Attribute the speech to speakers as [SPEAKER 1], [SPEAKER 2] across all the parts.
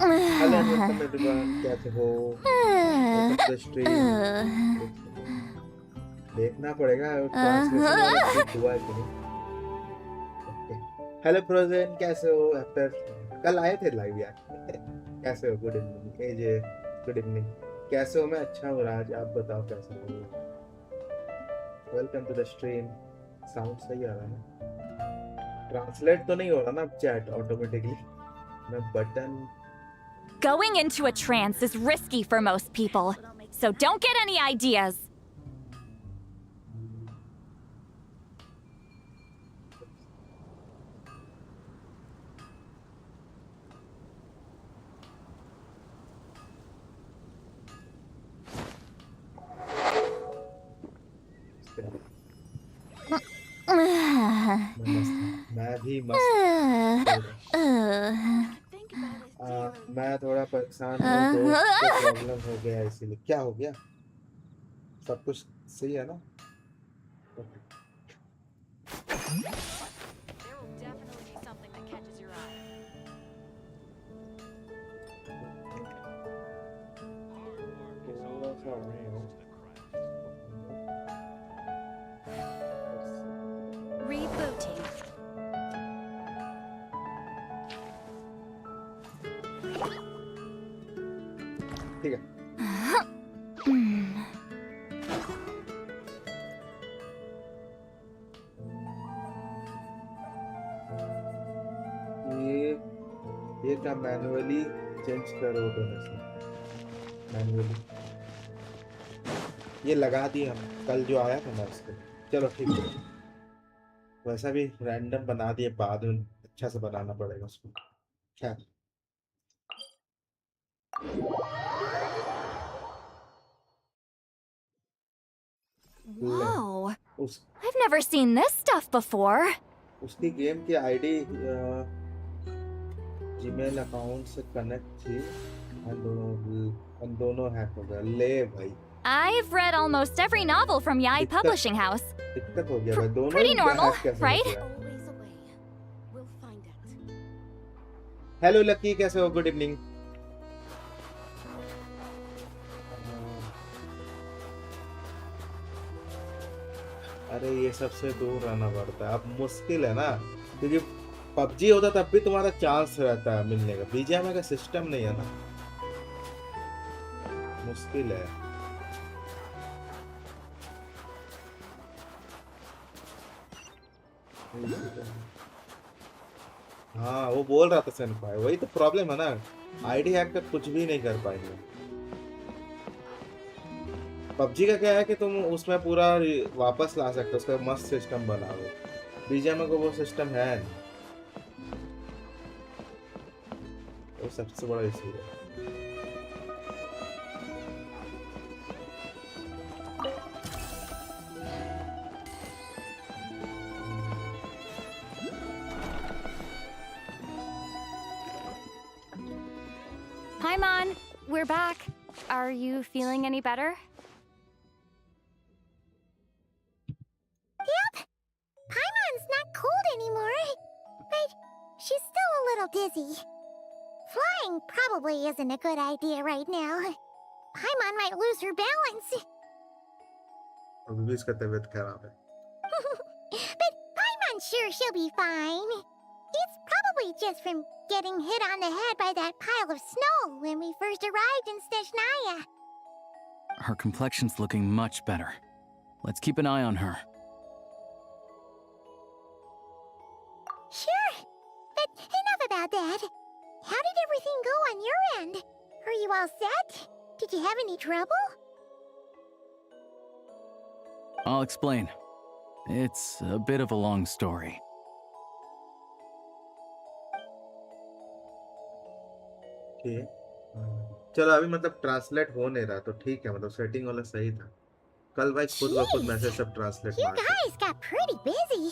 [SPEAKER 1] Hello and welcome everyone, कैसे हो? Welcome to the stream. देखना पड़ेगा ट्रांसलेशन वाला ठीक हुआ है कि नहीं। ओके। हेलो फ्रोजन, कैसे हो? आफ्टर कल आए थे लाइव यार। कैसे हो? Good evening AJ. Good evening. कैसे हो? मैं अच्छा हूँ राज, आप बताओ कैसे हो? Welcome to the stream. Sound सही आ रहा है ना? ट्रांसलेट तो नहीं हो रहा ना चैट ऑटोमेटिकली? मैं button
[SPEAKER 2] Going into a trance is risky for most people, so don't get any ideas.
[SPEAKER 1] मैं मस्त हूँ। मैं भी मस्त हूँ। मैं थोड़ा परेशान हूँ, दोस्त को प्रॉब्लम हो गया इसीलिए। क्या हो गया? सब कुछ सही है ना?
[SPEAKER 2] There will definitely be something that catches your eye.
[SPEAKER 1] थोड़ा सा नहीं हो।
[SPEAKER 2] Rebooting.
[SPEAKER 1] ठीक है। ये क्या मैनुअली चेंज करो डोनेशन? मैनुअली ये लगा दिए हम, कल जो आया था ना उसको। चलो ठीक है। वैसा भी रैंडम बना दिए, बाद में अच्छा से बनाना पड़ेगा उसको। क्या? ले
[SPEAKER 2] Whoa.
[SPEAKER 1] उस
[SPEAKER 2] I've never seen this stuff before.
[SPEAKER 1] उसकी गेम की आईडी जीमेल अकाउंट से कनेक्ट थी। उन दोनों हैक हो गया। ले भाई,
[SPEAKER 2] I've read almost every novel from Yai
[SPEAKER 1] दिक्कत
[SPEAKER 2] Publishing House.
[SPEAKER 1] दिक्कत हो गया भाई। दोनों
[SPEAKER 2] Pretty
[SPEAKER 1] ही
[SPEAKER 2] normal,
[SPEAKER 1] हैक कैसे हो
[SPEAKER 2] right?
[SPEAKER 1] गया?
[SPEAKER 3] Always away. We'll find it.
[SPEAKER 1] Hello lucky, कैसे हो? Good evening. अरे ये सबसे दूर रहना पड़ता है, अब मुश्किल है ना, क्योंकि पबजी होता तब भी तुम्हारा चांस रहता है मिलने का। बीजीएमआई का सिस्टम नहीं है ना, मुश्किल है। हाँ वो बोल रहा था सेनफाई, वही तो प्रॉब्लम है ना, आईडी हैक कर कुछ भी नहीं कर पाएंगे। पबजी का क्या है कि तुम उसमें पूरा वापस ला सकते हो, उसका मस्त सिस्टम बना हो। बीजीएमआई को वो सिस्टम है नहीं, वो सबसे बड़ा इशू है।
[SPEAKER 2] PAIMON, we're back. Are you feeling any better?
[SPEAKER 3] Yep. Paimon's not cold anymore. But she's still a little dizzy. Flying probably isn't a good idea right now. Paimon might lose her balance.
[SPEAKER 1] अभी भी इसका तबीयत खराब है।
[SPEAKER 3] But Paimon's sure she'll be fine. It's probably just from getting hit on the head by that pile of snow when we first arrived in SNEZHNAYA.
[SPEAKER 4] Her complexion's looking much better. Let's keep an eye on her.
[SPEAKER 3] Sure. But enough about that. How did everything go on your end? Are you all set? Did you have any trouble?
[SPEAKER 4] I'll explain. It's a bit of a long story.
[SPEAKER 1] चलो अभी मतलब translate हो नहीं रहा तो ठीक है, मतलब सेटिंग वाला सही था। कल भाई खुद ब खुद मैसेज सब ट्रांसलेट
[SPEAKER 3] You
[SPEAKER 1] मार दिया।
[SPEAKER 3] guys got pretty busy.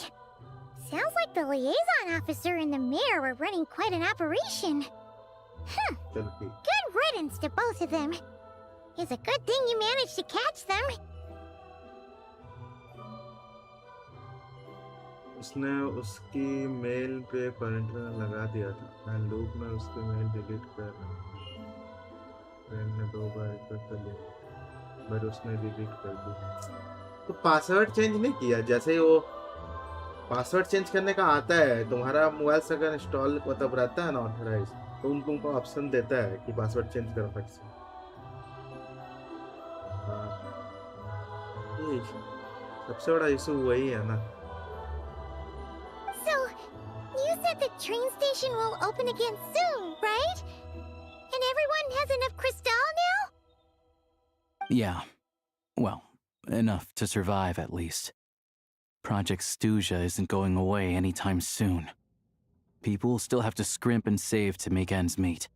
[SPEAKER 3] Sounds like the liaison officer and the mayor were running quite an operation.
[SPEAKER 1] चलो ठीक।
[SPEAKER 3] Good riddance to both of them. It's a good thing you managed to catch them.
[SPEAKER 1] उसने उसकी mail पे current लगा दिया था। मैं loop में उसकी मेल डिलीट कर रहा हूँ। फ्रेंड ने 2 बार रिक्वेस्ट कर लिया बट उसने डिलीट कर दी। तो पासवर्ड चेंज नहीं किया? जैसे ही वो पासवर्ड चेंज करने का आता है तुम्हारा मोबाइल से, अगर इंस्टॉल मतलब रहता है ना ऑथराइज, तो उनको ऑप्शन देता है कि पासवर्ड चेंज करो फट से। हाँ, ये सबसे बड़ा इशू वही है ना।
[SPEAKER 3] So, you said the train station will open again soon, right? And everyone has enough crystal now?
[SPEAKER 4] Yeah. Well, enough to survive at least. Project SNEZHNAYA isn't going away anytime soon. People still have to scrimp and save to make ends meet.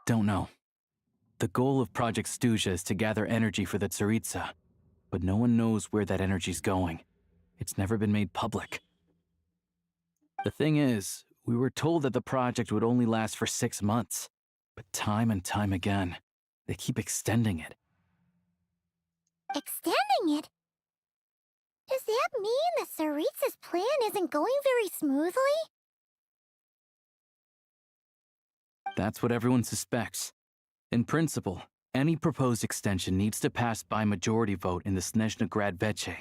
[SPEAKER 4] Don't know. The goal of Project SNEZHNAYA is to gather energy for the Tsaritsa, but no one knows where that energy's going. It's never been made public. The thing is, we were told that the project would only last for 6 months, but time and time again, they keep extending it.
[SPEAKER 3] Extending it? Does that mean the Tsaritsa's plan isn't going very smoothly?
[SPEAKER 4] That's what everyone suspects. In principle, any proposed extension needs to pass by majority vote in the SNEZHNAYA Veche.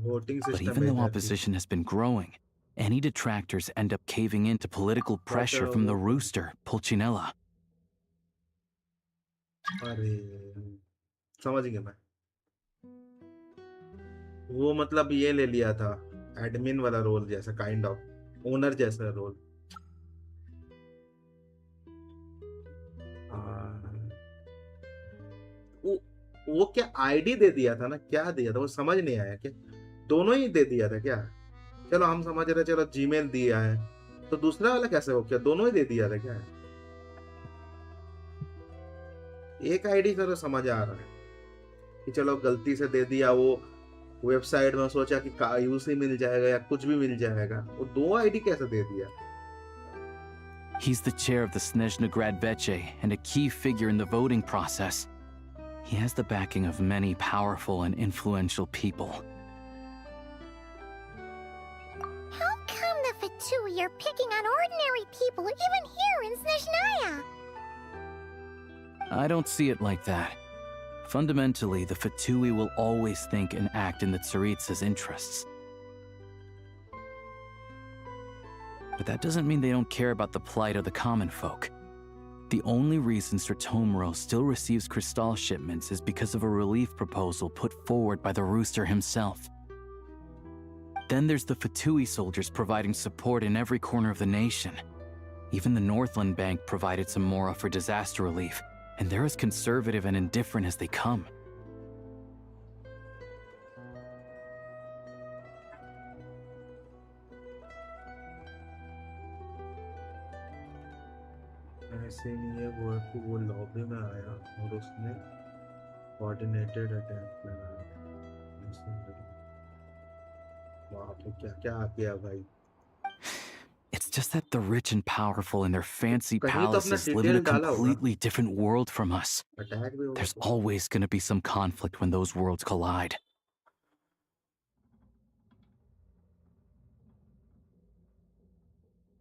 [SPEAKER 1] Voting
[SPEAKER 4] But
[SPEAKER 1] system
[SPEAKER 4] even
[SPEAKER 1] है
[SPEAKER 4] though
[SPEAKER 1] इधर भी।
[SPEAKER 4] opposition has been growing, any detractors end up caving in to political pressure from the rooster, Pulcinella.
[SPEAKER 1] अरे समझ गया मैं। वो मतलब ये ले लिया था एडमिन वाला रोल, जैसा काइंड ऑफ ओनर जैसा रोल। वो वो क्या आईडी दे दिया था ना, क्या दिया था वो समझ नहीं आया। क्या दोनों ही दे दिया था क्या? चलो हम समझ रहे, चलो जीमेल दिया है, तो दूसरा वाला कैसे हो? क्या दोनों ही दे दिया था क्या? एक आईडी का तो समझ आ रहा है कि चलो गलती से दे दिया, वो वेबसाइट में सोचा कि यूज ही मिल जाएगा या कुछ भी मिल जाएगा, वो 2 आईडी कैसे दे दिया?
[SPEAKER 4] He's the chair of the SNEZHNAYA Veche and a key figure in the voting process. He has the backing of many powerful and influential people.
[SPEAKER 3] How come the Fatui are picking on ordinary people even here in SNEZHNAYA?
[SPEAKER 4] I don't see it like that. Fundamentally, the Fatui will always think and act in the Tsaritsa's interests. But that doesn't mean they don't care about the plight of the common folk. The only reason Sir Tomro still receives crystal shipments is because of a relief proposal put forward by the Rooster himself. Then there's the Fatui soldiers providing support in every corner of the nation. Even the Northland Bank provided some mora for disaster relief, and they're as conservative and indifferent as they come.
[SPEAKER 1] ऐसे नहीं है, वो lobby में आया और उसने coordinated attack लगाया। वहां पे क्या क्या आ गया भाई?
[SPEAKER 4] It's just that the rich and powerful in their fancy
[SPEAKER 1] कहीं तो अपना
[SPEAKER 4] palaces live in a
[SPEAKER 1] detail डाला होगा।
[SPEAKER 4] completely different world from us.
[SPEAKER 1] Attack भी होगा
[SPEAKER 4] There's
[SPEAKER 1] तो।
[SPEAKER 4] always going to be some conflict when those worlds collide.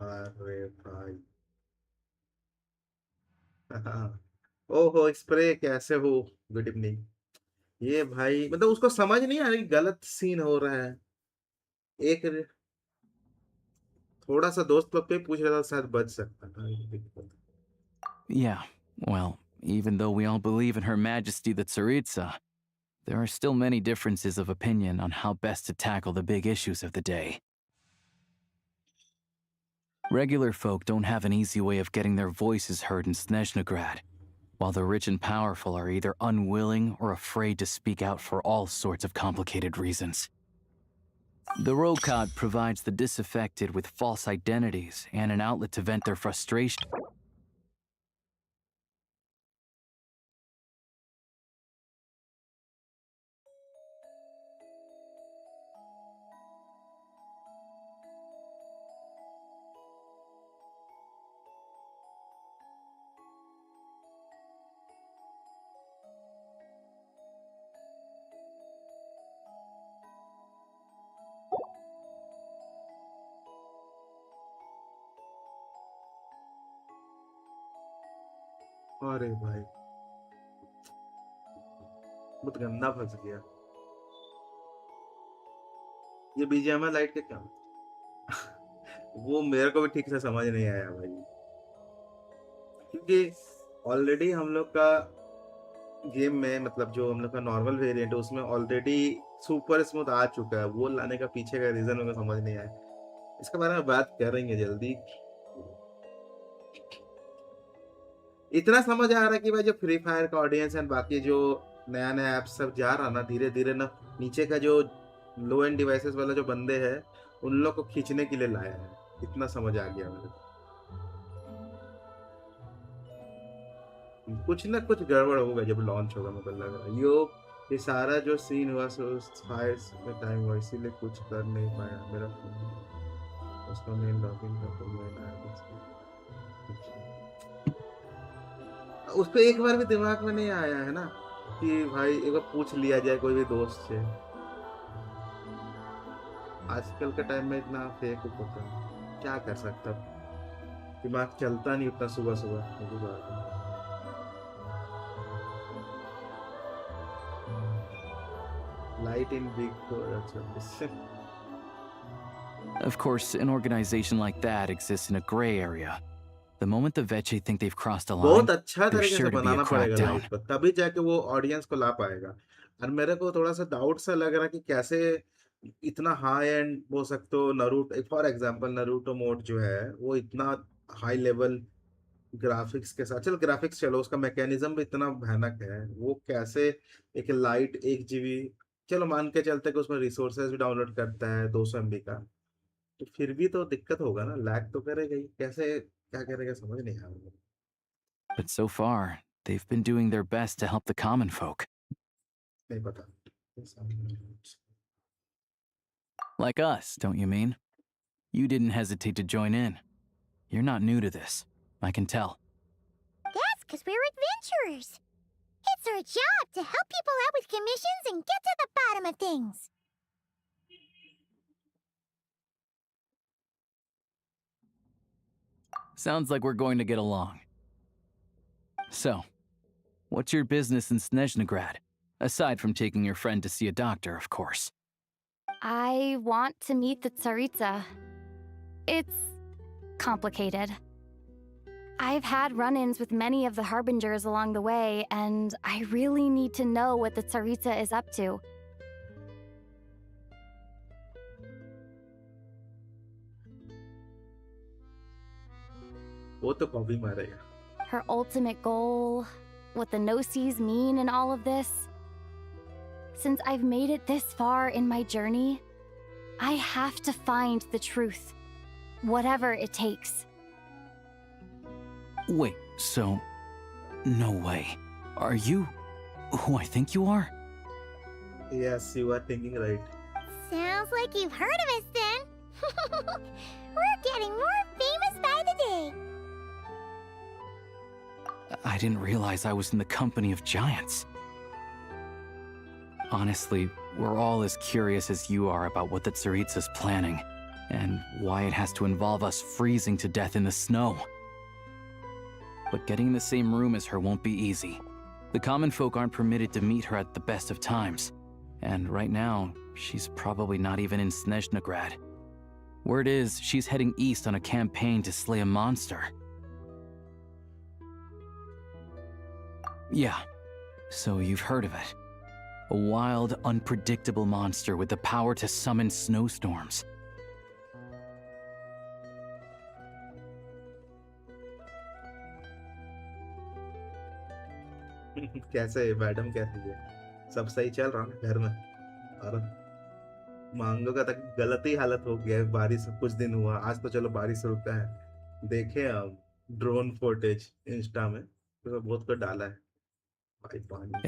[SPEAKER 1] अरे भाई ओहो स्प्रे कैसे हो? Good evening. ये भाई मतलब उसको समझ नहीं आ रही, गलत सीन हो रहा है। एक थोड़ा सा दोस्त लोग पे पूछ रहा था, शायद बच सकता था। ये दिक्कत।
[SPEAKER 4] Yeah, well, even though we all believe in Her Majesty the Tsaritsa, there are still many differences of opinion on how best to tackle the big issues of the day. Regular folk don't have an easy way of getting their voices heard in Snezhnegrad, while the rich and powerful are either unwilling or afraid to speak out for all sorts of complicated reasons. The Rokad provides the disaffected with false identities and an outlet to vent their frustration.
[SPEAKER 1] अरे भाई बहुत गंदा फंस गया। ये BGMI light का क्या वो मेरे को भी ठीक से समझ नहीं आया भाई, क्योंकि ऑलरेडी हम लोग का गेम में मतलब जो हम लोग का नॉर्मल वेरिएंट है उसमें ऑलरेडी सुपर स्मूथ आ चुका है। वो लाने का पीछे का रीजन मेरे को समझ नहीं आया। इसके बारे में बात करेंगे जल्दी। इतना समझ आ रहा है कि भाई जो फ्री फायर का ऑडियंस एंड बाकी जो नया नया ऐप सब जा रहा ना धीरे धीरे ना, नीचे का जो लो एंड डिवाइसेस वाला जो बंदे हैं उन लोग को खींचने के लिए लाया है। इतना समझ आ गया मेरे को। कुछ ना कुछ गड़बड़ होगा जब लॉन्च होगा, मुझे लग रहा है। ये सारा जो सीन हुआ सो फायर में टाइम हुआ इसीलिए कुछ कर नहीं पाया मेरा फोन। उसका मेन लॉगिन का तो मैं उस पे एक बार भी दिमाग में नहीं आया है ना कि भाई एक बार पूछ लिया जाए कोई भी दोस्त से। आजकल के टाइम में इतना फेक होता है, क्या कर सकता, दिमाग चलता नहीं उतना सुबह सुबह। Light in big productions.
[SPEAKER 4] Of course, an organization like that exists in a gray area. The moment the Veche think they've crossed a line,
[SPEAKER 1] बहुत अच्छा
[SPEAKER 4] there's
[SPEAKER 1] तरीके से
[SPEAKER 4] sure to be a
[SPEAKER 1] बनाना पड़ेगा
[SPEAKER 4] crackdown.
[SPEAKER 1] लाइट पर, तभी जाके वो audience को ला पाएगा। और मेरे को थोड़ा सा डाउट सा लग रहा है कि कैसे इतना हाई एंड हो सकते हो। Naruto for example, Naruto mode जो है वो इतना हाई लेवल ग्राफिक्स के साथ, चल ग्राफिक्स चलो उसका मैकेनिज्म भी इतना भयानक है, वो कैसे एक लाइट 1 GB, चलो मान के चलते कि उसमें रिसोर्सेज भी डाउनलोड करता है 200 MB का, तो फिर भी तो दिक्कत होगा ना, लैग तो करेगा ही। कैसे क्या करेगा समझ नहीं आ रहा।
[SPEAKER 4] But so far, they've been doing their best to help the common folk.
[SPEAKER 1] नहीं पता।
[SPEAKER 4] Like us, don't you mean? You didn't hesitate to join in. You're not new to this. I can tell.
[SPEAKER 3] That's because we're adventurers. It's our job to help people out with commissions and get to the bottom of things.
[SPEAKER 4] Sounds like we're going to get along. So, what's your business in Snezhnagrad? Aside from taking your friend to see a doctor, of course.
[SPEAKER 2] I want to meet the Tsaritsa. It's complicated. I've had run-ins with many of the Harbingers along the way, and I really need to know what the Tsaritsa is up to.
[SPEAKER 1] वो तो copy मारेगा।
[SPEAKER 2] Her ultimate goal, what the Gnosis mean in all of this. Since I've made it this far in my journey, I have to find the truth, whatever it takes.
[SPEAKER 4] Wait, so... No way. Are you who I think you are?
[SPEAKER 1] Yes, you are thinking right.
[SPEAKER 3] Sounds like you've heard of us then. We're getting more famous by the day.
[SPEAKER 4] I didn't realize I was in the company of giants. Honestly, we're all as curious as you are about what the Tsaritsa's planning, and why it has to involve us freezing to death in the snow. But getting in the same room as her won't be easy. The common folk aren't permitted to meet her at the best of times, and right now, she's probably not even in Snezhnagrad. Word is, she's heading east on a campaign to slay a monster. Yeah, so you've heard of it. A wild, unpredictable monster with the power to summon snowstorms.
[SPEAKER 1] कैसे है madam, कैसी है? सब सही चल रहा है घर में? और मांगो का तक गलत ही हालत हो गया है। बारिश कुछ दिन हुआ, आज तो चलो बारिश रुका है। देखे हम ड्रोन फुटेज इंस्टा में, तो बहुत कुछ डाला है।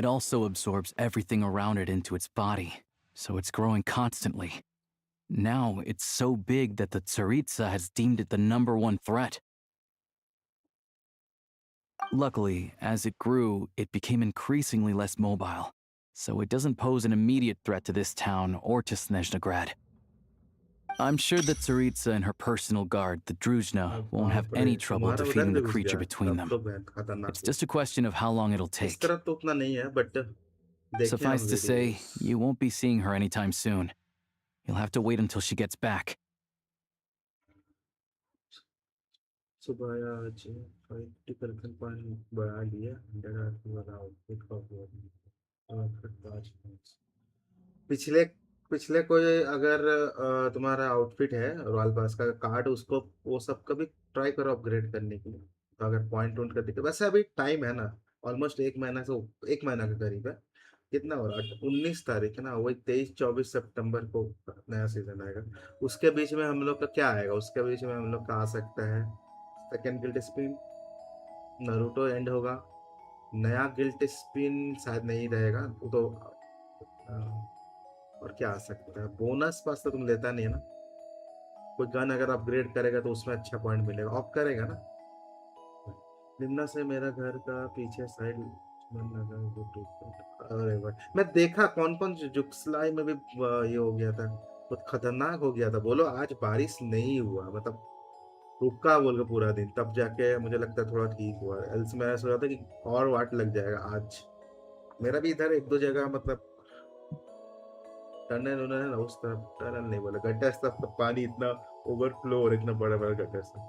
[SPEAKER 4] It also absorbs everything around it into its body, so it's growing constantly. Now it's so big that the Tsaritsa has deemed it the #1 threat. Luckily, as it grew, it became increasingly less mobile, so it doesn't pose an immediate threat to this town or to Snezhnagrad. I'm sure that Tsaritsa and her personal guard, the Druzhna, won't have any trouble
[SPEAKER 1] तुम्हारा उधर
[SPEAKER 4] defeating the
[SPEAKER 1] भी घुस
[SPEAKER 4] creature
[SPEAKER 1] गया,
[SPEAKER 4] between
[SPEAKER 1] तब तो
[SPEAKER 4] them.
[SPEAKER 1] खतरनाक
[SPEAKER 4] It's
[SPEAKER 1] है।
[SPEAKER 4] just a question of how long it'll
[SPEAKER 1] इस
[SPEAKER 4] take.
[SPEAKER 1] तरह तो उतना नहीं है, बट देखें हम
[SPEAKER 4] Suffice to say,
[SPEAKER 1] videos.
[SPEAKER 4] you won't be seeing her anytime soon. You'll have to wait until she gets back.
[SPEAKER 1] सुबह आया आज 50% पानी बढ़ा लिया 100 आरपी वाला आउटफिट का पिछले पिछले कोई अगर तुम्हारा आउटफिट है रॉयल पास का कार्ड उसको वो सब कभी ट्राई करो अपग्रेड करने के लिए तो अगर पॉइंट उंट कर देते वैसे अभी टाइम है ना ऑलमोस्ट एक महीना से एक महीना के करीब है कितना हो रहा है 19 तारीख है ना वही 23-24 सितंबर को नया सीजन आएगा उसके बीच में हम लोग का क्या आएगा उसके बीच में हम लोग का आ सकता है second guilt spin Naruto and होगा नया गिल्ट स्पिन शायद नहीं रहेगा तो और क्या आ सकता है बोनस पास तो तुम लेता नहीं है ना कोई गन अगर अपग्रेड करेगा तो उसमें अच्छा पॉइंट मिलेगा ऑफ करेगा ना निम्ना से मेरा घर का पीछे साइड अरे भाई मैं देखा कौन कौन जुक्सलाई में भी ये हो गया था बहुत खतरनाक हो गया था बोलो आज बारिश नहीं हुआ मतलब रुका बोल के पूरा दिन तब जाके मुझे लगता है थोड़ा ठीक हुआ एल्स मैं ऐसा सोचा था कि और वाट लग जाएगा आज मेरा भी इधर एक दो जगह मतलब टनल उन्होंने ना उस तरफ टनल नहीं बोला गड्ढा सब तो पानी इतना ओवरफ्लो और इतना बड़ा बड़ा गड्ढा से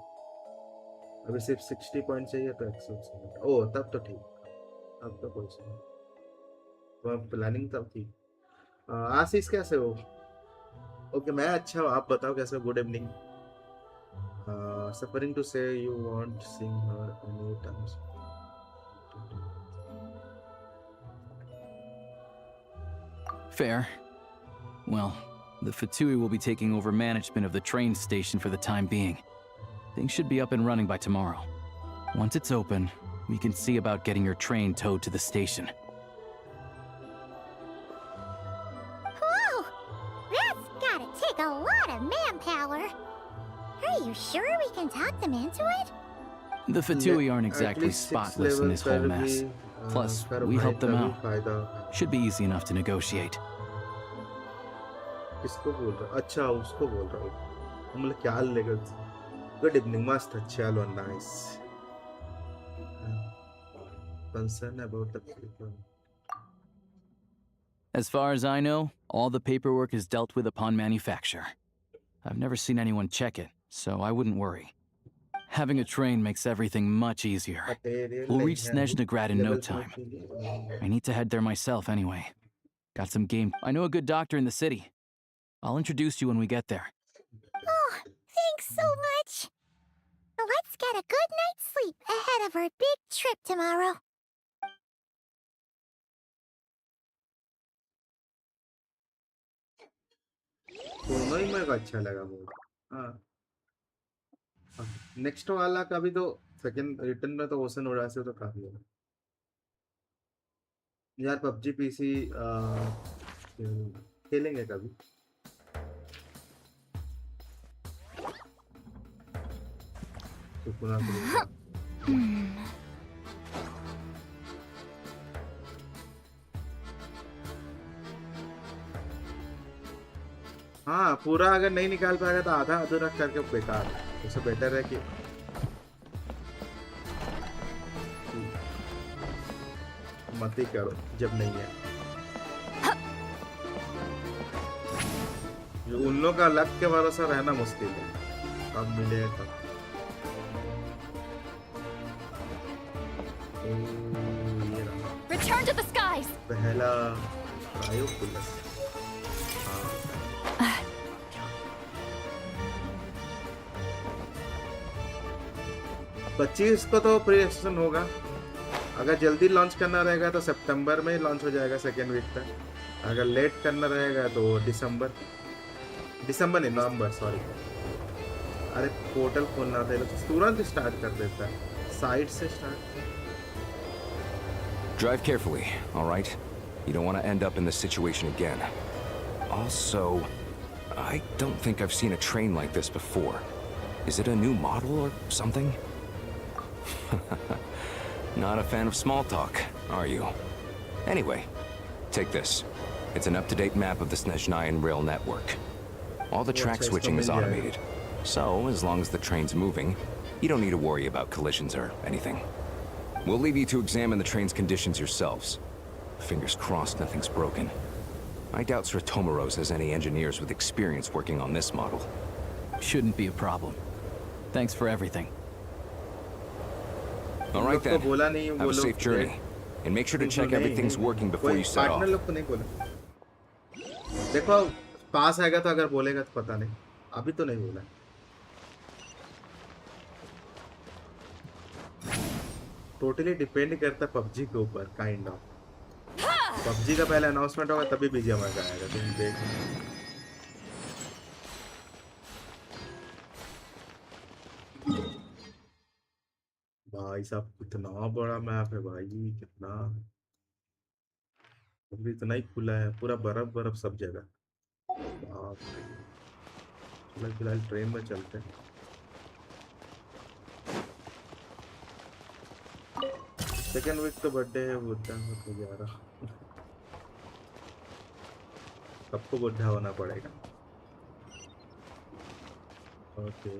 [SPEAKER 1] अभी सिर्फ 60 पॉइंट चाहिए तो 100 ओ तब तो ठीक अब तो कोई नहीं तो प्लानिंग तब थी आशीष कैसे हो ओके मैं अच्छा हूँ आप बताओ कैसे हो good evening suffering to say you want sing her any times
[SPEAKER 4] Fair. Well, the Fatui will be taking over management of the train station for the time being. Things should be up and running by tomorrow. Once it's open, we can see about getting your train towed to the station.
[SPEAKER 3] Whoa! That's gotta take a lot of manpower. Are you sure we can talk them into it?
[SPEAKER 4] The Fatui aren't
[SPEAKER 1] At
[SPEAKER 4] exactly
[SPEAKER 1] least 6
[SPEAKER 4] spotless in this whole
[SPEAKER 1] level
[SPEAKER 4] mess.
[SPEAKER 1] per
[SPEAKER 4] Plus,
[SPEAKER 1] per
[SPEAKER 4] we
[SPEAKER 1] bhai
[SPEAKER 4] help them
[SPEAKER 1] ka bhi
[SPEAKER 4] out.
[SPEAKER 1] फायदा
[SPEAKER 4] Should be easy enough to negotiate.
[SPEAKER 1] किसको बोल रहा अच्छा उसको बोल रहा हूँ हम लोग क्या लेगा गुड इवनिंग मस्त चलो nice concern about the people
[SPEAKER 4] As far as I know, all the paperwork is dealt with upon manufacture. I've never seen anyone check it, so I wouldn't worry. Having a train makes everything much easier. We'll reach Snezhnagrad in no time. I need to head there myself anyway. Got some game. I know a good doctor in the city. I'll introduce you when we get there.
[SPEAKER 3] Oh, thanks so much. Let's get a good night's sleep ahead of our big trip tomorrow.
[SPEAKER 1] दोनों ही मेरे को अच्छा लगा mood हाँ next वाला का भी तो सेकंड रिटर्न में तो ओशन उड़ा से तो काफी है यार पबजी पीसी खेलेंगे कभी सुकुना हाँ पूरा अगर नहीं निकाल पाएगा तो आधा अधूरा करके बेकार उससे बेटर है कि मत ही करो जब नहीं है उन लोग का लक के भरोसा रहना मुश्किल है कब मिले तब
[SPEAKER 2] Return to the skies.
[SPEAKER 1] पहला क्रायोपुलस 25 को तो प्री एक्सेशन होगा अगर जल्दी लॉन्च करना रहेगा तो सितंबर में लॉन्च हो जाएगा सेकेंड वीक तक अगर लेट करना रहेगा तो दिसंबर नहीं नवंबर सॉरी अरे पोर्टल खोलना था तुरंत स्टार्ट कर देता है साइड से start
[SPEAKER 5] Drive carefully, all right? You don't want to end up in this situation again. Also, I don't think I've seen a train like this before. Is it a new model or something? Not a fan of small talk, are you? Anyway, take this. It's an up-to-date map of the SNEZHNAYA rail network. All the track
[SPEAKER 1] अच्छा, इसको
[SPEAKER 5] switching is
[SPEAKER 1] मिल जाएगा।
[SPEAKER 5] automated. So, as long as the train's moving, you don't need to worry about collisions or anything. We'll leave you to examine the train's conditions yourselves. Fingers crossed nothing's broken. I doubt Sir Tomoros has any engineers with experience working on this model.
[SPEAKER 4] Shouldn't be a problem. Thanks for everything.
[SPEAKER 5] All right
[SPEAKER 1] तो
[SPEAKER 5] then.
[SPEAKER 1] बोला नहीं वो
[SPEAKER 5] Have a
[SPEAKER 1] लोग
[SPEAKER 5] safe journey. And make sure to check everything's working before you set
[SPEAKER 1] partner
[SPEAKER 5] off.
[SPEAKER 1] लोग को नहीं बोला। देखो पास आएगा तो अगर बोलेगा तो पता नहीं, अभी तो नहीं बोला। टोटली डिपेंड करता है पबजी के ऊपर, काइंड ऑफ। पबजी का पहले अनाउंसमेंट होगा तभी बीजीएमआई का आएगा, तुम देख। भाई साहब कितना बड़ा मैप है भाई, कितना अभी इतना ही खुला है, पूरा बर्फ बर्फ सब जगह। बाप रे। चलो फिलहाल ट्रेन में चलते हैं। सेकेंड वीक तो बर्थडे है बुद्धा हो जा रहा, सबको बुद्धा होना पड़ेगा। ओके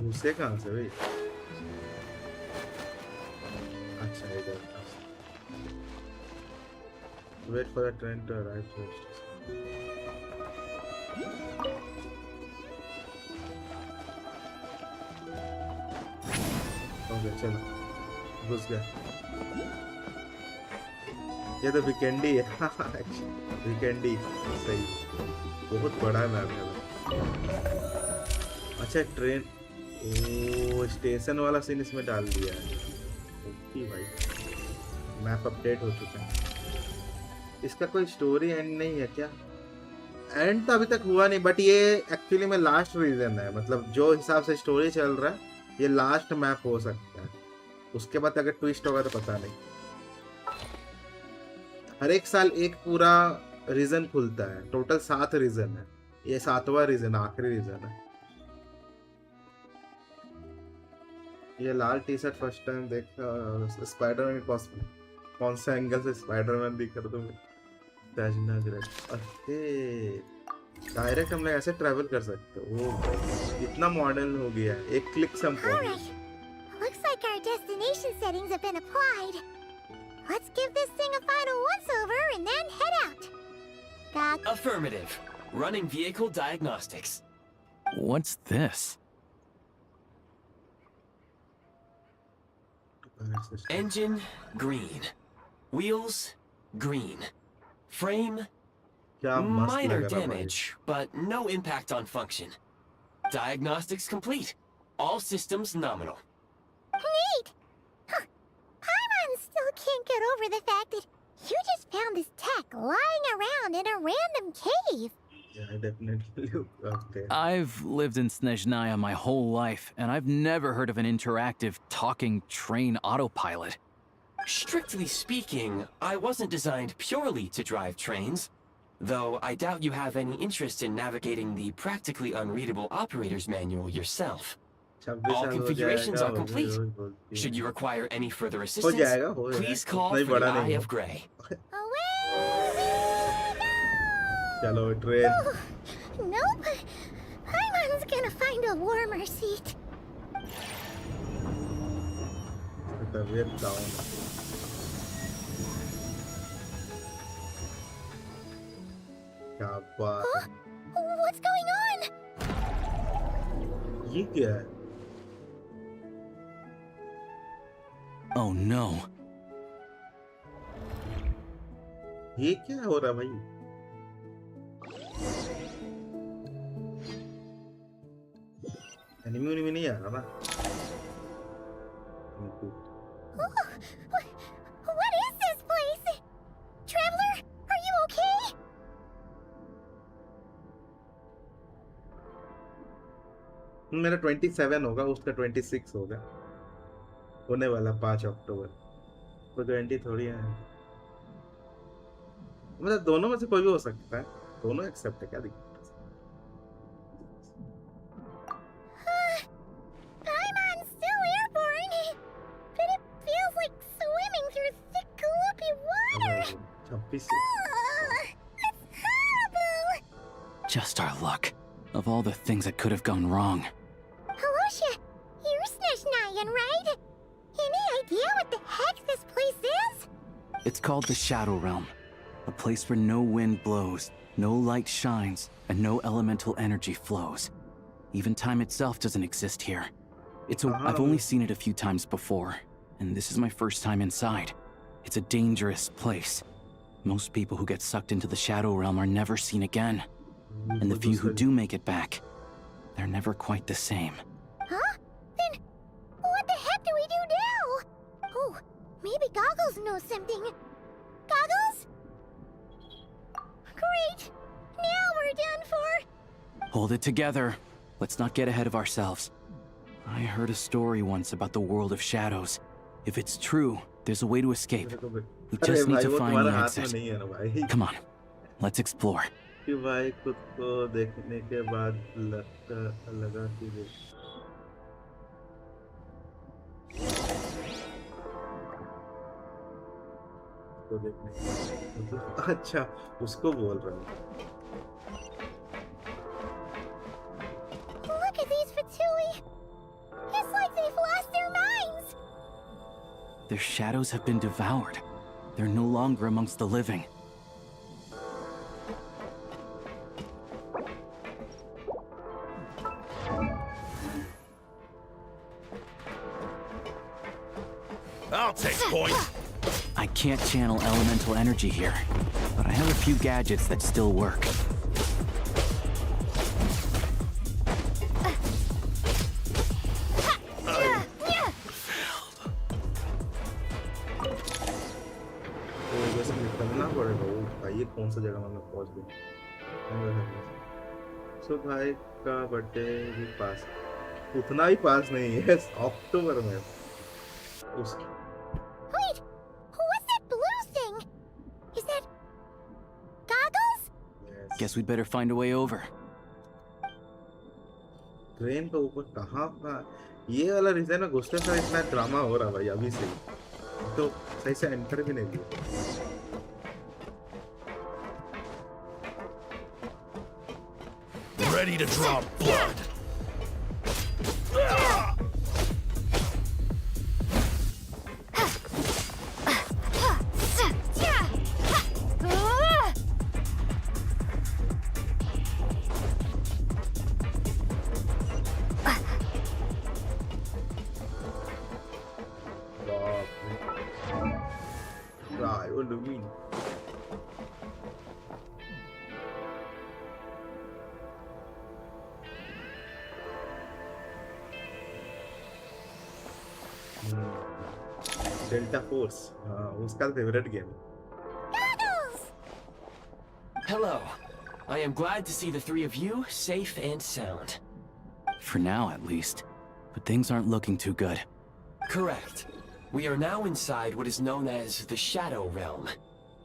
[SPEAKER 1] घुसे कहाँ से भाई? अच्छा इधर। Wait for the train to arrive first. Okay चलो घुस गया। ये तो वीकेंडी है। वीकेंडी सही, बहुत बड़ा मैप है। अच्छा ट्रेन, ओ स्टेशन वाला सीन इसमें डाल दिया है। ओके भाई मैप अपडेट हो चुका है। इसका कोई स्टोरी एंड नहीं है क्या? एंड तो अभी तक हुआ नहीं, बट ये एक्चुअली में लास्ट रीजन है। मतलब जो हिसाब से स्टोरी चल रहा है ये लास्ट मैप हो सकता है, उसके बाद अगर ट्विस्ट होगा तो पता नहीं। हर एक साल एक पूरा रीजन खुलता है, टोटल 7 रीजन है, ये 7वां रीजन आखिरी रीजन है। ये लाल टी शर्ट फर्स्ट टाइम देखा स्पाइडरमैन, कौन सा एंगल से स्पाइडरमैन दिख रहा तुम्हें? डायरेक्ट हम लोग ऐसे ट्रैवल कर सकते हो। ओ इतना मॉडर्न हो गया है, एक क्लिक से हम पहुंच गए।
[SPEAKER 3] Alright. Looks like our destination settings have been applied. Let's give this thing a final once-over and then head out. Doc.
[SPEAKER 6] Affirmative. Running vehicle diagnostics.
[SPEAKER 4] What's this?
[SPEAKER 6] Engine, green. Wheels, green. Frame,
[SPEAKER 1] क्या मस्त
[SPEAKER 6] minor
[SPEAKER 1] लग रहा है भाई।
[SPEAKER 6] damage, but no impact on function. Diagnostics complete. All systems nominal.
[SPEAKER 3] Neat! Huh. Paimon still can't get over the fact that you just found this tech lying around in a random cave.
[SPEAKER 1] Yeah, definitely. Okay.
[SPEAKER 4] I've lived in SNEZHNAYA my whole life, and I've never heard of an interactive talking train autopilot.
[SPEAKER 6] Strictly speaking, I wasn't designed purely to drive trains, though I doubt you have any interest in navigating the practically unreadable operator's manual yourself.
[SPEAKER 1] 26
[SPEAKER 6] All
[SPEAKER 1] साल हो
[SPEAKER 6] configurations
[SPEAKER 1] जाएगा,
[SPEAKER 6] are complete.
[SPEAKER 1] रोज बोलती है।
[SPEAKER 6] Should you require any further
[SPEAKER 1] हो
[SPEAKER 6] assistance,
[SPEAKER 1] जाएगा, हो जाएगा।
[SPEAKER 6] please call
[SPEAKER 1] उतना ही
[SPEAKER 6] for
[SPEAKER 1] बड़ा
[SPEAKER 6] the
[SPEAKER 1] नहीं
[SPEAKER 6] Eye
[SPEAKER 1] हो।
[SPEAKER 6] of Grey.
[SPEAKER 3] Away we go!
[SPEAKER 1] चलो train.
[SPEAKER 3] Nope. Paimon's gonna find a warmer seat.
[SPEAKER 1] तबीयत डाउन। क्या बात है?
[SPEAKER 3] What's going on?
[SPEAKER 1] ये क्या है?
[SPEAKER 4] Oh no.
[SPEAKER 1] ये क्या हो रहा है भाई? एनिमी उनिमी नहीं आ रहा ना?
[SPEAKER 3] What is this place? Traveler, are you okay?
[SPEAKER 1] मेरा 27 होगा, उसका 26 होगा, होने वाला 5 अक्टूबर। वो 20 थोड़ी है, मतलब दोनों में से कोई भी हो सकता है, दोनों एक्सेप्ट है, क्या दिक्कत है?
[SPEAKER 3] Paimon's still airborne, but it feels like swimming through thick glue
[SPEAKER 1] office
[SPEAKER 3] It's horrible!
[SPEAKER 4] Just our luck. Of all the things that could have gone wrong.
[SPEAKER 3] Halosha, you're SNEZHNAYA, right? Any idea what the heck this place is?
[SPEAKER 4] It's called the Shadow Realm. A place where no wind blows, no light shines, and no elemental energy flows. Even time itself doesn't exist here. I've only seen it a few times before, and this is my first time inside. It's a dangerous place. Most people who get sucked into the Shadow Realm are never seen again. And the few who do make it back, they're never quite the same.
[SPEAKER 3] Huh? Then what the heck do we do now? Oh, maybe Goggles knows something. Goggles? Great! Now we're done for!
[SPEAKER 4] Hold it together. Let's not get ahead of ourselves. I heard a story once about the world of shadows. If it's true, there's a way to escape. We just need to find the exit. Come on, let's explore.
[SPEAKER 1] कि भाई खुद को देखने के बाद लगा कि तो देखने अच्छा उसको बोल रहा हूँ
[SPEAKER 3] Look at these Fatui! It's like they've lost their minds!
[SPEAKER 4] Their shadows have been devoured. They're no longer amongst the living.
[SPEAKER 7] I'll take point.
[SPEAKER 4] I can't channel elemental energy here, but I have a few gadgets that still work.
[SPEAKER 1] तो वैसे निकलना पड़ेगा वो भाई कौन सा जगह में पहुंच गए सो भाई का बर्थडे भी पास उतना ही पास नहीं है अक्टूबर में उसकी
[SPEAKER 3] Wait! What's that blue thing? Is that... Goggles?
[SPEAKER 4] Guess we'd better find a way over.
[SPEAKER 1] Train के ऊपर कहाँ का ये वाला रीजन है घुसते समय इतना ड्रामा हो रहा भाई अभी से तो सही से एंटर भी नहीं दिया
[SPEAKER 7] Ready to draw blood.
[SPEAKER 1] Right, what do you mean? Delta Force, उसका favorite game.
[SPEAKER 3] Goggles!
[SPEAKER 6] Hello. I am glad to see the three of you safe and sound.
[SPEAKER 4] For now, at least. But things aren't looking too good.
[SPEAKER 6] Correct. We are now inside what is known as the Shadow Realm,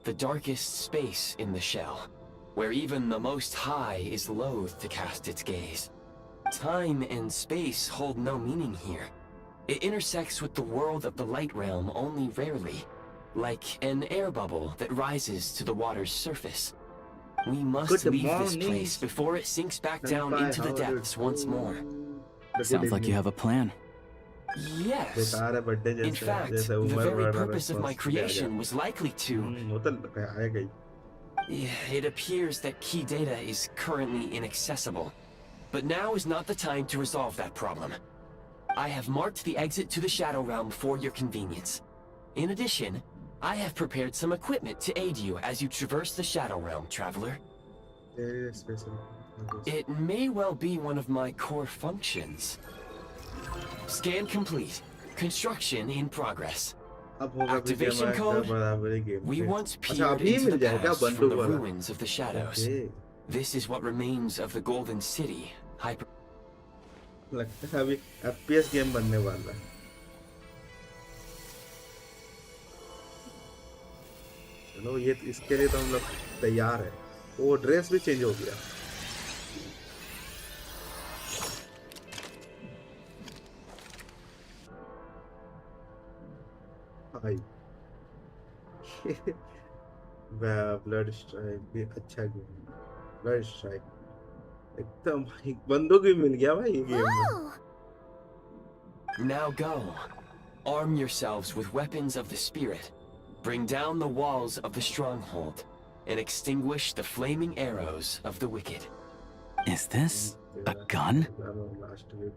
[SPEAKER 6] the darkest space in the shell, where even the Most High is loath to cast its gaze. Time and space hold no meaning here. It intersects with the world of the Light Realm only rarely, like an air bubble that rises to the water's surface. We must leave this place before it sinks back down into the depths once more.
[SPEAKER 4] Sounds like you have a plan.
[SPEAKER 6] Yes. In fact, the very purpose of my creation was likely to... It appears that key data is currently inaccessible, but now is not the time to resolve that problem. I have marked the exit to the Shadow Realm for your convenience. In addition, I have prepared some equipment to aid you as you traverse the Shadow Realm, traveler. It may well be one of my core functions. Scan complete. Construction in progress. Activation code? We once peered into the past from the ruins of the shadows. This is what remains of the Golden City.
[SPEAKER 1] लगता है अभी FPS game बनने वाला है चलो ये इसके लिए तो हम लोग तैयार है वो ड्रेस भी चेंज हो गया भाई ब्लड स्ट्राइक भी अच्छा गेम। ब्लड स्ट्राइक एकदम भाई, बंदूक भी मिल गया भाई ये गेम में।
[SPEAKER 3] Whoa!
[SPEAKER 6] Now go. Arm yourselves with weapons of the spirit. Bring down the walls of the stronghold and extinguish the flaming arrows of the wicked.
[SPEAKER 4] Is this a gun?
[SPEAKER 1] Last week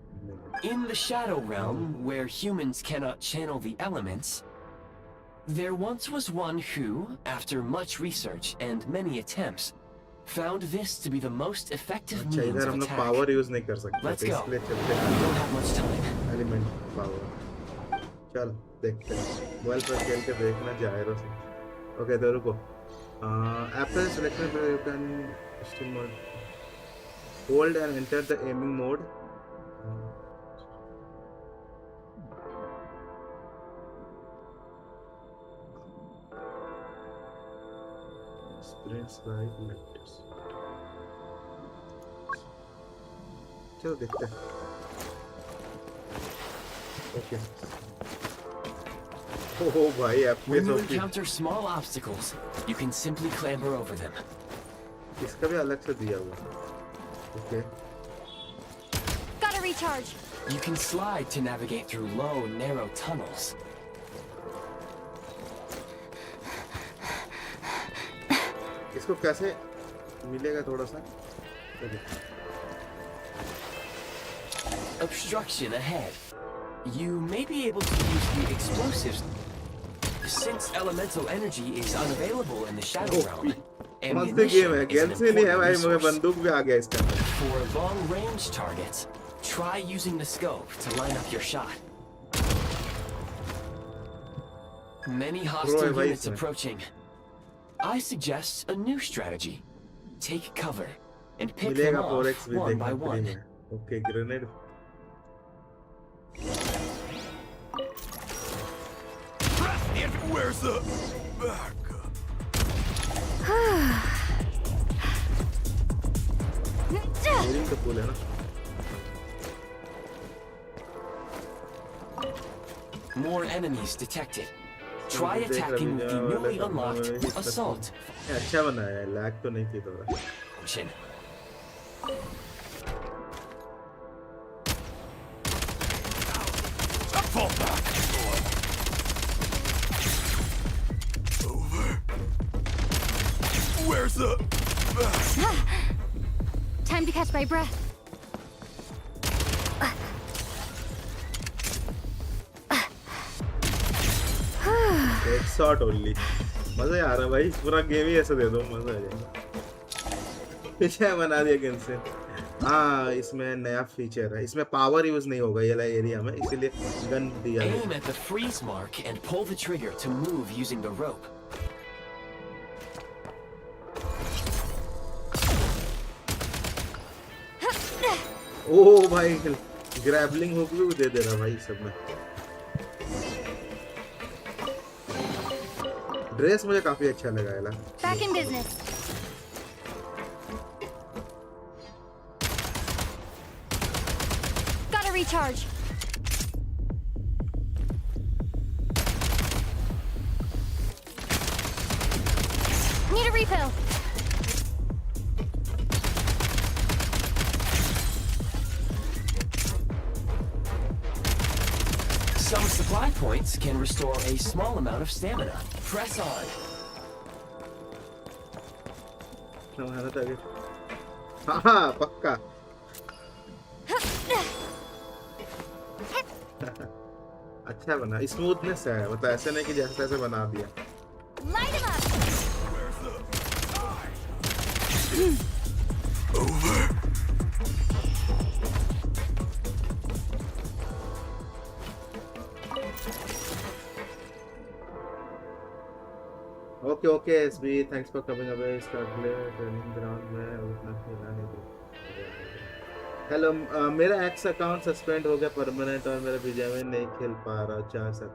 [SPEAKER 6] In the Shadow Realm, where humans cannot channel the elements, there once was one who, after much research and many attempts, found this to be the most effective
[SPEAKER 1] अच्छा
[SPEAKER 6] means
[SPEAKER 1] इधर
[SPEAKER 6] of
[SPEAKER 1] हम लोग
[SPEAKER 6] attack.
[SPEAKER 1] Power use नहीं कर सकते,
[SPEAKER 6] Let's
[SPEAKER 1] तो
[SPEAKER 6] go.
[SPEAKER 1] इसलिए
[SPEAKER 6] We
[SPEAKER 1] चलते
[SPEAKER 6] don't have much time.
[SPEAKER 1] Element power. चल देखते हैं, मोबाइल पर खेल के देखना जायरो से। ओके तो रुको, एप्पल सिलेक्शन पर you can still mode hold and enter the aiming mode. Experience like let's, चलो देखते हैं। ओके ओह भाई
[SPEAKER 6] When you
[SPEAKER 1] Apple
[SPEAKER 6] encounter small obstacles, you can simply clamber over them.
[SPEAKER 1] इसका भी अलग से दिया हुआ। Okay
[SPEAKER 2] Gotta recharge.
[SPEAKER 6] You can slide to navigate through low, narrow tunnels.
[SPEAKER 1] इसको कैसे मिलेगा थोड़ा सा? Okay
[SPEAKER 6] Obstruction ahead. You may be able to use the explosives. Since elemental energy is unavailable in the Shadow Realm,
[SPEAKER 1] मस्त game है,
[SPEAKER 6] ammunition is an
[SPEAKER 1] Genshin ही है भाई,
[SPEAKER 6] important
[SPEAKER 1] मगर
[SPEAKER 6] resource.
[SPEAKER 1] बंदूक भी आ गया इसके अंदर।
[SPEAKER 6] For long-range targets, try using the scope to line up your shot. Many hostile
[SPEAKER 1] भाई
[SPEAKER 6] units
[SPEAKER 1] इसमें।
[SPEAKER 6] approaching. I suggest a new strategy. Take cover and pick them
[SPEAKER 1] मिलेगा
[SPEAKER 6] off
[SPEAKER 1] 4x भी
[SPEAKER 6] one by
[SPEAKER 1] देखना फ्री
[SPEAKER 6] one.
[SPEAKER 1] में। Okay grenade
[SPEAKER 7] Where's the backup?
[SPEAKER 1] Healing तो full है ना।
[SPEAKER 6] More enemies detected. Try
[SPEAKER 1] देख रहा
[SPEAKER 6] attacking with the
[SPEAKER 1] video,
[SPEAKER 6] newly
[SPEAKER 1] लगा
[SPEAKER 6] unlocked
[SPEAKER 1] हुआ है,
[SPEAKER 6] Assault
[SPEAKER 1] ये अच्छा बनाया है, लैग तो नहीं की थोड़ा।
[SPEAKER 6] function.
[SPEAKER 7] Fall back. Over. Where's the backup?
[SPEAKER 2] Time to catch my breath.
[SPEAKER 1] एक शॉट ओनली, मजा आ रहा भाई, पूरा गेम ही ऐसा दे दो, मजा आ जाएगा। पीछे बना दिया गेंशिन। हाँ इसमें नया फीचर है, इसमें पावर यूज नहीं होगा ये वाला एरिया में, इसीलिए गन दिया है।
[SPEAKER 6] Aim at the freeze mark and pull the trigger to move using the rope.
[SPEAKER 1] ओ भाई ग्रैबलिंग हुक भी दे दे रहा भाई सब में। ड्रेस मुझे काफी अच्छा लगा है ला।
[SPEAKER 2] Back in business. Gotta recharge. Need a refill.
[SPEAKER 6] Some supply points can restore a small amount of stamina. Press on.
[SPEAKER 1] हाँ हाँ पक्का। अच्छा बना, स्मूथनेस है, मतलब ऐसे नहीं कि जैसे तैसे बना दिया।
[SPEAKER 2] Light him up.
[SPEAKER 7] Over.
[SPEAKER 1] Okay okay SB, thanks for coming away. Start play training ground में उतना खेला नहीं तो। हेलो मेरा एक्स अकाउंट सस्पेंड हो गया परमानेंट और मेरा बीजे में नहीं खेल पा रहा 4 साल।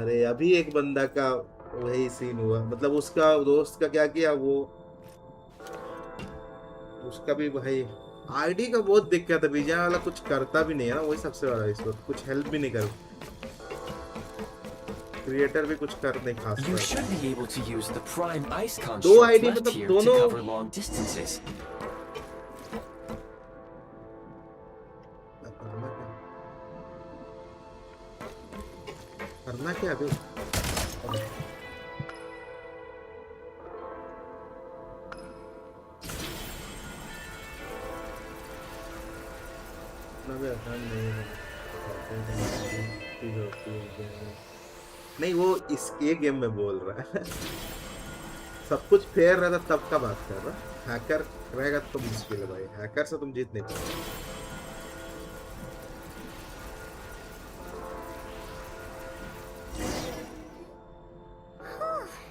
[SPEAKER 1] अरे अभी एक बंदा का वही सीन हुआ, मतलब उसका दोस्त का क्या किया, वो उसका भी भाई आईडी का बहुत दिक्कत है, बीजे वाला कुछ करता भी नहीं है ना, वही सबसे बड़ा इस वक्त कुछ हेल्प भी नहीं कर। क्रिएटर भी कुछ कर नहीं खास
[SPEAKER 6] You
[SPEAKER 1] कर।
[SPEAKER 6] should be able to use the prime ice
[SPEAKER 1] दो
[SPEAKER 6] construct
[SPEAKER 1] आईडी
[SPEAKER 6] left
[SPEAKER 1] मतलब
[SPEAKER 6] here to
[SPEAKER 1] दोनों
[SPEAKER 6] cover long distances.
[SPEAKER 1] करना क्या अभी? नहीं वो इस ये गेम में बोल रहा है। सब कुछ फेयर रहता तब का बात कर रहा। हैकर रहेगा तो मुश्किल है भाई, हैकर से तुम जीत नहीं पाओगे।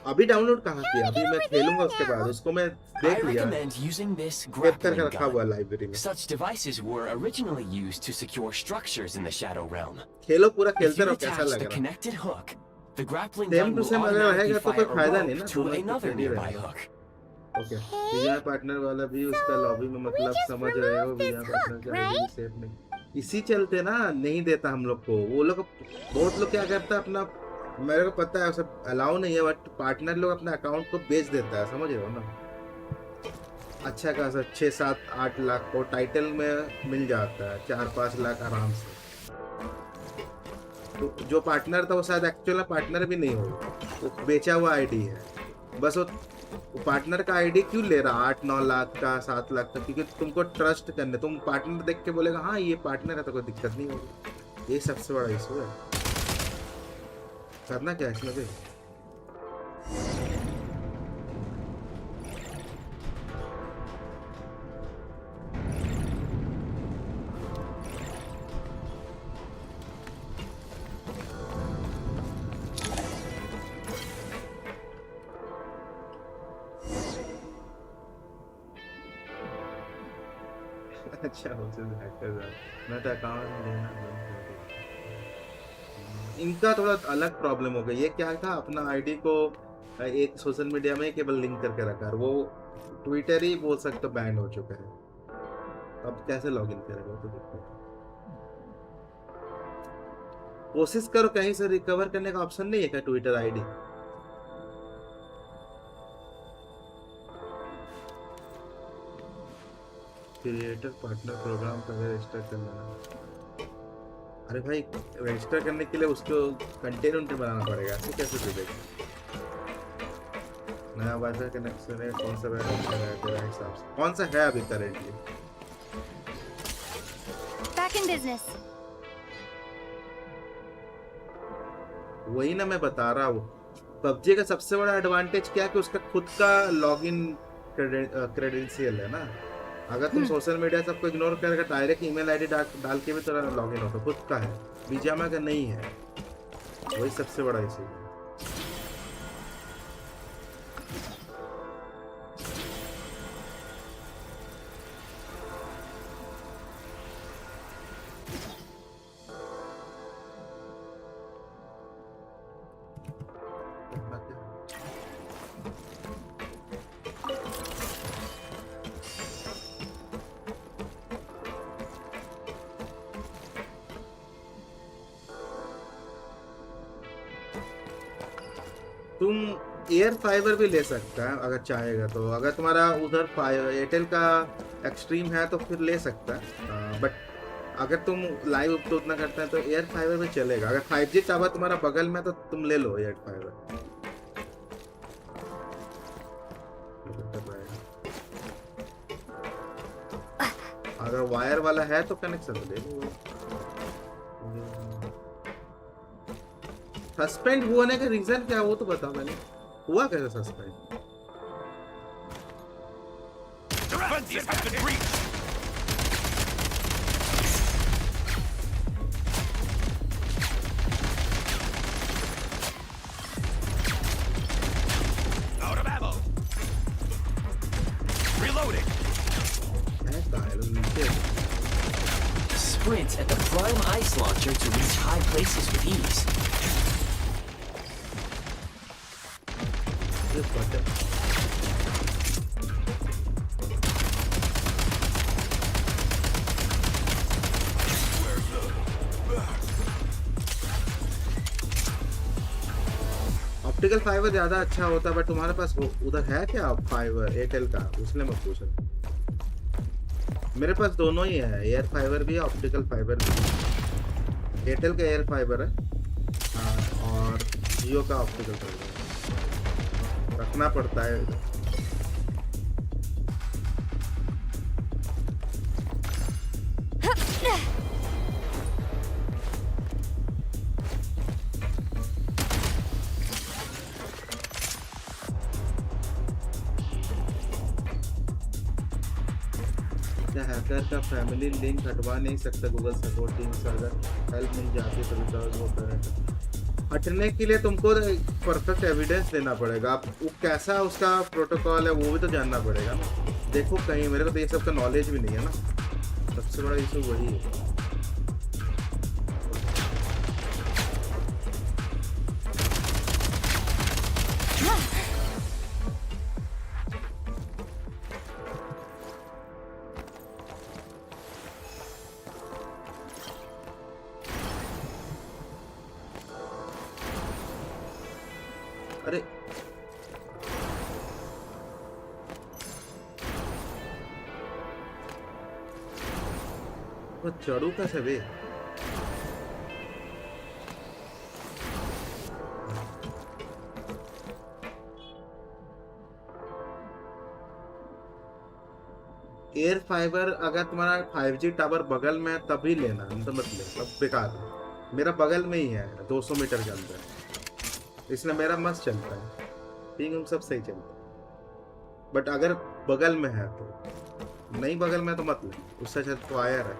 [SPEAKER 1] अभी डाउनलोड कहाँ किया? अभी मैं खेलूंगा उसके बाद। उसको मैं
[SPEAKER 6] I
[SPEAKER 1] देख लिया,
[SPEAKER 6] recommend using this
[SPEAKER 1] capture
[SPEAKER 6] grappling
[SPEAKER 1] कर रखा हुआ
[SPEAKER 6] gun.
[SPEAKER 1] लाइब्रेरी में।
[SPEAKER 6] Such devices were originally used to secure structures in the Shadow Realm.
[SPEAKER 1] खेलो पूरा
[SPEAKER 6] If
[SPEAKER 1] खेलते
[SPEAKER 6] you
[SPEAKER 1] रहो, कैसा
[SPEAKER 6] attach
[SPEAKER 1] लग
[SPEAKER 6] the
[SPEAKER 1] रहा है?
[SPEAKER 6] connected hook, the grappling
[SPEAKER 1] Same
[SPEAKER 6] gun
[SPEAKER 1] to
[SPEAKER 6] will
[SPEAKER 1] same अगर
[SPEAKER 6] automatically
[SPEAKER 1] रहेगा तो
[SPEAKER 6] fire
[SPEAKER 1] कोई
[SPEAKER 6] a
[SPEAKER 1] फायदा नहीं
[SPEAKER 6] rope
[SPEAKER 1] ना,
[SPEAKER 6] to
[SPEAKER 1] दोनों
[SPEAKER 6] another
[SPEAKER 1] खेल ही
[SPEAKER 6] nearby
[SPEAKER 1] रहेगा।
[SPEAKER 6] hook.
[SPEAKER 1] ओके, वीआर पार्टनर वाला भी उसका लॉबी में मतलब
[SPEAKER 3] just
[SPEAKER 1] समझ रहे हो,
[SPEAKER 3] removed this
[SPEAKER 1] VR partner
[SPEAKER 3] hook,
[SPEAKER 1] का आईडी
[SPEAKER 3] right?
[SPEAKER 1] सेफ नहीं। इसी चलते ना नहीं देता हम लोग को। वो लोग बहुत लोग क्या करता है अपना, मेरे को पता है उसे अलाउ नहीं है, बट पार्टनर लोग अपने अकाउंट को बेच देता है, समझ रहे हो ना? अच्छा खासा 6, 7, 8 लाख को टाइटल में मिल जाता है, 4-5 लाख आराम से। तो जो पार्टनर था वो शायद एक्चुअल में पार्टनर भी नहीं होगा, वो बेचा हुआ आईडी है। बस वो पार्टनर का आईडी क्यों ले रहा 8-9 लाख का, 7 लाख का? क्योंकि तुमको ट्रस्ट करने, तुम पार्टनर देख के बोलेगा हाँ ये पार्टनर है तो कोई दिक्कत नहीं होगी। ये सबसे बड़ा इशू है। करना क्या इसमें भी? अच्छा हो मैं तो अकाउंट लेना बंद कर दिया। इनका थोड़ा अलग प्रॉब्लम हो गई। ये क्या था, अपना आईडी को एक सोशल मीडिया में केवल लिंक करके रखा है। वो ट्विटर ही बोल सकते बैन हो चुका है। अब कैसे लॉगिन करेगा तो दिक्कत। कोशिश करो कहीं से रिकवर करने का ऑप्शन नहीं है क्या Twitter ID? Creator partner program का रजिस्टर करना। अरे भाई रजिस्टर करने के लिए उसको कंटेंट बनाना पड़ेगा, ऐसे कैसे दे देगा? नया वाईफाई कनेक्शन है, कौन सा अच्छा है तेरा हिसाब से? कौन सा है अभी करेंटली?
[SPEAKER 2] Back in business.
[SPEAKER 1] वही ना मैं बता रहा हूँ। पबजी का सबसे बड़ा एडवांटेज क्या है कि उसका खुद का लॉगिन क्रेडेंशियल है ना। अगर तुम सोशल मीडिया सबको इग्नोर करके डायरेक्ट ईमेल आईडी डाल के भी तेरा लॉगिन होता, खुद का है। बीजामा का नहीं है, वही सबसे बड़ा इशू है। तुम एयर फाइबर भी ले सकता है अगर चाहेगा तो। अगर तुम्हारा उधर एयरटेल का एक्सट्रीम है तो फिर ले सकता है, बट अगर तुम लाइव तो उतना करते हैं तो एयर फाइबर भी चलेगा। अगर 5G टावर तुम्हारा बगल में तो तुम ले लो एयर फाइबर। अगर वायर वाला है तो कनेक्शन ले लो। सस्पेंड होने का रीजन क्या है वो तो बताओ। मैंने हुआ कैसे suspend?
[SPEAKER 7] Defenses have been breached. Out of ammo. Reloading.
[SPEAKER 6] Sprint at the prime ice launcher to reach high places with ease.
[SPEAKER 1] Optical fibre ज़्यादा अच्छा होता, बट तुम्हारे पास उधर है क्या फाइबर एयरटेल का? उसने मैं पूछ रहा। मेरे पास दोनों ही है, एयर फाइबर भी है, ऑप्टिकल फाइबर भी है। एयरटेल का एयर फाइबर है, हाँ, और जियो का ऑप्टिकल फाइबर रखना पड़ता है। क्या हैकर का फैमिली लिंक हटवा नहीं सकता गूगल सपोर्ट टीम से? अगर हेल्प नहीं जाती तो रिचार्ज वो करें। हटने के लिए तुमको परफेक्ट एविडेंस देना पड़ेगा। आप वो कैसा उसका प्रोटोकॉल है वो भी तो जानना पड़ेगा ना। देखो कहीं, मेरे को तो ये सब का नॉलेज भी नहीं है ना, सबसे बड़ा इशू वही है। अरे वो चढ़ू कैसे बे? एयर फाइबर अगर तुम्हारा 5G टावर बगल में है तभी लेना, नहीं तो मत ले, अब बेकार है। मेरा बगल में ही है 200 मीटर के अंदर, इसलिए मेरा मस्त चलता है, पिंग सब सही चलता है। बट अगर बगल में है तो, नहीं बगल में तो मत ले, उससे अच्छा तो वायर है।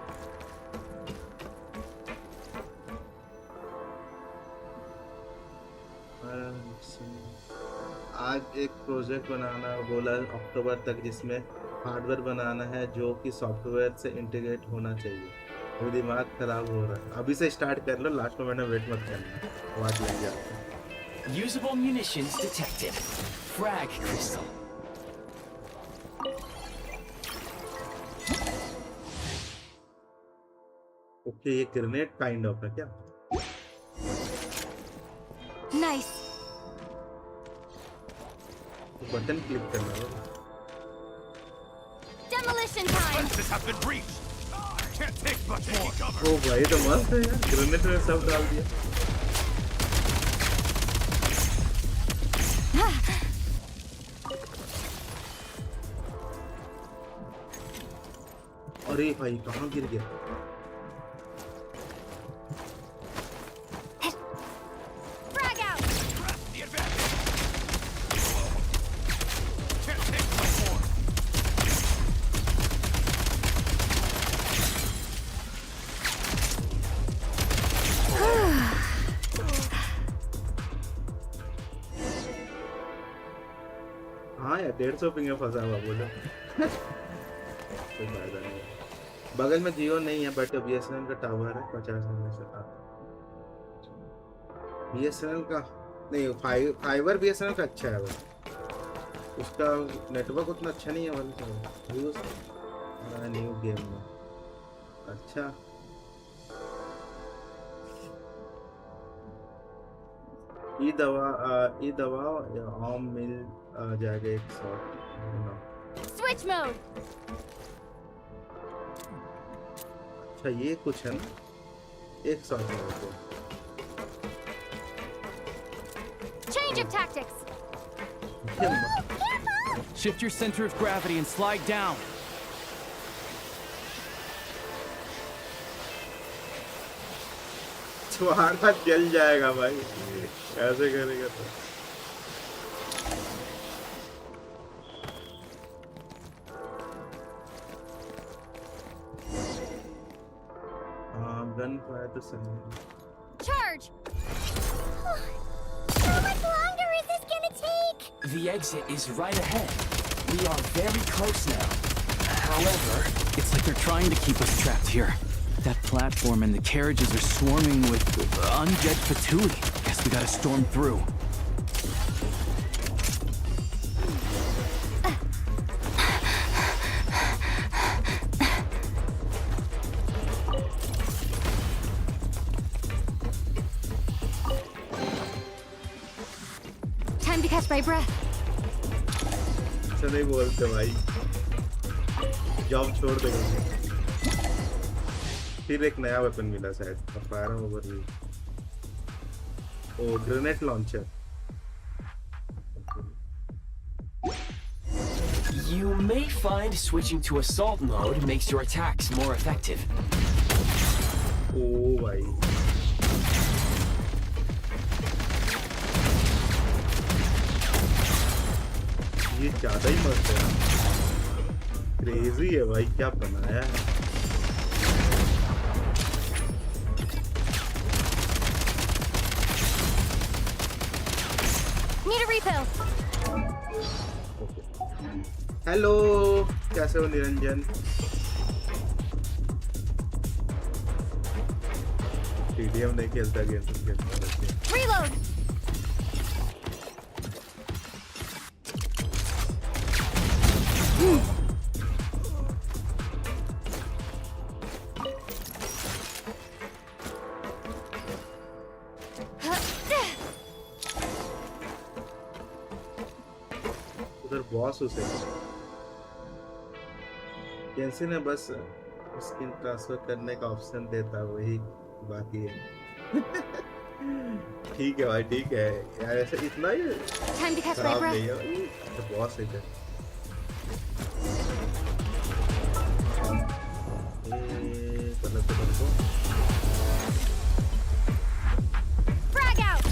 [SPEAKER 1] आज एक प्रोजेक्ट बनाना बोला अक्टूबर तक, जिसमें हार्डवेयर बनाना है जो कि सॉफ्टवेयर से इंटीग्रेट होना चाहिए। वो दिमाग खराब हो रहा है, अभी से स्टार्ट कर लो, लास्ट में मैंने वेट मत करना, आवाज लग जाता है।
[SPEAKER 6] Usable munitions detected. Frag crystal.
[SPEAKER 1] Okay, ये ग्रेनेड काइंड ऑफ है क्या?
[SPEAKER 2] Nice.
[SPEAKER 1] बटन क्लिक करना होगा।
[SPEAKER 2] Demolition time.
[SPEAKER 7] Defenses have been breached. Can't take much more.
[SPEAKER 1] ओ भाई तो मस्त है यार, ग्रेनेड में सब डाल दिया। अरे भाई कहाँ गिर गया?
[SPEAKER 2] Frag out.
[SPEAKER 7] The advantage. Can't take much more.
[SPEAKER 1] हाँ यार 150 पिंग में फंसा हुआ बोलो। कोई फायदा नहीं है। बगल में जियो नहीं है, बट BSNL का टावर है 50 में से। BSNL का नहीं, फाइबर BSNL का अच्छा है, बस उसका नेटवर्क उतना अच्छा नहीं है। यूज न्यू गेम में अच्छा। ई दवा आम मिल जाएगा 100।
[SPEAKER 2] Switch mode.
[SPEAKER 1] अच्छा ये कुछ है ना, 100 को।
[SPEAKER 2] Change of tactics.
[SPEAKER 4] Shift your center of gravity and slide down.
[SPEAKER 1] तुम्हारा जल जाएगा भाई, ऐसे करेगा तो। गन फायर तो सही है।
[SPEAKER 2] Charge.
[SPEAKER 3] How much longer is this gonna take?
[SPEAKER 6] The exit is right ahead. We are very close now. However,
[SPEAKER 4] It's like they're trying to keep us trapped here. That platform and the carriages are swarming with undead patootie. Guess we gotta storm through.
[SPEAKER 2] catch my breath.
[SPEAKER 1] ऐसा नहीं बोलते भाई, job छोड़ देगा। फिर एक नया weapon मिला शायद, फायर ओवर भी। Oh grenade launcher.
[SPEAKER 6] You may find switching to assault mode makes your attacks more effective.
[SPEAKER 1] ओ भाई, ये ज्यादा ही मस्त है, क्रेजी है भाई, क्या बनाया है।
[SPEAKER 2] Need a refill.
[SPEAKER 1] हेलो, कैसे हो निरंजन? टीडीएम नहीं खेलता गेम, तुम खेलता रहते।
[SPEAKER 2] Reload.
[SPEAKER 1] उधर बॉस उसे जेंसिन ने बस स्किन ट्रांसफर करने का ऑप्शन देता, वही बाकी है। ठीक है भाई, ठीक है यार, ऐसे इतना ही
[SPEAKER 2] Time to catch my
[SPEAKER 1] खराब
[SPEAKER 2] breath.
[SPEAKER 1] नहीं है भाई, तो बॉस है इधर।
[SPEAKER 2] Frag out.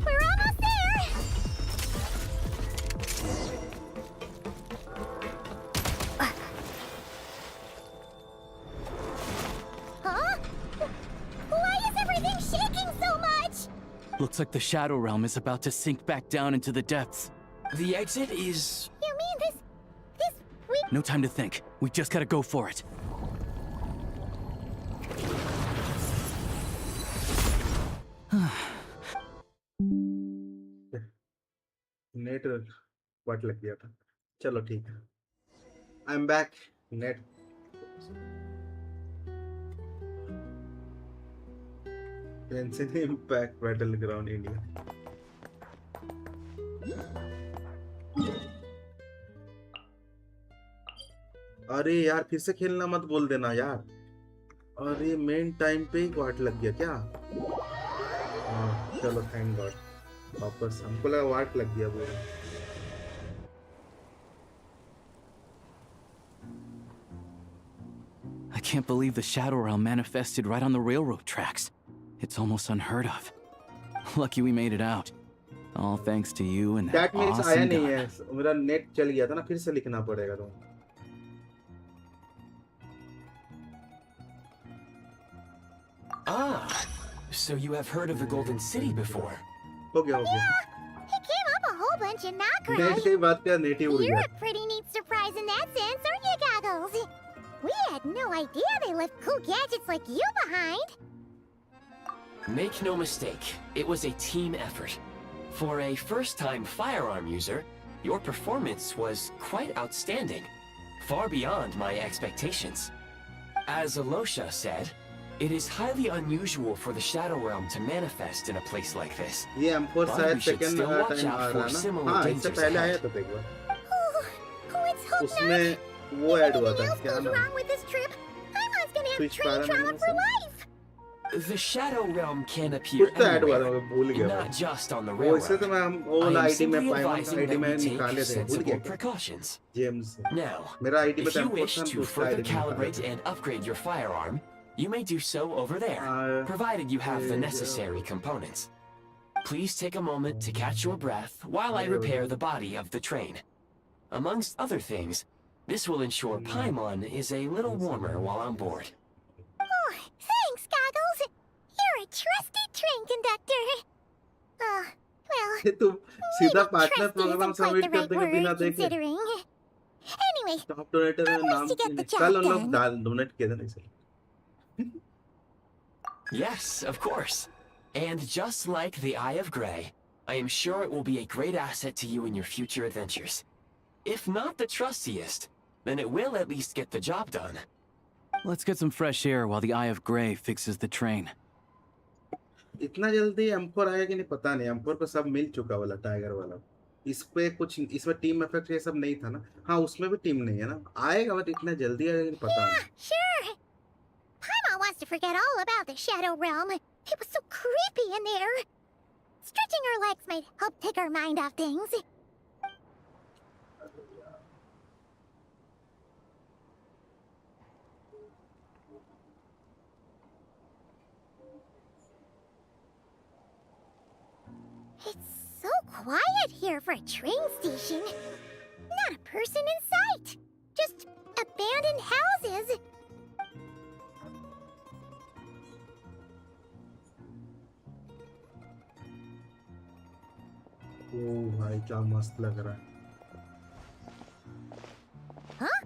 [SPEAKER 3] We're almost there! Huh? Why is everything shaking so much?
[SPEAKER 4] Looks like the Shadow Realm is about to sink back down into the depths.
[SPEAKER 6] The exit is...
[SPEAKER 3] You mean we...
[SPEAKER 4] No time to think. We just gotta go for it.
[SPEAKER 1] Net what लग गया था, चलो ठीक है। I am back. Net Genshin Impact battle ground India. अरे यार, फिर से खेलना मत बोल देना यार। अरे मेन टाइम पे ही वाट लग गया क्या? हाँ चलो, थैंक गॉड। वापस हमको लगा वाट लग गया पूरा।
[SPEAKER 4] I can't believe the Shadow Realm manifested right on the railroad tracks. It's almost unheard of. Lucky we made it out. All thanks to you and that
[SPEAKER 1] That means आया
[SPEAKER 4] awesome
[SPEAKER 1] नहीं
[SPEAKER 4] gun.
[SPEAKER 1] है, मेरा net चल गया था ना, फिर से लिखना पड़ेगा तो।
[SPEAKER 6] Ah, so you have heard of the Golden City before?
[SPEAKER 1] हो गया हो गया।
[SPEAKER 3] It came up a whole bunch in
[SPEAKER 1] net
[SPEAKER 3] Nacra.
[SPEAKER 1] की बात क्या, नेट ही उड़
[SPEAKER 3] You're
[SPEAKER 1] गया।
[SPEAKER 3] a pretty neat surprise in that sense, aren't you, Goggles? We had no idea they left cool gadgets like you behind.
[SPEAKER 6] Make no mistake, it was a team effort. For a first-time firearm user, your performance was quite outstanding, far beyond my expectations. As Alosha said, it is highly unusual for the Shadow Realm to manifest in a place like this.
[SPEAKER 1] ये M4
[SPEAKER 6] But
[SPEAKER 1] शायद
[SPEAKER 6] we should
[SPEAKER 1] second
[SPEAKER 6] still watch
[SPEAKER 1] time आ
[SPEAKER 6] out
[SPEAKER 1] रहा
[SPEAKER 6] for
[SPEAKER 1] है ना।
[SPEAKER 6] similar
[SPEAKER 1] हाँ, इससे
[SPEAKER 6] dangers
[SPEAKER 1] पहले आया
[SPEAKER 6] ahead.
[SPEAKER 1] था एक बार।
[SPEAKER 3] Let's hope not.
[SPEAKER 1] उसमें वो ऐड हुआ था,
[SPEAKER 3] Anything else
[SPEAKER 1] क्या
[SPEAKER 3] goes
[SPEAKER 1] नाम?
[SPEAKER 3] wrong with this trip, Paimon's gonna have
[SPEAKER 1] Switch
[SPEAKER 3] train
[SPEAKER 1] para
[SPEAKER 3] trauma
[SPEAKER 1] naman
[SPEAKER 3] for
[SPEAKER 1] sa-
[SPEAKER 3] life.
[SPEAKER 6] The Shadow Realm can appear
[SPEAKER 1] कुछ तो ऐड हुआ था,
[SPEAKER 6] anywhere,
[SPEAKER 1] मैं भूल गया।
[SPEAKER 6] not just on the
[SPEAKER 1] वो इससे तो
[SPEAKER 6] railroad.
[SPEAKER 1] मैं
[SPEAKER 6] I
[SPEAKER 1] ओल्ड
[SPEAKER 6] am
[SPEAKER 1] आईडी में
[SPEAKER 6] simply
[SPEAKER 1] पाइमन
[SPEAKER 6] advising
[SPEAKER 1] आईडी
[SPEAKER 6] that
[SPEAKER 1] में
[SPEAKER 6] we
[SPEAKER 1] निकाले
[SPEAKER 6] take
[SPEAKER 1] थे, भूल गया
[SPEAKER 6] sensible
[SPEAKER 1] क्या?
[SPEAKER 6] precautions.
[SPEAKER 1] जेम्स।
[SPEAKER 6] Now,
[SPEAKER 1] मेरा आईडी में
[SPEAKER 6] if you
[SPEAKER 1] M4
[SPEAKER 6] wish
[SPEAKER 1] था,
[SPEAKER 6] to
[SPEAKER 1] दूसरा
[SPEAKER 6] further
[SPEAKER 1] आईडी में निकाले
[SPEAKER 6] calibrate
[SPEAKER 1] थे।
[SPEAKER 6] and upgrade your firearm, you may do so over there, provided you have the necessary components. Please take a moment to catch your breath while I repair the body of the train. Amongst other things, this will ensure Paimon is a little warmer while on board.
[SPEAKER 3] Oh, thanks, Goggles. You're a trusty train conductor. Well,
[SPEAKER 1] ये तुम सीधा
[SPEAKER 3] maybe
[SPEAKER 1] partner
[SPEAKER 3] trusty
[SPEAKER 1] program
[SPEAKER 3] isn't quite
[SPEAKER 1] submit
[SPEAKER 3] the
[SPEAKER 1] कर
[SPEAKER 3] right
[SPEAKER 1] देंगे बिना
[SPEAKER 3] word,
[SPEAKER 1] देखे।
[SPEAKER 3] considering. Anyway,
[SPEAKER 1] top donator में नाम
[SPEAKER 3] to get the
[SPEAKER 1] कल
[SPEAKER 3] job
[SPEAKER 1] उन लोग
[SPEAKER 3] done.
[SPEAKER 1] डाल डोनेट किए थे ना इसलिए।
[SPEAKER 6] Yes, of course. And just like the Eye of Grey, I am sure it will be a great asset to you in your future adventures. If not the trustiest, then it will at least get the job done.
[SPEAKER 4] Let's get some fresh air while the Eye of Grey fixes the train.
[SPEAKER 1] इतना जल्दी एम्पोर आएगा कि नहीं पता नहीं। एम्पोर को सब मिल चुका वाला टाइगर वाला। इस पे कुछ इसमें टीम इफेक्ट ये सब नहीं था ना। हाँ उसमें भी टीम नहीं है ना। आएगा बट इतना जल्दी आएगा कि नहीं पता नहीं।
[SPEAKER 3] Sure. Paimon wants to forget all about the Shadow Realm. It was so creepy in there. Stretching her legs might help take her mind off things. It's so quiet here for a train station. Not a person in sight. Just abandoned houses.
[SPEAKER 1] ओह भाई क्या मस्त लग रहा है।
[SPEAKER 3] Huh?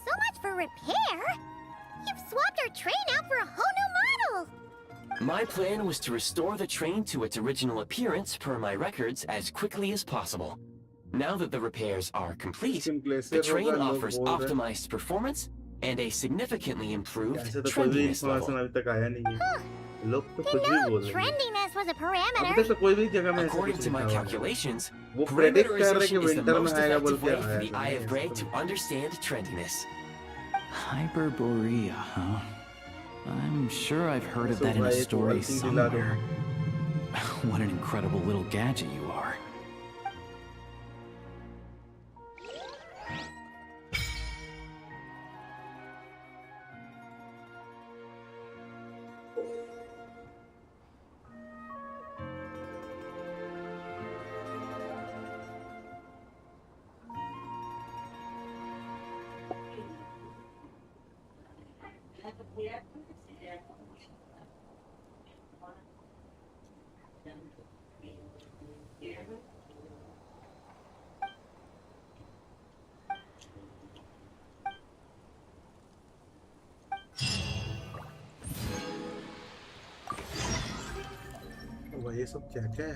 [SPEAKER 3] So much for repair? You've swapped our train out for a whole new model!
[SPEAKER 6] My plan was to restore the train to its original appearance per my records as quickly as possible. Now that the repairs are complete, the train offers optimized performance and a significantly improved
[SPEAKER 1] ऐसे तो कोई भी
[SPEAKER 6] trendiness
[SPEAKER 1] information
[SPEAKER 6] level.
[SPEAKER 1] अभी तक आया नहीं है। लोग तो
[SPEAKER 3] You
[SPEAKER 1] कुछ भी
[SPEAKER 3] know,
[SPEAKER 1] बोल रहे हैं।
[SPEAKER 3] trendiness was a
[SPEAKER 1] अभी
[SPEAKER 3] parameter.
[SPEAKER 1] तक तो कोई भी जगह में ऐसा
[SPEAKER 6] According
[SPEAKER 1] कुछ
[SPEAKER 6] to my
[SPEAKER 1] लिखा हुआ है।
[SPEAKER 6] calculations,
[SPEAKER 1] वो प्रेडिक्ट कर रहे हैं कि
[SPEAKER 6] parameterization is the
[SPEAKER 1] विंटर में
[SPEAKER 6] most
[SPEAKER 1] आएगा बोल
[SPEAKER 6] effective
[SPEAKER 1] के
[SPEAKER 6] way for the
[SPEAKER 1] आया
[SPEAKER 6] Eye of
[SPEAKER 1] नहीं,
[SPEAKER 6] Grey
[SPEAKER 1] ऐसा
[SPEAKER 6] to
[SPEAKER 1] तो
[SPEAKER 6] understand trendiness.
[SPEAKER 4] Hyperborea, huh? I'm sure I've heard of
[SPEAKER 1] So
[SPEAKER 4] that in a
[SPEAKER 1] why it's
[SPEAKER 4] story
[SPEAKER 1] working till I
[SPEAKER 4] somewhere. What an incredible little gadget you are.
[SPEAKER 1] वो ये सब क्या क्या है?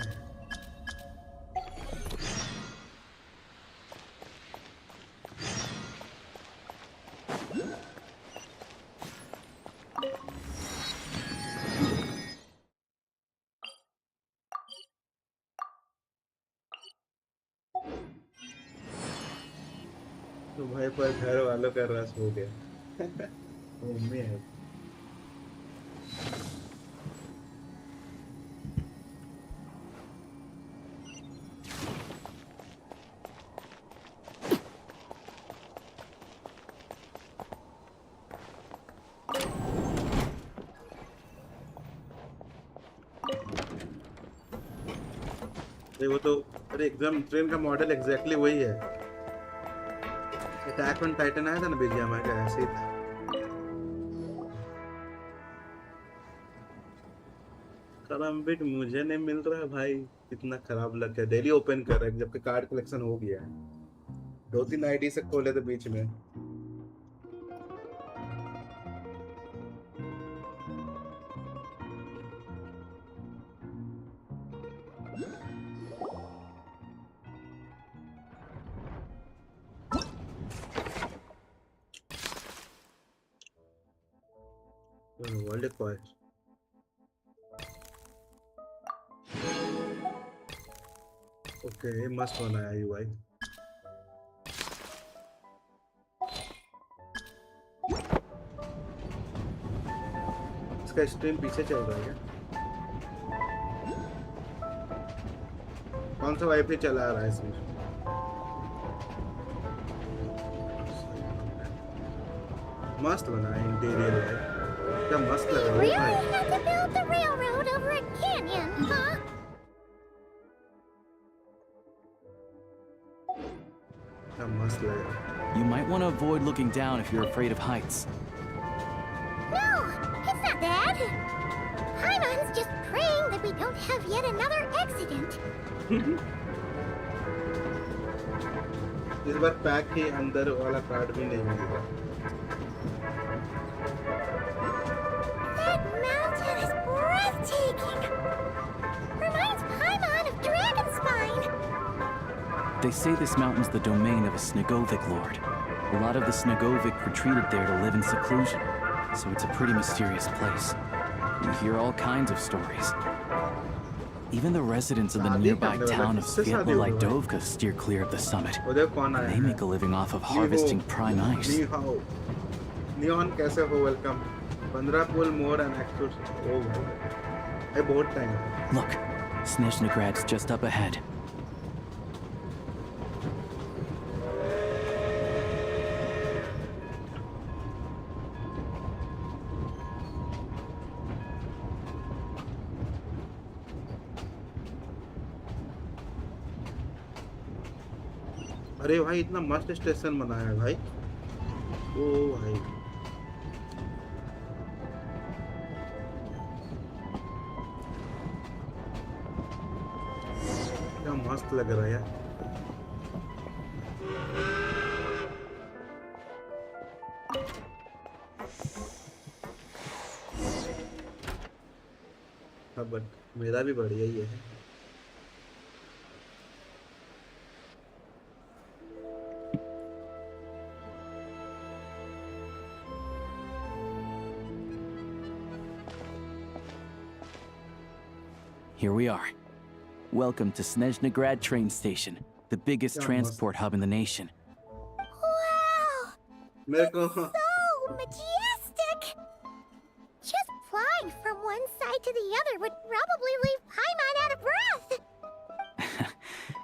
[SPEAKER 1] तो भाई पर घर वालों का रस हो गया। मम्मी है। वो तो अरे एकदम ट्रेन का मॉडल एग्जैक्टली वही है। अटैक ऑन टाइटन आया था ना बीजीएमआई का, ऐसे ही था। करम्बिट मुझे नहीं मिल रहा है भाई, इतना खराब लग गया। डेली ओपन कर रहा है जबकि कार्ड कलेक्शन हो गया है। 2-3 आईडी से खोले थे बीच में। वर्ल्ड क्वास्ट ओके मस्त बनाया यूआई। इसका स्ट्रीम पीछे चल रहा है क्या? कौन सा वाईफाई चला रहा है इसमें? मस्त बना है इंटीरियर भाई, क्या मस्त लग रहा है
[SPEAKER 3] Really
[SPEAKER 1] भाई।
[SPEAKER 3] had to build the railroad over a canyon, huh?
[SPEAKER 1] क्या मस्त लग रहा है।
[SPEAKER 4] You might want to avoid looking down if you're afraid of heights.
[SPEAKER 3] No, it's not that. Paimon's just praying that we don't have yet another accident.
[SPEAKER 1] इस बार pack के अंदर वाला card भी नहीं मिलेगा।
[SPEAKER 3] That mountain is breathtaking. Reminds Paimon of
[SPEAKER 4] They say this mountain's the domain of a Snegovic lord. A lot of the Snegovic retreated there to live in seclusion, so it's a pretty mysterious place. You hear all kinds of stories. Even the residents of the nearby town of Svietlo-Lidovka steer clear of the summit. They make a living off of harvesting prime ice.
[SPEAKER 1] Neon कैसे हो welcome 15 pull more and extra oh भाई बहुत time है.
[SPEAKER 4] Look, SNEZHNAYA's just up ahead.
[SPEAKER 1] अरे भाई इतना मस्त station बनाया है भाई. ओ भाई क्या मस्त लग रहा है यार. अब मेरा भी बढ़िया ही है.
[SPEAKER 4] Here we are. Welcome to SNEZHNAYA train station, the biggest transport hub in the nation.
[SPEAKER 3] Wow!
[SPEAKER 1] मेरे को
[SPEAKER 3] So majestic! Just flying from one side to the other would probably leave Paimon out of breath!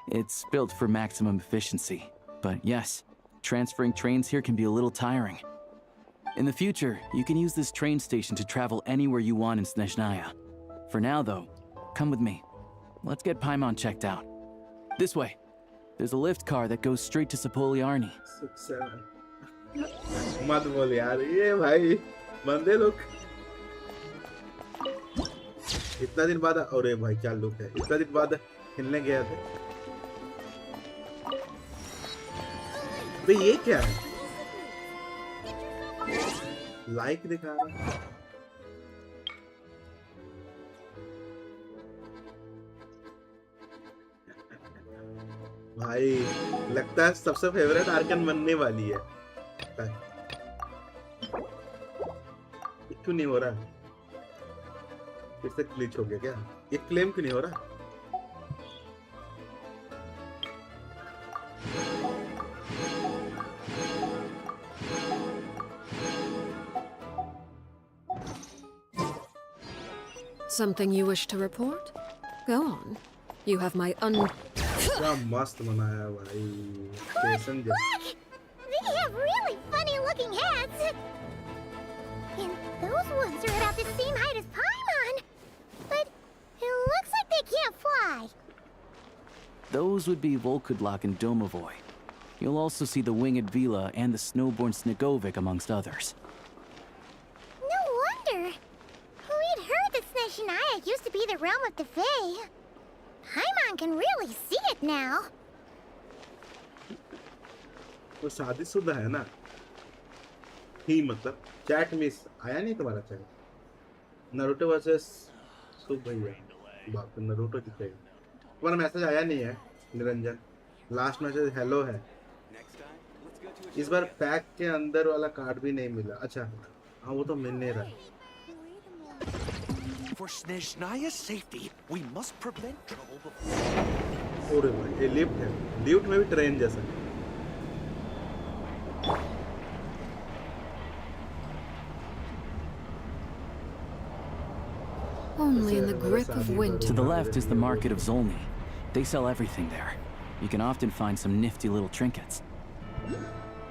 [SPEAKER 4] It's built for maximum efficiency, but yes, transferring trains here can be a little tiring. In the future, you can use this train station to travel anywhere you want in SNEZHNAYA. For now, though, come with me. Let's get Paimon checked out. This way. There's a lift car that goes straight to Sapoliarni.
[SPEAKER 1] 6-7 मत बोल यार ये भाई बंदे लोग इतना दिन बाद. अरे भाई क्या लुक है. इतना दिन बाद खेलने गया थे. भाई ये क्या है. लाइक दिखा रहा है. भाई लगता है सबसे फेवरेट आर्कन बनने वाली है. क्यों नहीं हो रहा. फिर से ग्लिच हो गया क्या. ये क्लेम क्यों नहीं हो रहा.
[SPEAKER 8] Something you wish to report? Go on. You have my
[SPEAKER 1] क्या मस्त बनाया भाई स्टेशन जैसा.
[SPEAKER 3] Look! They have really funny looking hats! And those ones are about the same height as Paimon! But it looks like they can't fly!
[SPEAKER 4] Those would be Volkudlak and Domovoy. You'll also see the winged Vila and the snowborn Snegovic amongst others.
[SPEAKER 3] No wonder! We'd heard that SNEZHNAYA used to be the realm of the Fae. Paimon can really see it now.
[SPEAKER 1] वो शादीशुदा है ना. ही मतलब chat miss आया नहीं तुम्हारा chat. Naruto versus सुब भैया. बाप रे नारुतो जीतेगा. तुम्हारा मैसेज आया नहीं है निरंजन. लास्ट मैसेज हेलो है. इस बार पैक के अंदर वाला कार्ड भी नहीं मिला. अच्छा हाँ वो तो मिल नहीं रहा.
[SPEAKER 7] For SNEZHNAYA's safety, we must prevent trouble before.
[SPEAKER 1] अरे भाई ये लिफ्ट है. लिफ्ट में भी ट्रेन जैसा.
[SPEAKER 8] only in the grip of winter.
[SPEAKER 4] To the left is the market of Zolny. They sell everything there. You can often find some nifty little trinkets.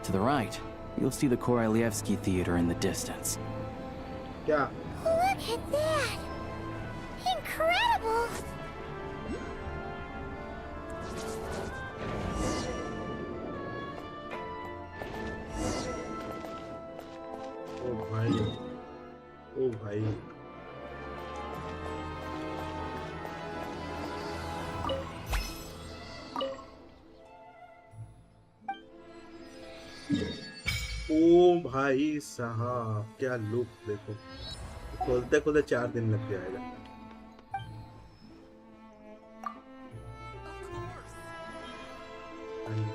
[SPEAKER 4] To the right, you'll see the Korolyevsky Theater in the distance.
[SPEAKER 1] क्या
[SPEAKER 3] Look at that! Incredible!
[SPEAKER 1] ओ भाई. ओ भाई. ओ भाई साहब क्या look देखो. खोलते खोलते 4 दिन लग जाएगा. नहीं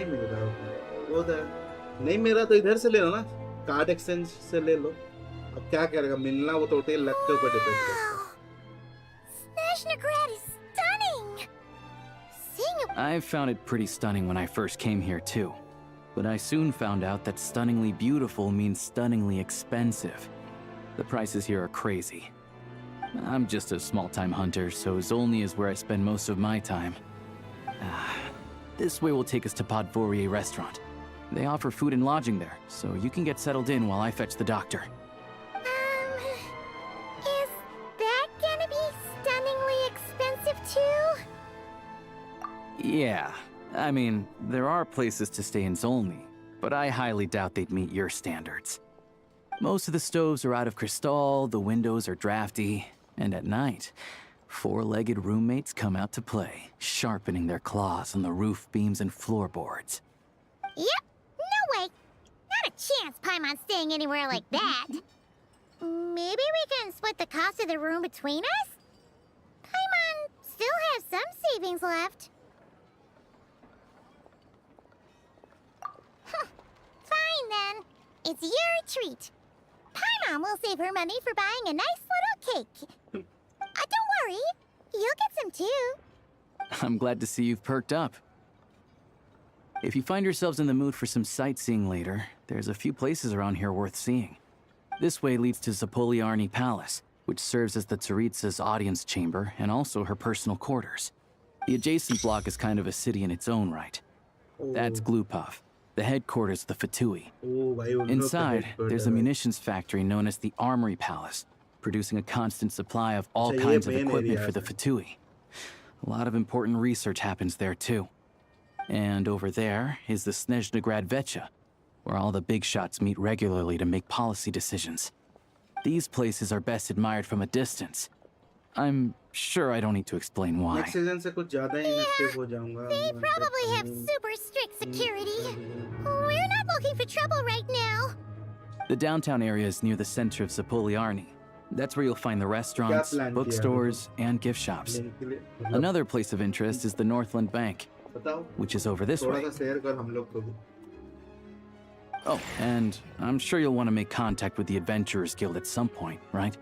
[SPEAKER 1] मिल रहा वो उधर नहीं मिला तो इधर से ले लो ना, कार्ड एक्सचेंज से ले लो। अब क्या करेगा, मिलना वो तो होटल लक के ऊपर डिपेंड करता है।
[SPEAKER 3] SNEZHNAYA is stunning. Seeing a
[SPEAKER 4] I found it pretty stunning when I first came here too. But I soon found out that stunningly beautiful means stunningly expensive. The prices here are crazy. I'm just a small-time hunter, so Zolny is where I spend most of my time. This way will take us to Podvorier restaurant. They offer food and lodging there, so you can get settled in while I fetch the doctor.
[SPEAKER 3] is that gonna be stunningly expensive too?
[SPEAKER 4] Yeah, I mean, there are places to stay in Zolny, but I highly doubt they'd meet your standards. Most of the stoves are out of crystal, the windows are drafty, and at night, four-legged roommates come out to play, sharpening their claws on the roof beams and floorboards.
[SPEAKER 3] Yep, no way. Not a chance Paimon's staying anywhere like that. Maybe we can split the cost of the room between us? Paimon still has some savings left. Fine then. It's your treat. Paimon will save her money for buying a nice little cake. Don't worry, you'll get some too.
[SPEAKER 4] I'm glad to see you've perked up. If you find yourselves in the mood for some sightseeing later, there's a few places around here worth seeing. This way leads to Zapoliarny Palace, which serves as the Tsaritsa's audience chamber and also her personal quarters. The adjacent block is kind of a city in its own right. That's Glupov, the headquarters of the Fatui. Inside, there's a munitions factory known as the Armory Palace, producing a constant supply of all kinds of equipment for the Fatui. A lot of important research happens there too. And over there is the SNEZHNAYA Vecha, where all the big shots meet regularly to make policy decisions. These places are best admired from a distance. I'm sure I don't need to explain why.
[SPEAKER 1] से कुछ ज़्यादा ही inactive हो जाऊंगा।
[SPEAKER 3] They probably have super strict security. We're not looking for trouble right now.
[SPEAKER 4] The downtown area is near the center of Zapoliarny. That's where you'll find the restaurants, bookstores, and gift shops. Another place of interest is the Northland Bank, which is over this way. Oh, and I'm sure you'll want to make contact with the Adventurers Guild at some point, right?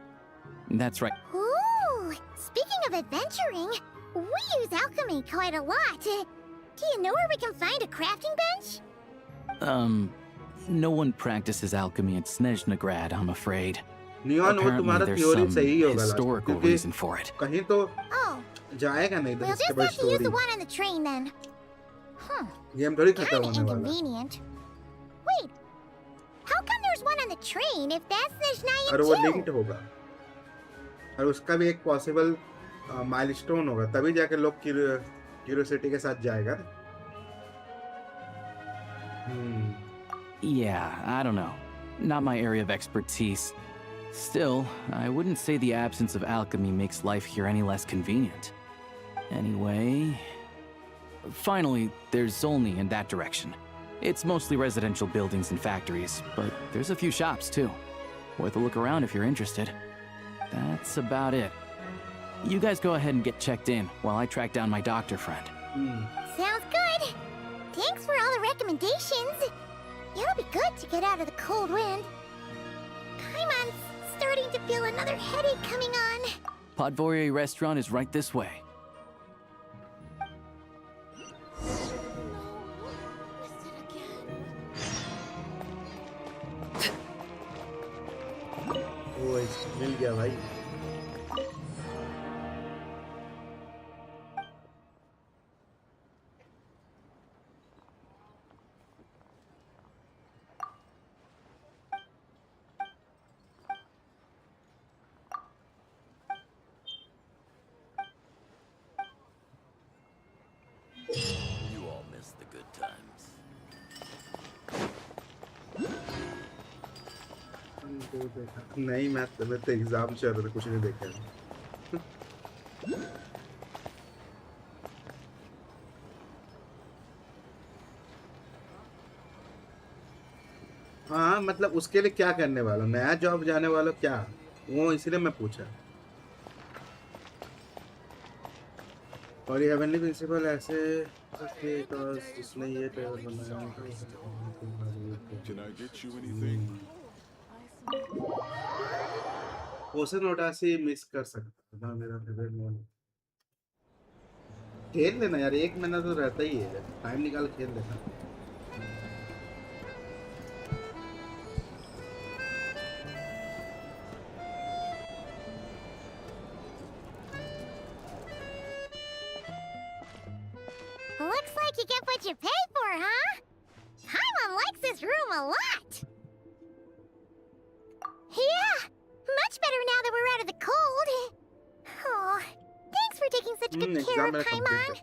[SPEAKER 4] That's right.
[SPEAKER 3] Ooh, speaking of adventuring, we use alchemy quite a lot. Do you know where we can find a crafting bench?
[SPEAKER 4] No one practices alchemy at SNEZHNAYA, I'm afraid.
[SPEAKER 1] Neon वो तुम्हारा theory सही होगा
[SPEAKER 4] historical reason for it.
[SPEAKER 1] कहीं तो
[SPEAKER 3] Oh,
[SPEAKER 1] जाएगा नहीं
[SPEAKER 3] we'll just have to use the one on the train then.
[SPEAKER 1] Game थोड़ी खत्म
[SPEAKER 3] Kinda
[SPEAKER 1] होने वाला है।
[SPEAKER 3] inconvenient. Wait, how come there's one on the train if that's SNEZHNAYA
[SPEAKER 1] और वो
[SPEAKER 3] too?
[SPEAKER 1] लिंक्ड होगा और उसका भी एक पॉसिबल माइलस्टोन होगा, तभी जाके लोग क्यूरियोसिटी के साथ जाएगा।
[SPEAKER 4] Yeah, I don't know. Not my area of expertise. Still, I wouldn't say the absence of alchemy makes life here any less convenient. Anyway... Finally, there's Zolny in that direction. It's mostly residential buildings and factories, but there's a few shops too. Worth a look around if you're interested. That's about it. You guys go ahead and get checked in while I track down my doctor friend.
[SPEAKER 3] Sounds good. Thanks for all the recommendations. It'll be good to get out of the cold wind. Paimon's starting to feel another headache coming on.
[SPEAKER 4] Podvorier restaurant is right this way.
[SPEAKER 1] मिल गया भाई।
[SPEAKER 9] You all miss the good times.
[SPEAKER 1] नहीं, मैं तो exam चल रहा था, कुछ नहीं देखा। हाँ हाँ मतलब उसके लिए क्या करने वाला, नया जॉब जाने वाला क्या, वो इसलिए मैं पूछा। और ये हेवनली प्रिंसिपल ऐसे जिसने ये ट्रेलर बनाया। पोषण उदासी मिस कर सकता था मेरा फेवरेट मोड। खेल लेना यार, 1 महीना तो रहता ही है, टाइम निकाल खेल लेना।
[SPEAKER 3] Looks like you get what you pay for, huh? Paimon likes this room a lot. Yeah, much better now that we're out of the cold. Oh, thanks for taking such good care of Paimon.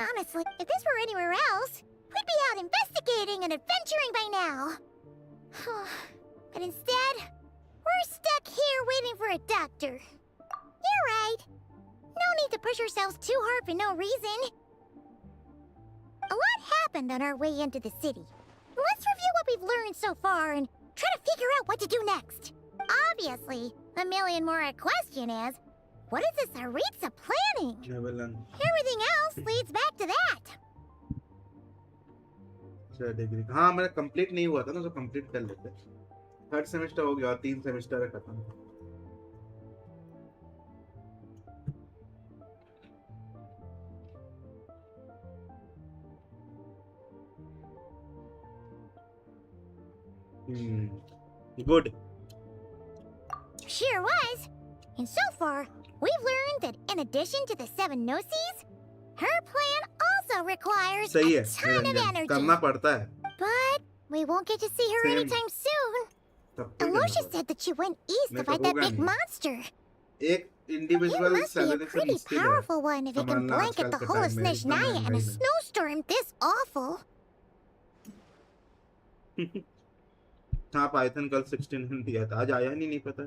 [SPEAKER 3] Honestly, if this were anywhere else, we'd be out investigating and adventuring by now. But instead, we're stuck here waiting for a doctor. You're right. No need to push ourselves too hard for no reason. A lot happened on our way into the city. Let's review what we've learned so far and try to figure out what to do next. Obviously, the million more question is, what is this Aritza planning? Everything else leads back to that.
[SPEAKER 1] Degree हाँ मेरा complete नहीं हुआ था ना, तो complete कर लेते। 3rd semester हो गया, 3 सेमेस्टर है खत्म। Good.
[SPEAKER 3] Sure was. And so far, we've learned that in addition to the 7 Gnosis, her plan also requires
[SPEAKER 1] सही
[SPEAKER 3] a
[SPEAKER 1] है,
[SPEAKER 3] ton of energy.
[SPEAKER 1] करना पड़ता है।
[SPEAKER 3] But we won't get to see her
[SPEAKER 1] Same.
[SPEAKER 3] anytime soon.
[SPEAKER 1] सब कुछ
[SPEAKER 3] Aloysia
[SPEAKER 1] करना
[SPEAKER 3] said that she went east
[SPEAKER 1] नहीं
[SPEAKER 3] to
[SPEAKER 1] तो
[SPEAKER 3] fight that
[SPEAKER 1] होगा
[SPEAKER 3] big
[SPEAKER 1] नहीं।
[SPEAKER 3] monster.
[SPEAKER 1] एक
[SPEAKER 3] He
[SPEAKER 1] individual
[SPEAKER 3] must be a
[SPEAKER 1] salary से
[SPEAKER 3] pretty
[SPEAKER 1] मुश्किल है।
[SPEAKER 3] powerful one if he can
[SPEAKER 1] संभालना
[SPEAKER 3] blanket
[SPEAKER 1] आजकल
[SPEAKER 3] the
[SPEAKER 1] के
[SPEAKER 3] whole of
[SPEAKER 1] टाइम में, इतना
[SPEAKER 3] SNEZHNAYA in a
[SPEAKER 1] महंगाई में।
[SPEAKER 3] snowstorm this awful.
[SPEAKER 1] हाँ पाइथन कल 16 दिया था, आज आया नहीं पता।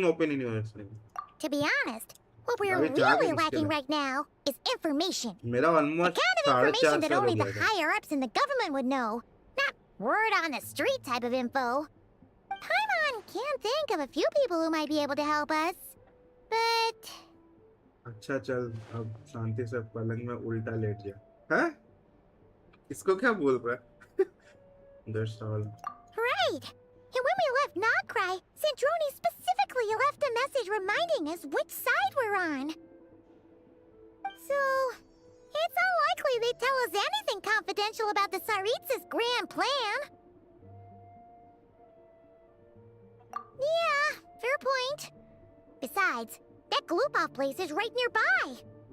[SPEAKER 1] ओपन ही नहीं हुआ इसलिए।
[SPEAKER 3] To be honest, what we're
[SPEAKER 1] अबे जाके
[SPEAKER 3] really
[SPEAKER 1] मुश्किल
[SPEAKER 3] lacking
[SPEAKER 1] है।
[SPEAKER 3] right now is information.
[SPEAKER 1] मेरा
[SPEAKER 3] The
[SPEAKER 1] almost
[SPEAKER 3] kind of information
[SPEAKER 1] 4.5
[SPEAKER 3] that
[SPEAKER 1] साल हो
[SPEAKER 3] only the
[SPEAKER 1] गया था।
[SPEAKER 3] higher-ups in the government would know. Not word on the street type of info. Paimon can think of a few people who might be able to help us. But...
[SPEAKER 1] अच्छा चल, अब शांति से पलंग में उल्टा late जा। हैं? इसको क्या बोल रहा है? That's all.
[SPEAKER 3] Right! And when we left Nogcry, Sandrone specifically left a message reminding us which side we're on. So, it's unlikely they tell us anything confidential about the Tsaritsa's grand plan. Yeah, fair point. Besides, that Gloop-Off place is right nearby.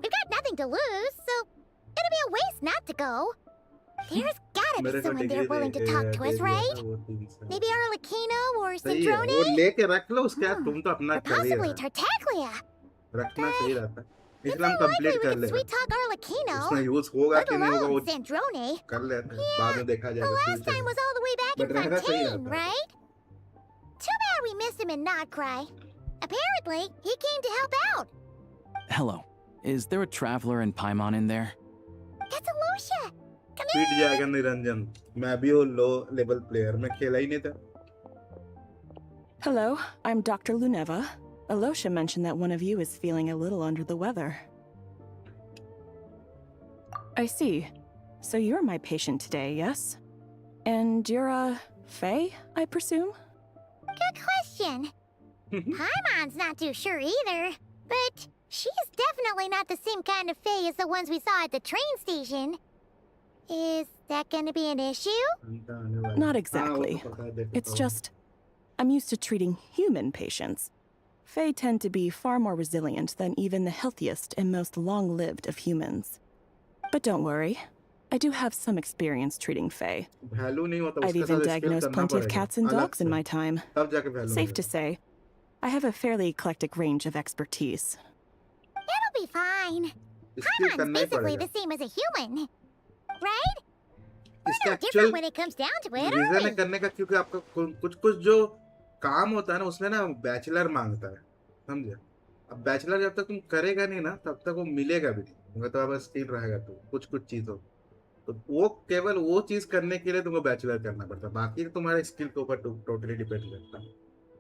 [SPEAKER 3] We've got nothing to lose, so it'd be a waste not to go. There's gotta be someone there willing to talk to us, right? Maybe Arlecchino or
[SPEAKER 1] सही है,
[SPEAKER 3] Sandrone?
[SPEAKER 1] वो लेके रख लो उसके बाद तुम तो अपना
[SPEAKER 3] Or
[SPEAKER 1] कर ही
[SPEAKER 3] possibly
[SPEAKER 1] रहे हो।
[SPEAKER 3] Tartaglia.
[SPEAKER 1] रखना सही रहता है।
[SPEAKER 3] It's
[SPEAKER 1] इसलिए हम
[SPEAKER 3] unlikely
[SPEAKER 1] कंप्लीट
[SPEAKER 3] we
[SPEAKER 1] कर
[SPEAKER 3] could
[SPEAKER 1] लेंगे।
[SPEAKER 3] sweet talk
[SPEAKER 1] उसमें
[SPEAKER 3] Arlecchino,
[SPEAKER 1] यूज होगा
[SPEAKER 3] let
[SPEAKER 1] कि नहीं होगा वो
[SPEAKER 3] alone Sandrone.
[SPEAKER 1] कर लेते हैं, बाद में देखा
[SPEAKER 3] The
[SPEAKER 1] जाएगा।
[SPEAKER 3] last time was all the way back in
[SPEAKER 1] But रहना सही
[SPEAKER 3] Fontaine,
[SPEAKER 1] रहता है।
[SPEAKER 3] right? Too bad we missed him in Nogcry. Apparently, he came to help out.
[SPEAKER 4] Hello. Is there a traveler in Paimon in there?
[SPEAKER 3] That's Aloysia. Come
[SPEAKER 1] पीट
[SPEAKER 3] in.
[SPEAKER 1] जाएगा निरंजन। मैं भी वो low level player, मैं खेला ही नहीं था।
[SPEAKER 10] Hello, I'm Dr. Luneva. Aloysia mentioned that one of you is feeling a little under the weather. I see. So you're my patient today, yes? And you're Faye, I presume?
[SPEAKER 3] Good question. Paimon's not too sure either, but she's definitely not the same kind of Fae as the ones we saw at the train station. Is that gonna be an issue?
[SPEAKER 10] Not exactly. It's just, I'm used to treating human patients. Fae tend to be far more resilient than even the healthiest and most long-lived of humans. But don't worry, I do have some experience treating Fae. I've even diagnosed plenty of cats and dogs in my time. Safe to say, I have a fairly eclectic range of expertise.
[SPEAKER 3] It'll be fine. Paimon's basically the same as a human, right? We're no different when it comes down to it, are
[SPEAKER 1] reason
[SPEAKER 3] we?
[SPEAKER 1] है करने का, क्योंकि आपका कुछ जो काम होता है ना उसमें ना बैचलर मांगता है, समझे? अब बैचलर जब तक तुम करेगा नहीं ना तब तक वो मिलेगा भी नहीं, तो अब स्किल रहेगा तो कुछ चीजों तो वो केवल वो चीज करने के लिए तुमको बैचलर करना पड़ता, बाकी तो तुम्हारे स्किल के ऊपर टोटली डिपेंड करता।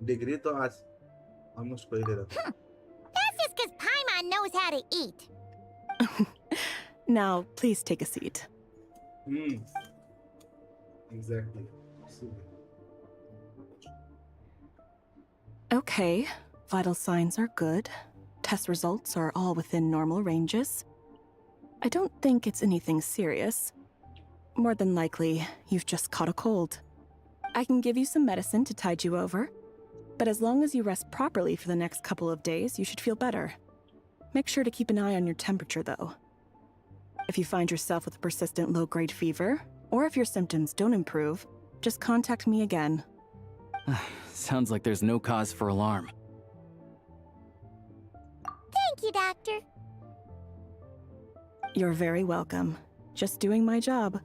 [SPEAKER 1] डिग्री तो आज ऑलमोस्ट कोई ले रहा।
[SPEAKER 3] That's just because Paimon knows how to eat.
[SPEAKER 10] Now, please take a seat.
[SPEAKER 1] Exactly.
[SPEAKER 10] Okay, vital signs are good. Test results are all within normal ranges. I don't think it's anything serious. More than likely, you've just caught a cold. I can give you some medicine to tide you over, but as long as you rest properly for the next couple of days, you should feel better. Make sure to keep an eye on your temperature, though. If you find yourself with a persistent low-grade fever, or if your symptoms don't improve, just contact me again.
[SPEAKER 4] Sounds like there's no cause for alarm.
[SPEAKER 3] Thank you, Doctor.
[SPEAKER 10] You're very welcome. Just doing my job.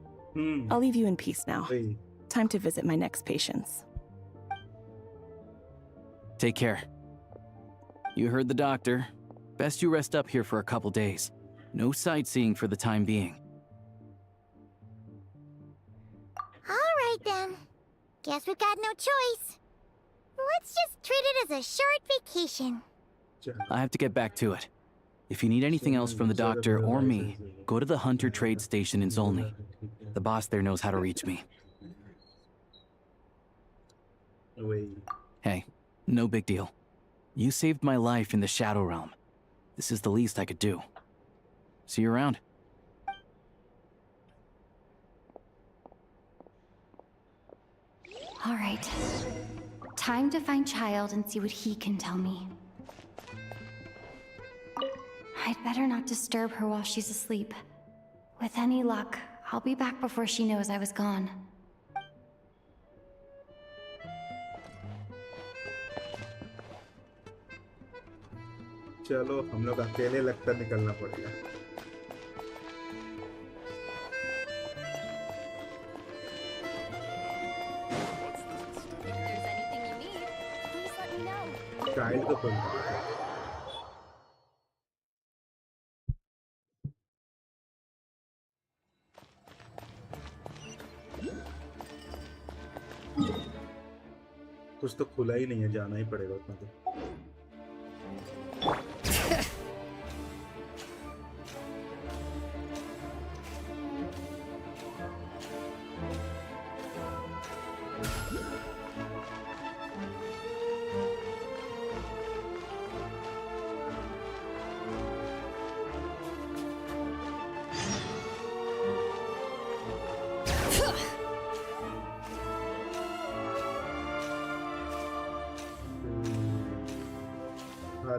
[SPEAKER 10] I'll leave you in peace now. Time to visit my next patients.
[SPEAKER 4] Take care. You heard the doctor. Best you rest up here for a couple days. No sightseeing for the time being.
[SPEAKER 3] All right, then. Guess we've got no choice. Let's just treat it as a short vacation.
[SPEAKER 4] I have to get back to it. If you need anything else from the doctor or me, go to the Hunter Trade Station in Zolny. The boss there knows how to reach me. Hey, no big deal. You saved my life in the Shadow Realm. This is the least I could do. See you around.
[SPEAKER 2] All right. Time to find Child and see what he can tell me. I'd better not disturb her while she's asleep. With any luck, I'll be back before she knows I was gone.
[SPEAKER 1] चलो हम लोग अकेले लगता निकलना पड़ेगा। Child को खोलना है। कुछ तो खुला ही नहीं है, जाना ही पड़ेगा उतना तो।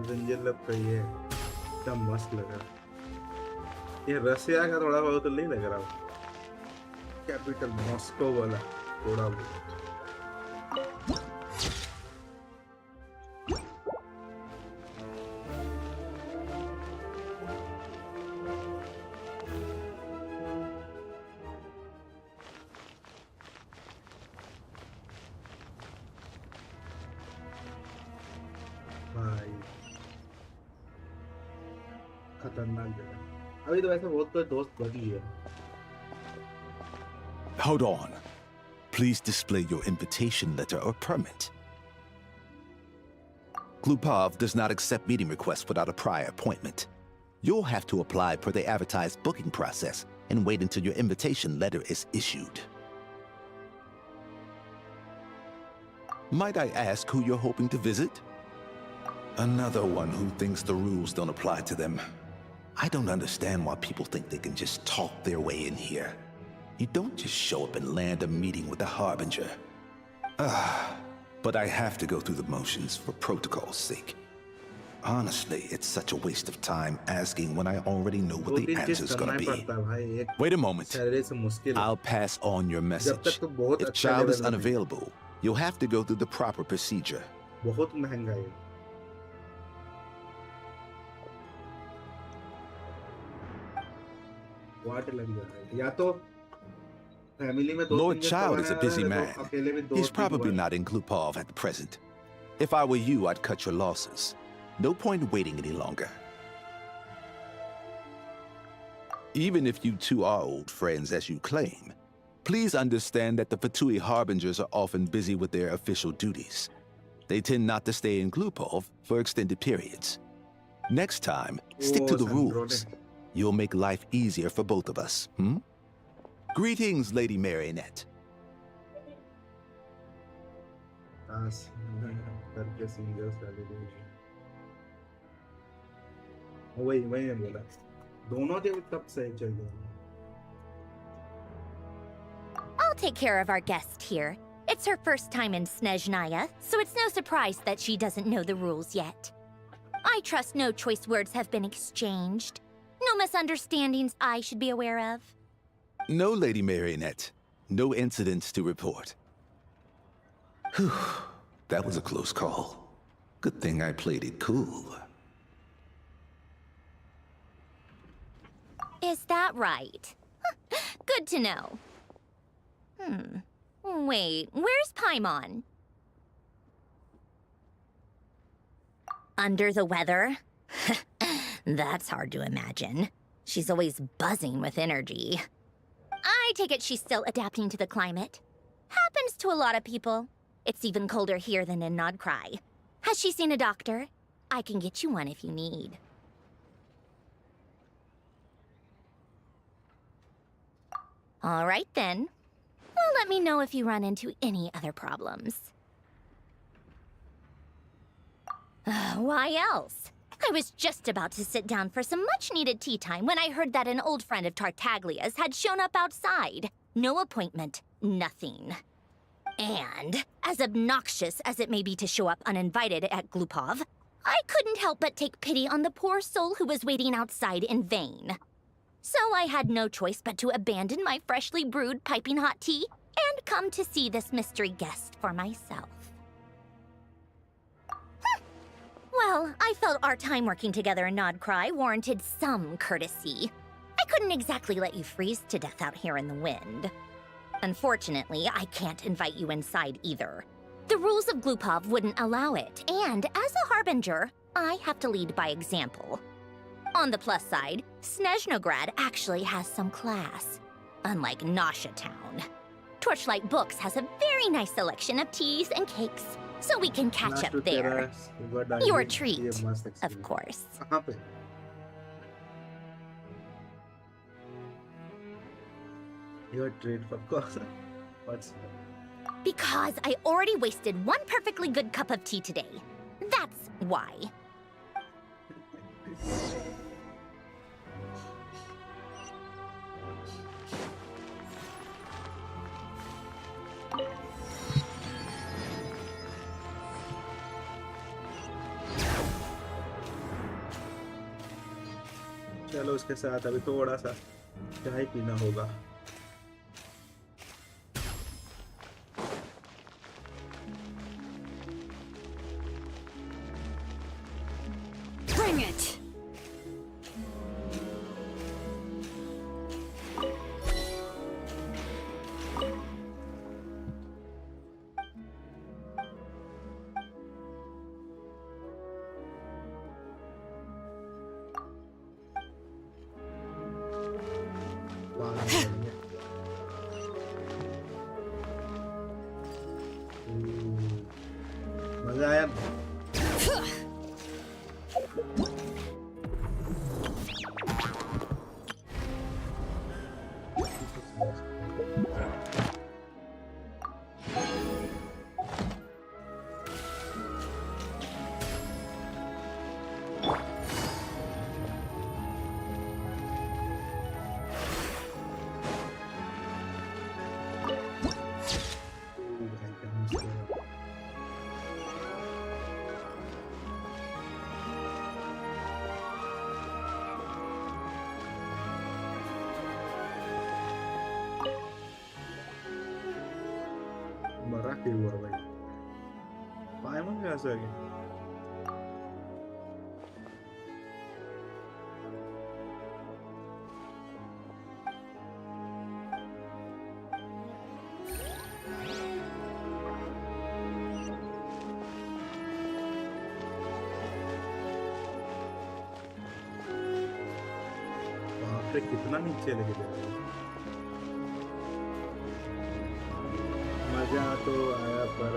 [SPEAKER 1] रेंजर लग रही है, एकदम मस्त लग रहा। ये रसिया का थोड़ा बहुत तो नहीं लग रहा, कैपिटल मॉस्को वाला थोड़ा बहुत। अभी तो वैसे बहुत कोई दोस्त बनी है।
[SPEAKER 7] Hold on. Please display your invitation letter or permit. Glupov does not accept meeting requests without a prior appointment. You'll have to apply per the advertised booking process and wait until your invitation letter is issued. Might I ask who you're hoping to visit? Another one who thinks the rules don't apply to them. I don't understand why people think they can just talk their way in here. You don't just show up and land a meeting with a harbinger. But I have to go through the motions for protocol's sake. Honestly, it's such a waste of time asking when I already know what the answer's gonna be. Wait a moment. I'll pass on your message. If Child is unavailable, you'll have to go through the proper procedure.
[SPEAKER 1] बहुत महंगा है। या तो family में दो
[SPEAKER 7] Lord Child is a busy man. He's probably not in Glupov at present. If I were you, I'd cut your losses. No point waiting any longer. Even if you two are old friends as you claim, please understand that the Fatui Harbingers are often busy with their official duties. They tend not to stay in Glupov for extended periods. Next time, stick to the rules. You'll make life easier for both of us, hmm? Greetings, Lady Marionette.
[SPEAKER 1] वही बोला दोनों के कब से चल रहे हैं
[SPEAKER 11] I'll take care of our guest here. It's her first time in SNEZHNAYA, so it's no surprise that she doesn't know the rules yet. I trust no choice words have been exchanged. No misunderstandings I should be aware of.
[SPEAKER 7] No, Lady Marionette. No incidents to report. Whew. That was a close call. Good thing I played it cool.
[SPEAKER 11] Is that right? Good to know. Wait, where's PAIMON? Under the weather? That's hard to imagine. She's always buzzing with energy. I take it she's still adapting to the climate. Happens to a lot of people. It's even colder here than in Nodcry. Has she seen a doctor? I can get you one if you need. All right then. Well, let me know if you run into any other problems. Why else? I was just about to sit down for some much-needed tea time when I heard that an old friend of Tartaglia's had shown up outside. No appointment, nothing. And, as obnoxious as it may be to show up uninvited at Glupov, I couldn't help but take pity on the poor soul who was waiting outside in vain. So I had no choice but to abandon my freshly brewed piping hot tea and come to see this mystery guest for myself. Well, I felt our time working together in Nodcry warranted some courtesy. I couldn't exactly let you freeze to death out here in the wind. Unfortunately, I can't invite you inside either. The rules of Glupov wouldn't allow it, and as a harbinger, I have to lead by example. On the plus side, SNEZHNOGRAD actually has some class, unlike Nasha Town. Torchlight Books has a very nice selection of teas and cakes, so we can catch up there. Your treat, of course.
[SPEAKER 1] Your treat, of course. What's
[SPEAKER 11] Because I already wasted one perfectly good cup of tea today. That's why.
[SPEAKER 1] चलो उसके साथ अभी थोड़ा सा चाय पीना होगा
[SPEAKER 8] Bring it.
[SPEAKER 1] मजा आया मरा क्यों हुआ भाई पाइमन कैसे आ गया बाप रे कितना नीचे लेके जा रहा है मजा तो आया पर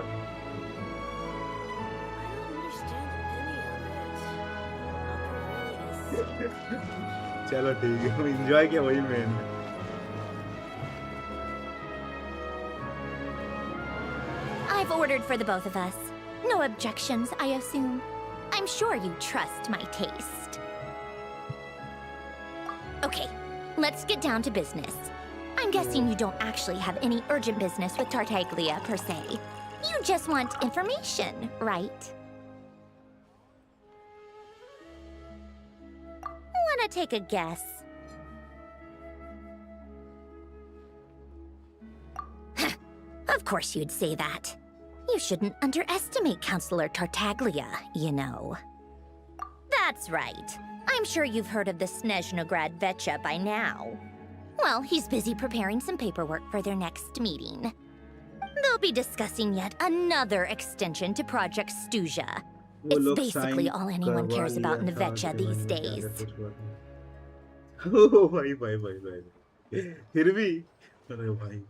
[SPEAKER 1] चलो ठीक है एंजॉय किया वही main
[SPEAKER 11] I've ordered for the both of us. No objections, I assume. I'm sure you trust my taste. Okay, let's get down to business. I'm guessing you don't actually have any urgent business with Tartaglia, per se. You just want information, right? Wanna take a guess? Of course you'd say that. You shouldn't underestimate Counselor Tartaglia, you know. That's right. I'm sure you've heard of the SNEZHNAYA Vetcha by now. Well, he's busy preparing some paperwork for their next meeting. They'll be discussing yet another extension to Project SNEZHNAYA. It's basically all anyone cares about in the Vetcha these days.
[SPEAKER 1] Oh, bhai. फिर भी अरे भाई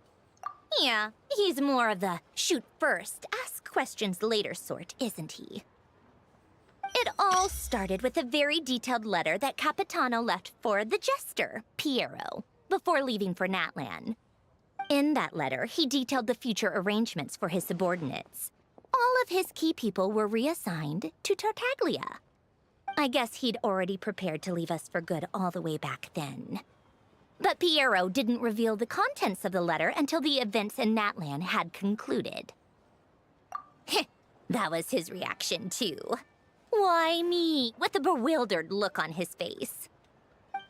[SPEAKER 11] Yeah, he's more of the shoot first, ask questions later sort, isn't he? It all started with a very detailed letter that Capitano left for the jester, Piero, before leaving for Natlan. In that letter, he detailed the future arrangements for his subordinates. All of his key people were reassigned to Tartaglia. I guess he'd already prepared to leave us for good all the way back then. But Piero didn't reveal the contents of the letter until the events in Natlan had concluded. That was his reaction, too. Why me? With a bewildered look on his face.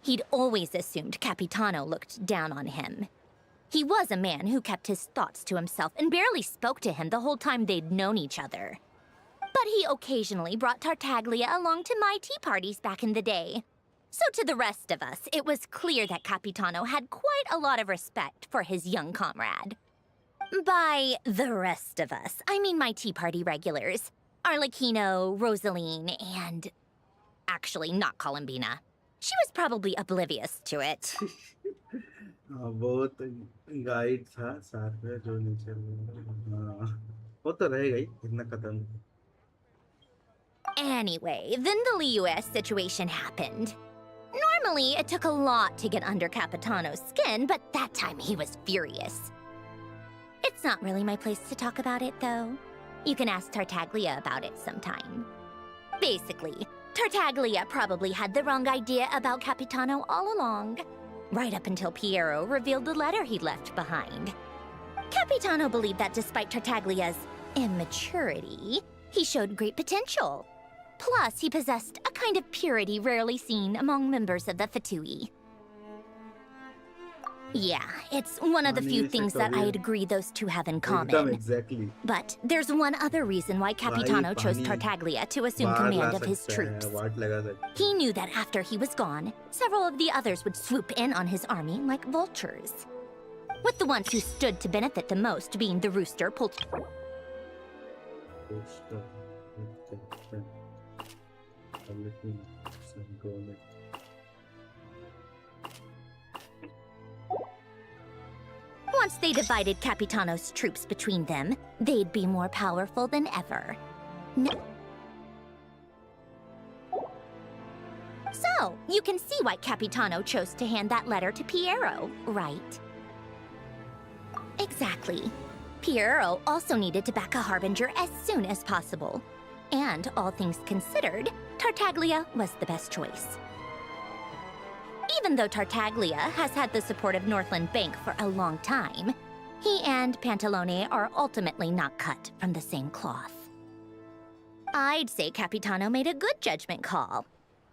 [SPEAKER 11] He'd always assumed Capitano looked down on him. He was a man who kept his thoughts to himself and barely spoke to him the whole time they'd known each other. But he occasionally brought Tartaglia along to my tea parties back in the day. So to the rest of us, it was clear that Capitano had quite a lot of respect for his young comrade. By the rest of us, I mean my tea party regulars. Arlecchino, Rosaline, and... actually, not Columbina. She was probably oblivious to it.
[SPEAKER 1] बहुत guide था साथ में जो नीचे वो तो रहेगा ही इतना खत्म
[SPEAKER 11] Anyway, then the Liu-S situation happened. Normally, it took a lot to get under Capitano's skin, but that time he was furious. It's not really my place to talk about it, though. You can ask Tartaglia about it sometime. Basically, Tartaglia probably had the wrong idea about Capitano all along. Right up until Piero revealed the letter he'd left behind. Capitano believed that despite Tartaglia's immaturity, he showed great potential. Plus, he possessed a kind of purity rarely seen among members of the Fatui. Yeah, it's one of the few things that I'd agree those two have in common.
[SPEAKER 1] Exactly.
[SPEAKER 11] But there's one other reason why Capitano chose Tartaglia to assume command of his troops. He knew that after he was gone, several of the others would swoop in on his army like vultures. With the ones who stood to benefit the most being the rooster Once they divided Capitano's troops between them, they'd be more powerful than ever. So, you can see why Capitano chose to hand that letter to Piero, right? Exactly. Piero also needed to back a harbinger as soon as possible. And, all things considered, Tartaglia was the best choice. Even though Tartaglia has had the support of Northland Bank for a long time, he and Pantalone are ultimately not cut from the same cloth. I'd say Capitano made a good judgment call.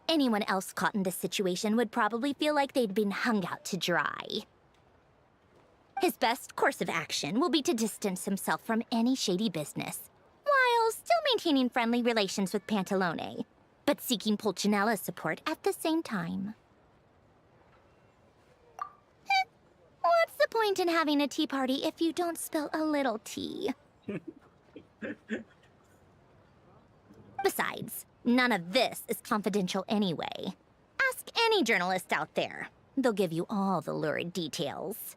[SPEAKER 11] Anyone else caught in this situation would probably feel like they'd been hung out to dry. His best course of action will be to distance himself from any shady business, while still maintaining friendly relations with Pantalone, but seeking Pulcinella's support at the same time. What's the point in having a tea party if you don't spill a little tea? Besides, none of this is confidential anyway. Ask any journalist out there. They'll give you all the lurid details.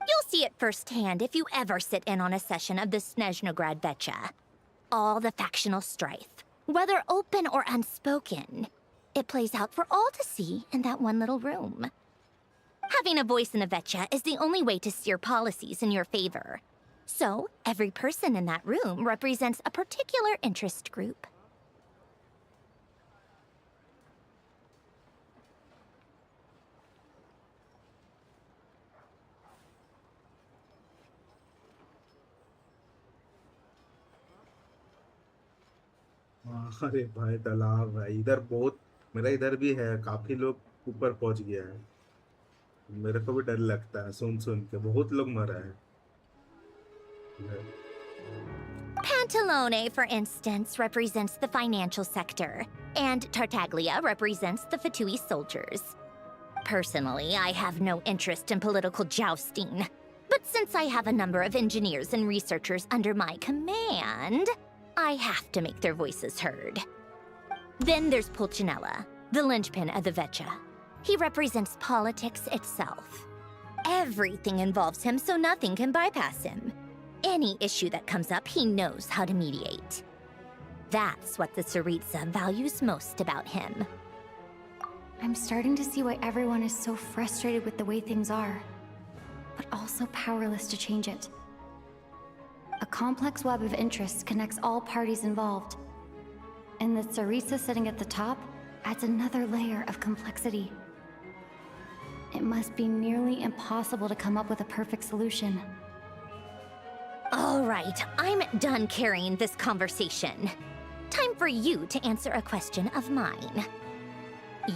[SPEAKER 11] You'll see it firsthand if you ever sit in on a session of the SNEZHNAYA. All the factional strife, whether open or unspoken, it plays out for all to see in that one little room. Having a voice in the Vetcha is the only way to steer policies in your favor. So, every person in that room represents a particular interest group.
[SPEAKER 1] अरे भाई तालाब है इधर बहुत मेरा इधर भी है काफी लोग ऊपर पहुंच गया है मेरे को भी डर लगता है सुन सुन के बहुत लोग मरा है
[SPEAKER 11] Pantalone, for instance, represents the financial sector, and Tartaglia represents the Fatui soldiers. Personally, I have no interest in political jousting, but since I have a number of engineers and researchers under my command, I have to make their voices heard. Then there's Pulcinella, the linchpin of the Vetcha. He represents politics itself. Everything involves him, so nothing can bypass him. Any issue that comes up, he knows how to mediate. That's what the Tsaritsa values most about him.
[SPEAKER 2] I'm starting to see why everyone is so frustrated with the way things are, but also powerless to change it. A complex web of interests connects all parties involved, and the Tsaritsa sitting at the top adds another layer of complexity. It must be nearly impossible to come up with a perfect solution.
[SPEAKER 11] All right, I'm done carrying this conversation. Time for you to answer a question of mine.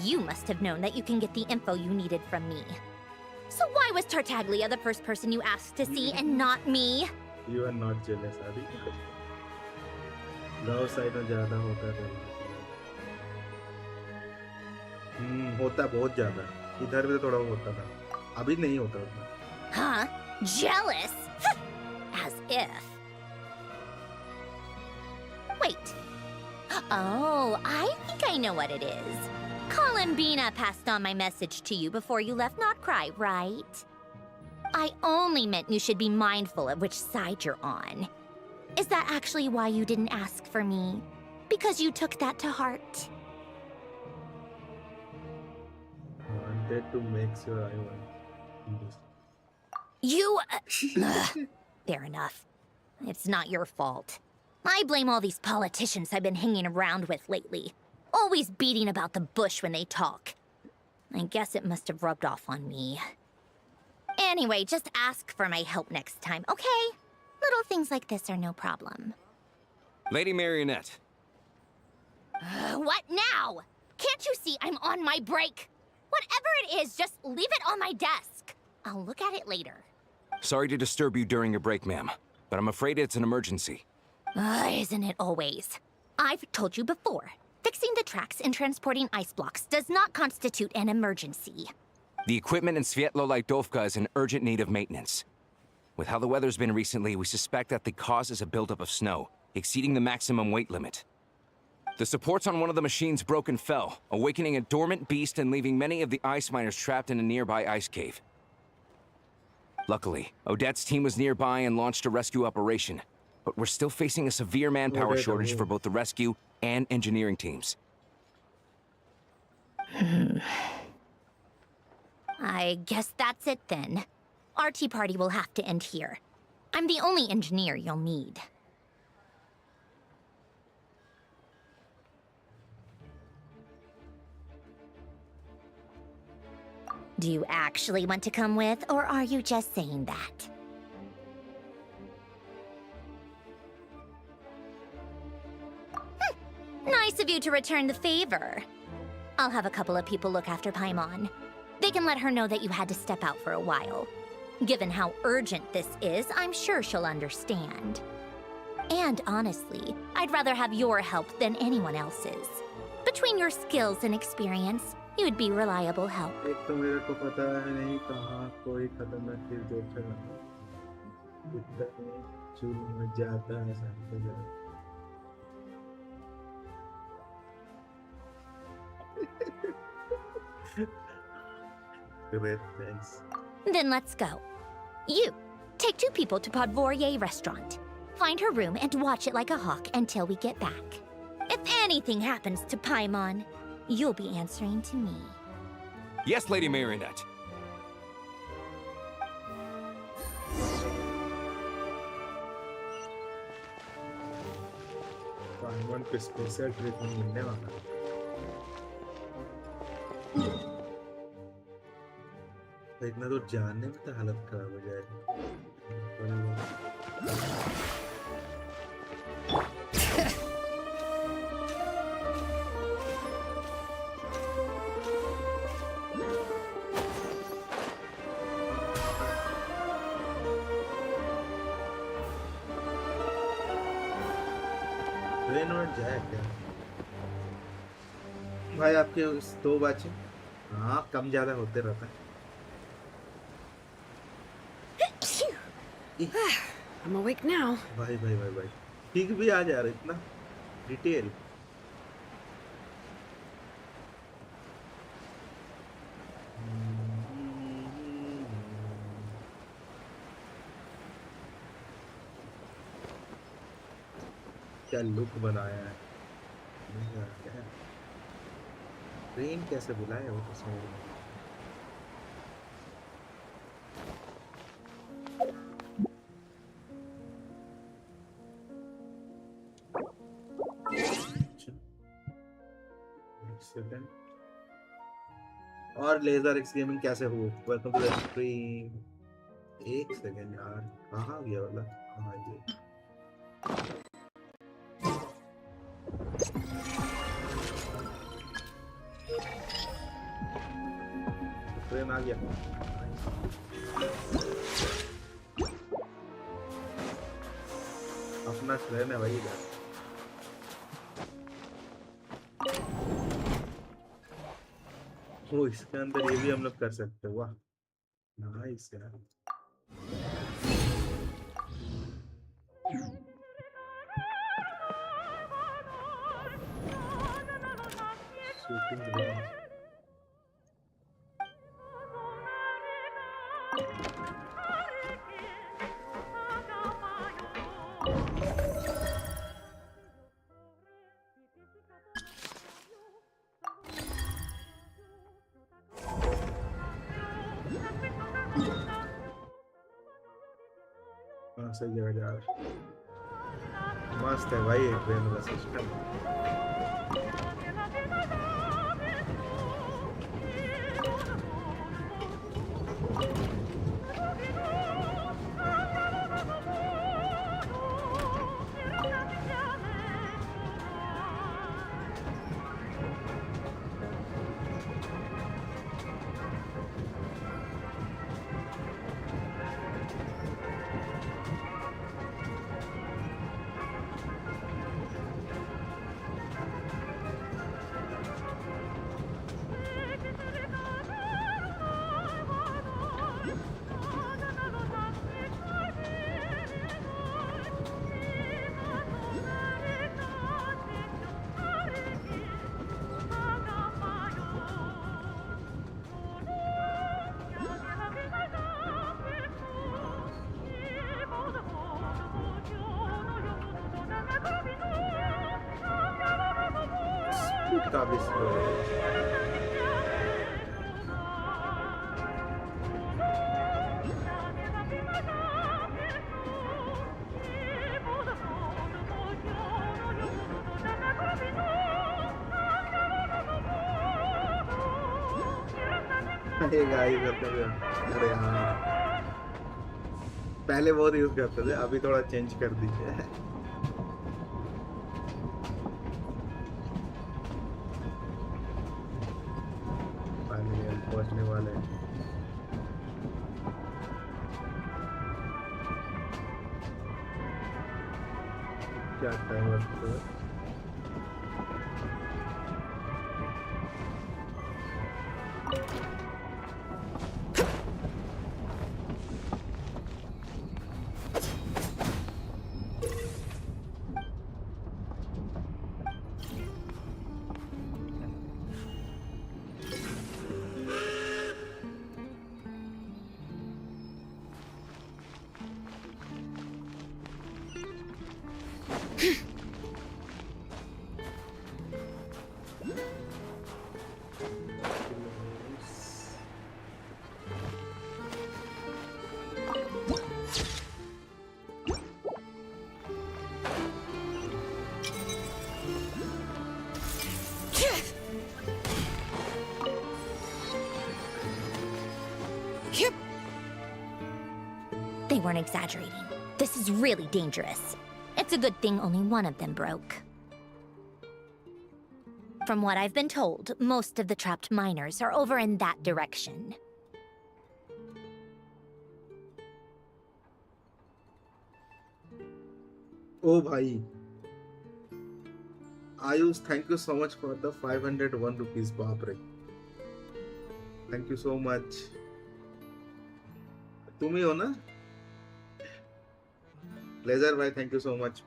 [SPEAKER 11] You must have known that you can get the info you needed from me. So why was Tartaglia the first person you asked to see and not me?
[SPEAKER 1] You are not jealous, Adi. गाँव side में ज़्यादा होता है होता बहुत ज़्यादा इधर भी थोड़ा होता था अभी नहीं होता उतना
[SPEAKER 11] Huh? Jealous? As if. Wait. Oh, I think I know what it is. Columbina passed on my message to you before you left Notcry, right? I only meant you should be mindful of which side you're on. Is that actually why you didn't ask for me? Because you took that to heart?
[SPEAKER 1] wanted to make sure I want.
[SPEAKER 11] You... Fair enough. It's not your fault. I blame all these politicians I've been hanging around with lately. Always beating about the bush when they talk. I guess it must have rubbed off on me. Anyway, just ask for my help next time, okay? Little things like this are no problem.
[SPEAKER 5] Lady Marionette.
[SPEAKER 11] What now? Can't you see I'm on my break? Whatever it is, just leave it on my desk. I'll look at it later.
[SPEAKER 5] Sorry to disturb you during your break, ma'am, but I'm afraid it's an emergency.
[SPEAKER 11] Isn't it always? I've told you before. Fixing the tracks and transporting ice blocks does not constitute an emergency.
[SPEAKER 5] The equipment in Svietlolaitovka is in urgent need of maintenance. With how the weather's been recently, we suspect that the cause is a buildup of snow, exceeding the maximum weight limit. The supports on one of the machines broke and fell, awakening a dormant beast and leaving many of the ice miners trapped in a nearby ice cave. Luckily, Odette's team was nearby and launched a rescue operation, but we're still facing a severe manpower shortage for both the rescue and engineering teams.
[SPEAKER 11] I guess that's it then. Our tea party will have to end here. I'm the only engineer you'll need. Do you actually want to come with, or are you just saying that? Nice of you to return the favor. I'll have a couple of people look after Paimon. They can let her know that you had to step out for a while. Given how urgent this is, I'm sure she'll understand. And honestly, I'd rather have your help than anyone else's. Between your skills and experience, you'd be reliable help.
[SPEAKER 1] एक तो मेरे को पता है नहीं कहाँ कोई खतरनाक चीज देखेगा इतना चूल में जाता है सब जगह Great, thanks.
[SPEAKER 11] Then let's go. You, take 2 people to Podvorye restaurant. Find her room and watch it like a hawk until we get back. If anything happens to Paimon, you'll be answering to me.
[SPEAKER 5] Yes, Lady Marionette.
[SPEAKER 1] पाइमॉन को special treatment मिलने वाला है। इतना तो जानने में तो हालत खराब हो जाएगी। ट्रेन और जाए क्या भाई? आपके 2 बच्चे हाँ कम ज्यादा होते रहता है।
[SPEAKER 8] I'm awake now.
[SPEAKER 1] भाई भाई भाई भाई ठीक भी आ जा रहा है इतना डिटेल। क्या लुक बनाया है। क्या ट्रेन कैसे बुलाया वो तो समझ नहीं। और लेजर एक्स गेमिंग कैसे हो? Welcome to the stream. 1 second यार कहाँ गया वाला? कहाँ ये ट्रेन आ गया। अपना ट्रेन है भाई इधर। वो इसके अंदर ये भी हम लोग कर सकते हैं। वाह नाइस यार। शूटिंग रेंज सही जगह जा रहा है। मस्त है भाई ये ट्रेन वाला सिस्टम। काफी स्लो है। अरे हाँ पहले बहुत यूज करते थे, अभी थोड़ा चेंज कर दीजिए। पहुंचने वाले हैं। क्या टाइम लगता है?
[SPEAKER 11] weren't exaggerating. This is really dangerous. It's a good thing only one of them broke. From what I've been told, most of the trapped miners are over in that direction.
[SPEAKER 1] Oh bhai. Ayush, thank you so much for the 501 rupees, Bapre. Thank you so much. तुम ही हो ना? Pleasure bhai, thank you so much.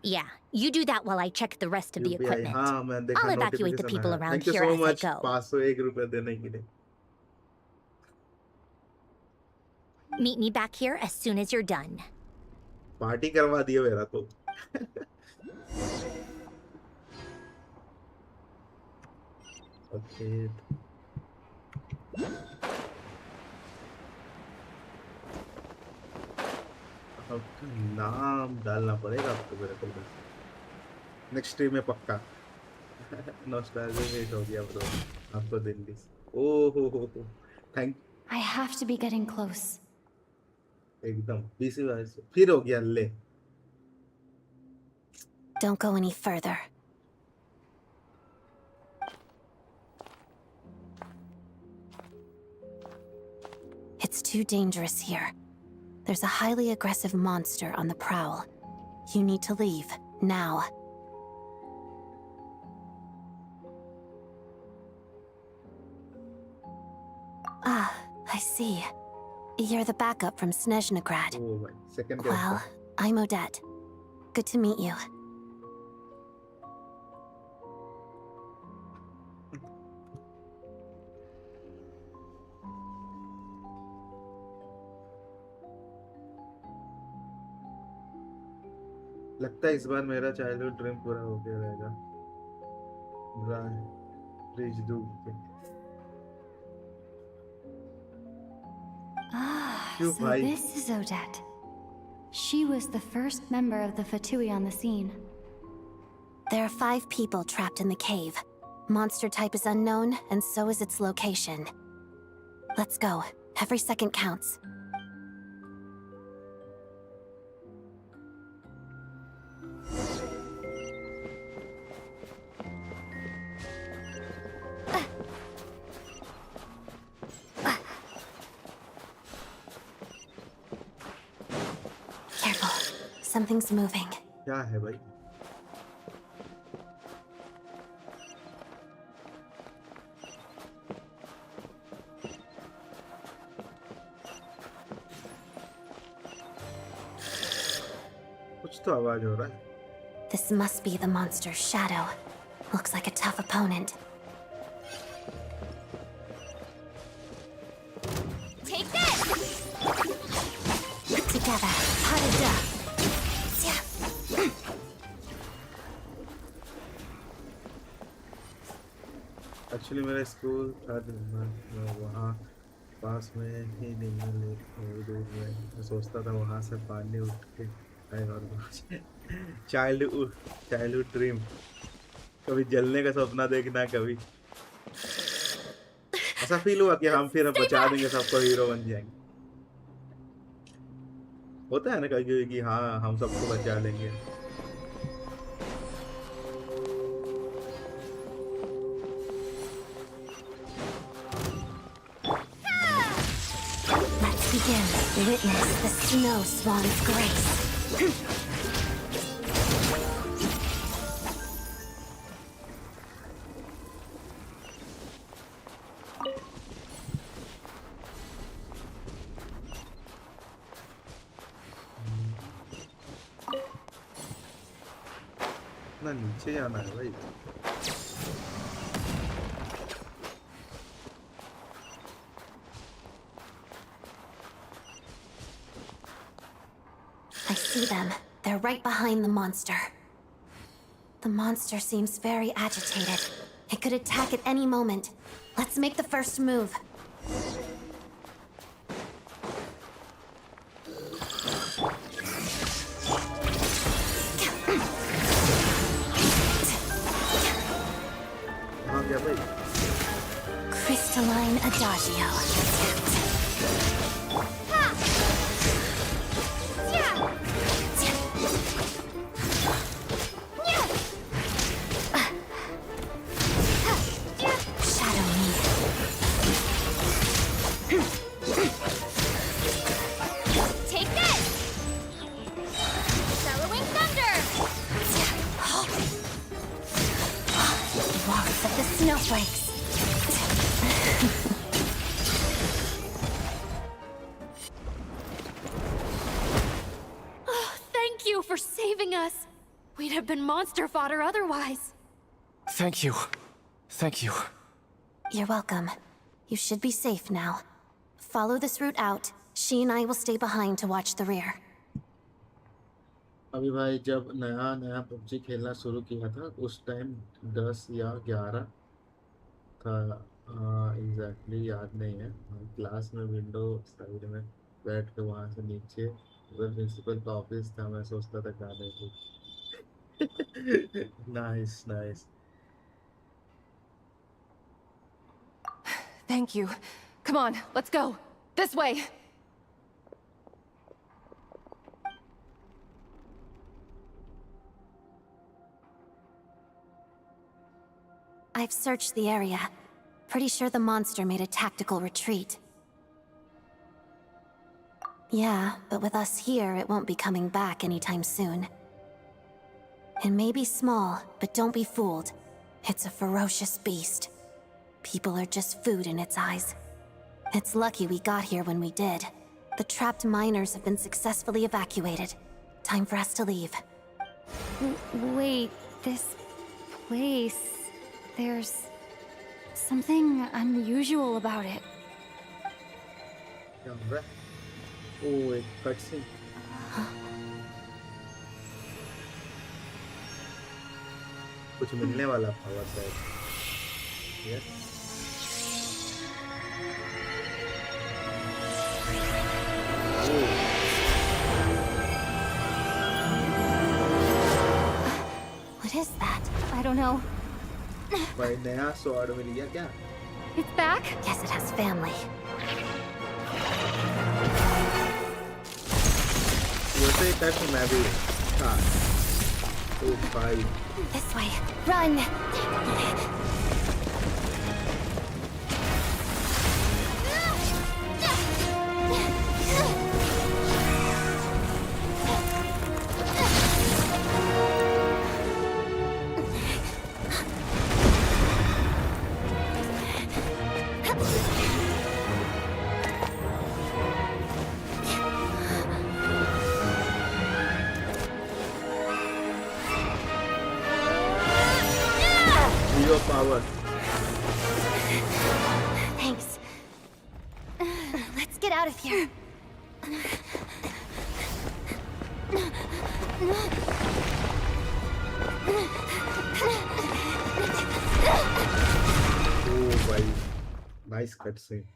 [SPEAKER 11] Yeah, you do that while I check the rest of the equipment.
[SPEAKER 1] हाँ, मैं देखा
[SPEAKER 11] I'll evacuate the
[SPEAKER 1] notification
[SPEAKER 11] people
[SPEAKER 1] आया.
[SPEAKER 11] around
[SPEAKER 1] Thank you
[SPEAKER 11] here
[SPEAKER 1] so
[SPEAKER 11] as
[SPEAKER 1] much.
[SPEAKER 11] I go.
[SPEAKER 1] 501 रुपए देने के लिए.
[SPEAKER 11] Meet me back here as soon as you're done.
[SPEAKER 1] Party करवा दिया मेरा तो. Okay. आपका नाम डालना पड़ेगा आपको मेरे को. नेक्स्ट स्ट्रीम में पक्का. नॉस्टैल्जिया हिट हो गया ब्रो. आपको दिल्ली. ओह हो. Thank.
[SPEAKER 2] I have to be getting close.
[SPEAKER 1] एकदम बीसी वाले से फिर हो गया ले.
[SPEAKER 12] Don't go any further. It's too dangerous here. There's a highly aggressive monster on the prowl. You need to leave, now. Ah, I see. You're the backup from SNEZHNAYA.
[SPEAKER 1] Oh my, second.
[SPEAKER 12] Well, I'm Odette. Good to meet you.
[SPEAKER 1] लगता है इस बार मेरा childhood dream पूरा हो गया रहेगा. Please do.
[SPEAKER 2] So this is Odette. She was the first member of the Fatui on the scene.
[SPEAKER 12] There are 5 people trapped in the cave. Monster type is unknown, and so is its location. Let's go. Every second counts. Careful. Something's moving.
[SPEAKER 1] क्या है भाई? कुछ तो आवाज हो रहा है.
[SPEAKER 12] This must be the monster's shadow. Looks like a tough opponent.
[SPEAKER 11] Take this!
[SPEAKER 12] Together. Harada.
[SPEAKER 1] Actually मेरा स्कूल था वहाँ पास में ही नहीं है, थोड़ी दूर में. मैं सोचता था वहाँ से पानी उठ के आएगा. और चाइल्डहुड ड्रीम. कभी जलने का सपना देखना, कभी ऐसा फील हुआ कि हम फिर बचा देंगे सबको, हीरो बन जाएंगे. होता है ना कभी कि हाँ हम सबको बचा लेंगे.
[SPEAKER 12] Let's begin. Witness the snow swan's grace.
[SPEAKER 1] ना नीचे जाना है भाई.
[SPEAKER 12] I see them. They're right behind the monster. The monster seems very agitated. It could attack at any moment. Let's make the first move. Crystalline Adagio. Boss of the snowflakes.
[SPEAKER 13] Thank you for saving us. We'd have been monster fodder otherwise.
[SPEAKER 6] Thank you. Thank you.
[SPEAKER 12] You're welcome. You should be safe now. Follow this route out. She and I will stay behind to watch the rear.
[SPEAKER 1] अभी भाई जब नया नया PUBG खेलना शुरू किया था उस टाइम 10 या 11 था। एग्जैक्टली याद नहीं है। क्लास में विंडो साइड में बैठ के वहाँ से नीचे उधर प्रिंसिपल का ऑफिस था। मैं सोचता था गाने को। Nice nice.
[SPEAKER 13] Thank you. Come on, let's go. This way.
[SPEAKER 12] I've searched the area. Pretty sure the monster made a tactical retreat. Yeah, but with us here, it won't be coming back anytime soon. It may be small, but don't be fooled. It's a ferocious beast. People are just food in its eyes. It's lucky we got here when we did. The trapped miners have been successfully evacuated. Time for us to leave.
[SPEAKER 2] Wait, this place... There's something unusual about it.
[SPEAKER 1] Oh, एक cutscene. कुछ मिलने वाला power शायद. Yes.
[SPEAKER 12] What is that?
[SPEAKER 2] I don't know.
[SPEAKER 1] भाई नया sword मिल गया क्या?
[SPEAKER 2] It's back?
[SPEAKER 12] Guess it has family.
[SPEAKER 1] वैसे ही टाइप मैं भी था. Oh भाई.
[SPEAKER 12] This way. Run!
[SPEAKER 1] Zero power.
[SPEAKER 12] Thanks. Let's get out of here.
[SPEAKER 1] Oh भाई. Nice cutscene.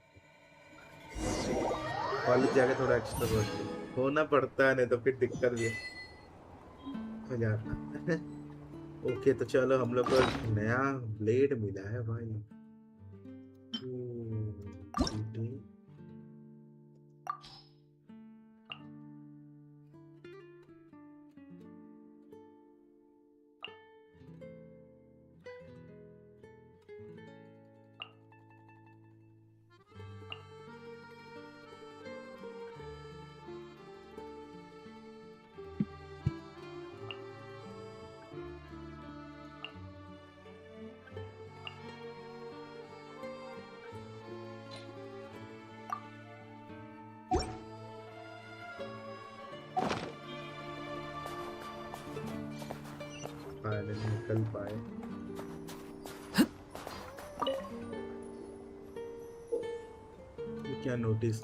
[SPEAKER 1] कॉलेज जाके थोड़ा एक्स्ट्रा वर्क होना पड़ता है, नहीं तो फिर दिक्कत भी हो जाता है. ओके तो चलो हम लोग को नया ब्लेड मिला है भाई. निकल पाए. क्या नोटिस?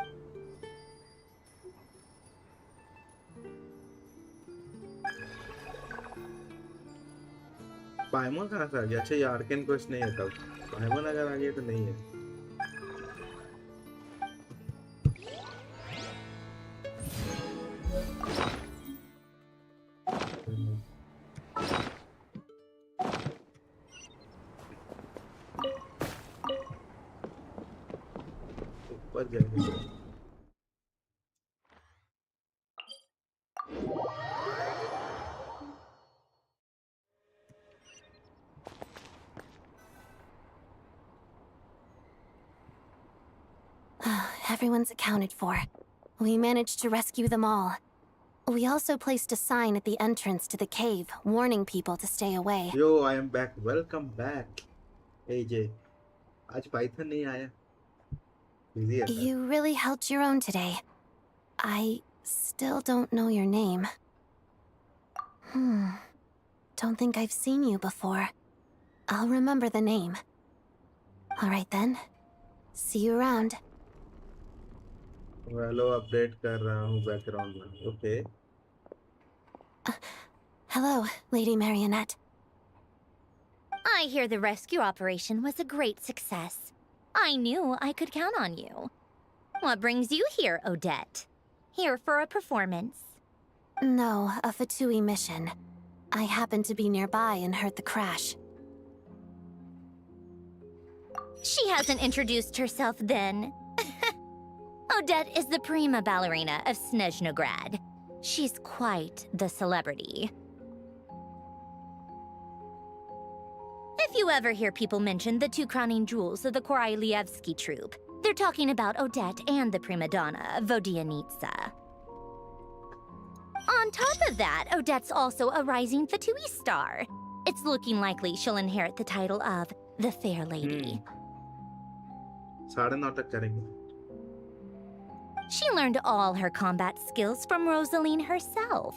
[SPEAKER 1] पाइमोन कहाँ से आ गया? अच्छा ये आर्केन क्वेस्ट नहीं है तब. पाइमोन अगर आ गया तो नहीं है. ऊपर जाएंगे.
[SPEAKER 12] Everyone's accounted for. We managed to rescue them all. We also placed a sign at the entrance to the cave, warning people to stay away.
[SPEAKER 1] Yo, I am back. Welcome back. AJ, आज Python नहीं आया, busy है था।
[SPEAKER 12] You really held your own today. I still don't know your name. Don't think I've seen you before. I'll remember the name. All right then. See you around.
[SPEAKER 1] Hello update कर रहा हूँ background में। Okay.
[SPEAKER 12] Hello, Lady Marionette.
[SPEAKER 11] I hear the rescue operation was a great success. I knew I could count on you. What brings you here, Odette? Here for a performance?
[SPEAKER 12] No, a Fatui mission. I happened to be nearby and heard the crash.
[SPEAKER 11] She hasn't introduced herself then. Odette is the prima ballerina of SNEZHNAYA. She's quite the celebrity. If you ever hear people mention the two crowning jewels of the Korailievsky troupe, they're talking about Odette and the prima donna, Vodianitsa. On top of that, Odette's also a rising Fatui star. It's looking likely she'll inherit the title of the Fair Lady.
[SPEAKER 1] 9:30 तक करेंगे।
[SPEAKER 11] She learned all her combat skills from Rosaline herself.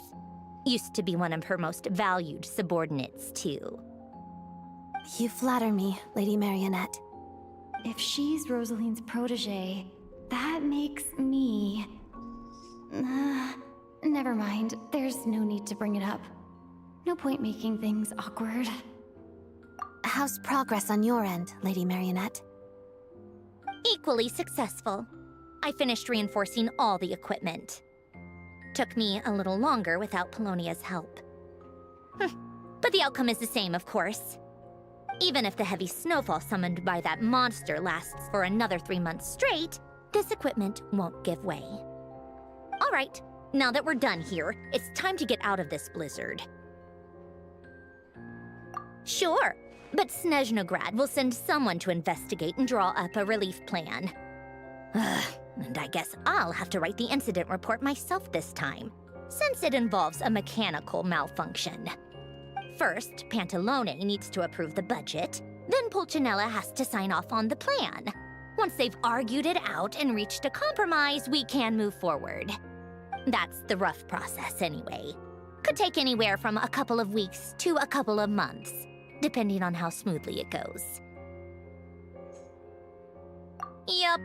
[SPEAKER 11] Used to be one of her most valued subordinates, too.
[SPEAKER 12] You flatter me, Lady Marionette.
[SPEAKER 2] If she's Rosaline's protege, that makes me... never mind. There's no need to bring it up. No point making things awkward.
[SPEAKER 12] How's progress on your end, Lady Marionette?
[SPEAKER 11] Equally successful. I finished reinforcing all the equipment. Took me a little longer without Polonia's help. But the outcome is the same, of course. Even if the heavy snowfall summoned by that monster lasts for another 3 months straight, this equipment won't give way. All right, now that we're done here, it's time to get out of this blizzard. Sure, but SNEZHNAYA will send someone to investigate and draw up a relief plan. And I guess I'll have to write the incident report myself this time, since it involves a mechanical malfunction. First, Pantalone needs to approve the budget, then Pulcinella has to sign off on the plan. Once they've argued it out and reached a compromise, we can move forward. That's the rough process anyway. Could take anywhere from a couple of weeks to a couple of months, depending on how smoothly it goes. Yup,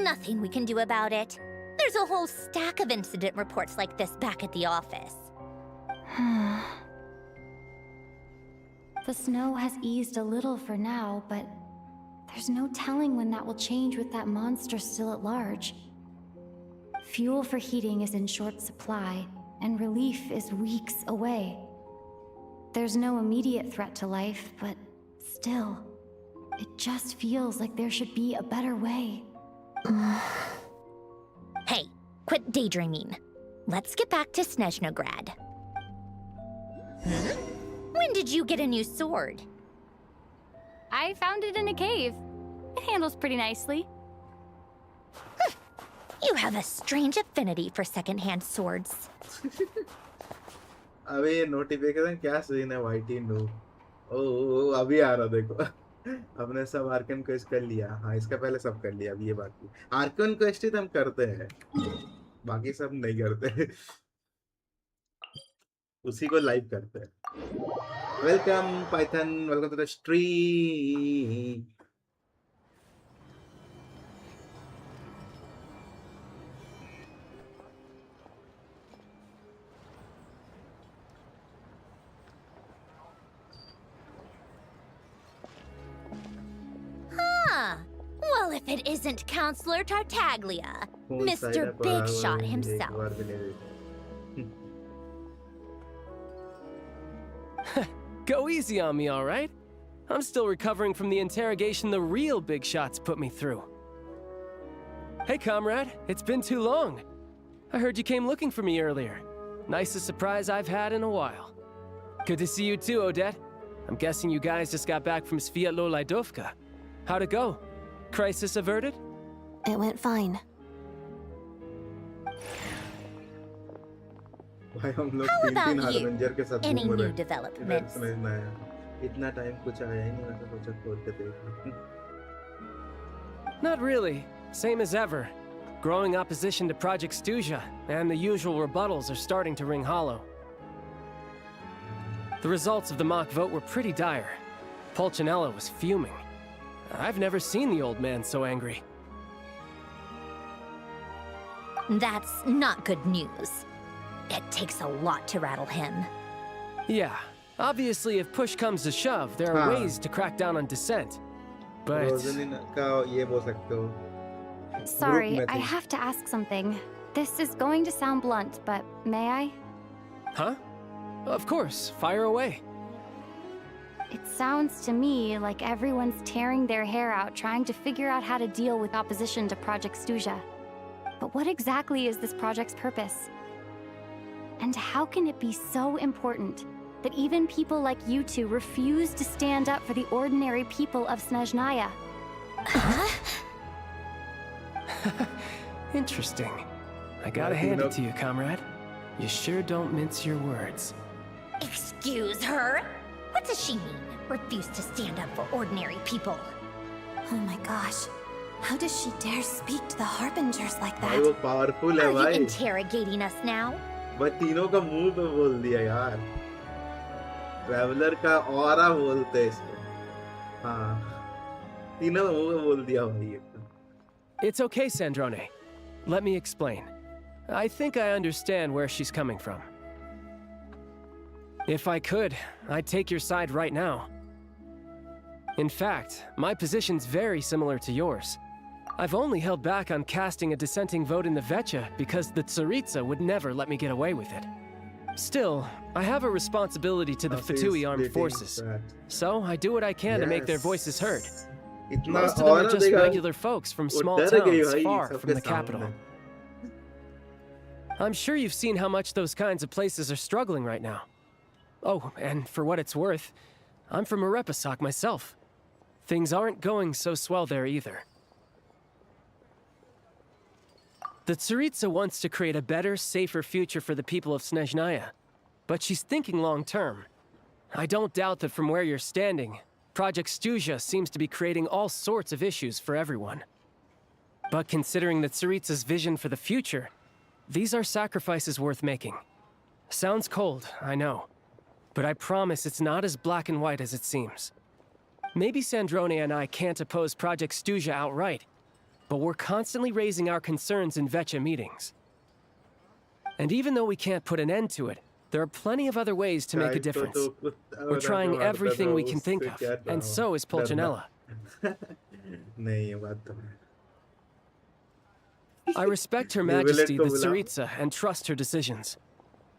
[SPEAKER 11] nothing we can do about it. There's a whole stack of incident reports like this back at the office.
[SPEAKER 2] The snow has eased a little for now, but there's no telling when that will change with that monster still at large. Fuel for heating is in short supply, and relief is weeks away. There's no immediate threat to life, but still, it just feels like there should be a better way.
[SPEAKER 11] Hey, quit daydreaming. Let's get back to SNEZHNAYA. When did you get a new sword?
[SPEAKER 2] I found it in a cave. It handles pretty nicely.
[SPEAKER 11] You have a strange affinity for second-hand swords.
[SPEAKER 1] अबे ये notification क्या scene है YT no. ओ अभी आ रहा देखो। हमने सब Arkan quest कर लिया। हाँ इसका पहले सब कर लिया, अब ये बाकी आर्कन क्वेस्ट ही तो हम करते हैं, बाकी सब नहीं करते। उसी को लाइव करते हैं। Welcome Python, welcome to the stream.
[SPEAKER 11] Well, if it isn't Counselor Tartaglia, Mr. Big Shot himself.
[SPEAKER 14] Go easy on me, all right? I'm still recovering from the interrogation the real Big Shots put me through. Hey, comrade, it's been too long. I heard you came looking for me earlier. Nicest surprise I've had in a while. Good to see you too, Odette. I'm guessing you guys just got back from Sviatlo Laidovka. How'd it go? Crisis averted?
[SPEAKER 12] It went fine.
[SPEAKER 11] How about you? Any new developments?
[SPEAKER 1] इतना time कुछ आया ही नहीं, मैंने सोचा खोल के देखा.
[SPEAKER 14] Not really. Same as ever. Growing opposition to Project SNEZHNAYA, and the usual rebuttals are starting to ring hollow. The results of the mock vote were pretty dire. Pulcinella was fuming. I've never seen the old man so angry.
[SPEAKER 11] That's not good news. It takes a lot to rattle him.
[SPEAKER 14] Yeah, obviously if push comes to shove, there are ways to crack down on dissent. But...
[SPEAKER 2] Sorry, I have to ask something. This is going to sound blunt, but may I?
[SPEAKER 14] Huh? Of course, fire away.
[SPEAKER 2] It sounds to me like everyone's tearing their hair out trying to figure out how to deal with opposition to Project SNEZHNAYA. But what exactly is this project's purpose? And how can it be so important that even people like you two refuse to stand up for the ordinary people of SNEZHNAYA?
[SPEAKER 14] Interesting. I gotta hand it to you, comrade. You sure don't mince your words.
[SPEAKER 11] Excuse her? What does she mean? Refuse to stand up for ordinary people?
[SPEAKER 12] Oh my gosh. How does she dare speak to the Harbingers like that?
[SPEAKER 1] वो powerful है
[SPEAKER 11] Are
[SPEAKER 1] भाई.
[SPEAKER 11] you interrogating us now?
[SPEAKER 1] भाई तीनों का मुंह पे बोल दिया यार. ट्रैवलर का ऑरा बोलते हैं इसको. हाँ. तीनों का मुंह पे बोल दिया भाई.
[SPEAKER 14] It's okay, Sandrone. Let me explain. I think I understand where she's coming from. If I could, I'd take your side right now. In fact, my position's very similar to yours. I've only held back on casting a dissenting vote in the Vecha because the Tsaritsa would never let me get away with it. Still, I have a responsibility to the Fatui armed forces, so I do what I can to make their voices heard. Most of them are just regular folks from small towns far from the capital. I'm sure you've seen how much those kinds of places are struggling right now. Oh, and for what it's worth, I'm from Arepasak myself. Things aren't going so swell there either. The Tsaritsa wants to create a better, safer future for the people of SNEZHNAYA, but she's thinking long-term. I don't doubt that from where you're standing, Project SNEZHNAYA seems to be creating all sorts of issues for everyone. But considering the Tsaritsa's vision for the future, these are sacrifices worth making. Sounds cold, I know. But I promise it's not as black and white as it seems. Maybe Sandrone and I can't oppose Project SNEZHNAYA outright, but we're constantly raising our concerns in Vecha meetings. And even though we can't put an end to it, there are plenty of other ways to make a difference. We're trying everything we can think of, and so is Pulcinella. I respect Her Majesty, the Tsaritsa, and trust her decisions.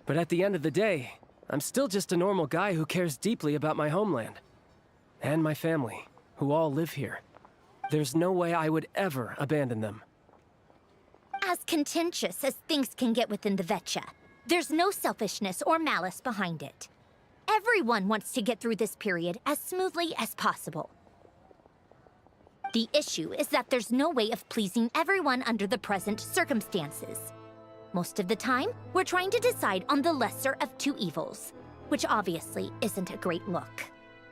[SPEAKER 14] But at the end of the day, I'm still just a normal guy who cares deeply about my homeland. And my family, who all live here. There's no way I would ever abandon them.
[SPEAKER 11] As contentious as things can get within the Vecha, there's no selfishness or malice behind it. Everyone wants to get through this period as smoothly as possible. The issue is that there's no way of pleasing everyone under the present circumstances. Most of the time, we're trying to decide on the lesser of two evils, which obviously isn't a great look.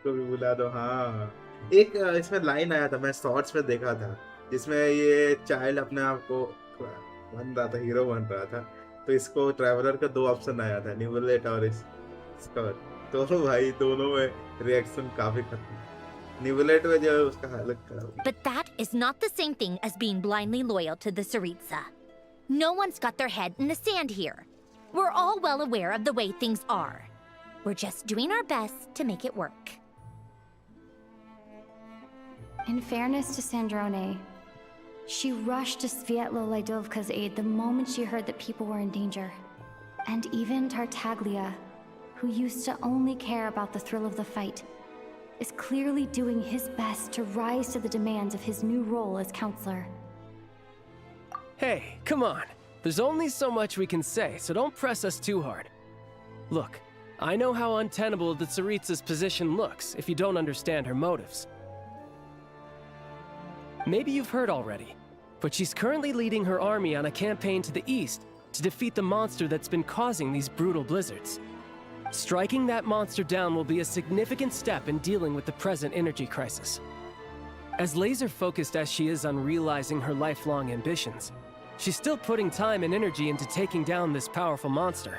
[SPEAKER 1] कभी बुला दो हाँ. एक इसमें line आया था, मैं shorts में देखा था, जिसमें ये चाइल्ड अपने आप को बन रहा था, हीरो बन रहा था, तो इसको ट्रैवलर का दो ऑप्शन आया था, निवलेट और इसका. तो भाई दोनों में रिएक्शन काफी खतरनाक. निवलेट में जो उसका हालत खराब.
[SPEAKER 11] But that is not the same thing as being blindly loyal to the Tsaritsa. No one's got their head in the sand here. We're all well aware of the way things are. We're just doing our best to make it work.
[SPEAKER 2] In fairness to Sandrone, she rushed to Svietlo Laidovka's aid the moment she heard that people were in danger. And even Tartaglia, who used to only care about the thrill of the fight, is clearly doing his best to rise to the demands of his new role as counselor.
[SPEAKER 14] Hey, come on. There's only so much we can say, so don't press us too hard. Look, I know how untenable the Tsaritsa's position looks if you don't understand her motives. Maybe you've heard already, but she's currently leading her army on a campaign to the east to defeat the monster that's been causing these brutal blizzards. Striking that monster down will be a significant step in dealing with the present energy crisis. As laser-focused as she is on realizing her lifelong ambitions, she's still putting time and energy into taking down this powerful monster.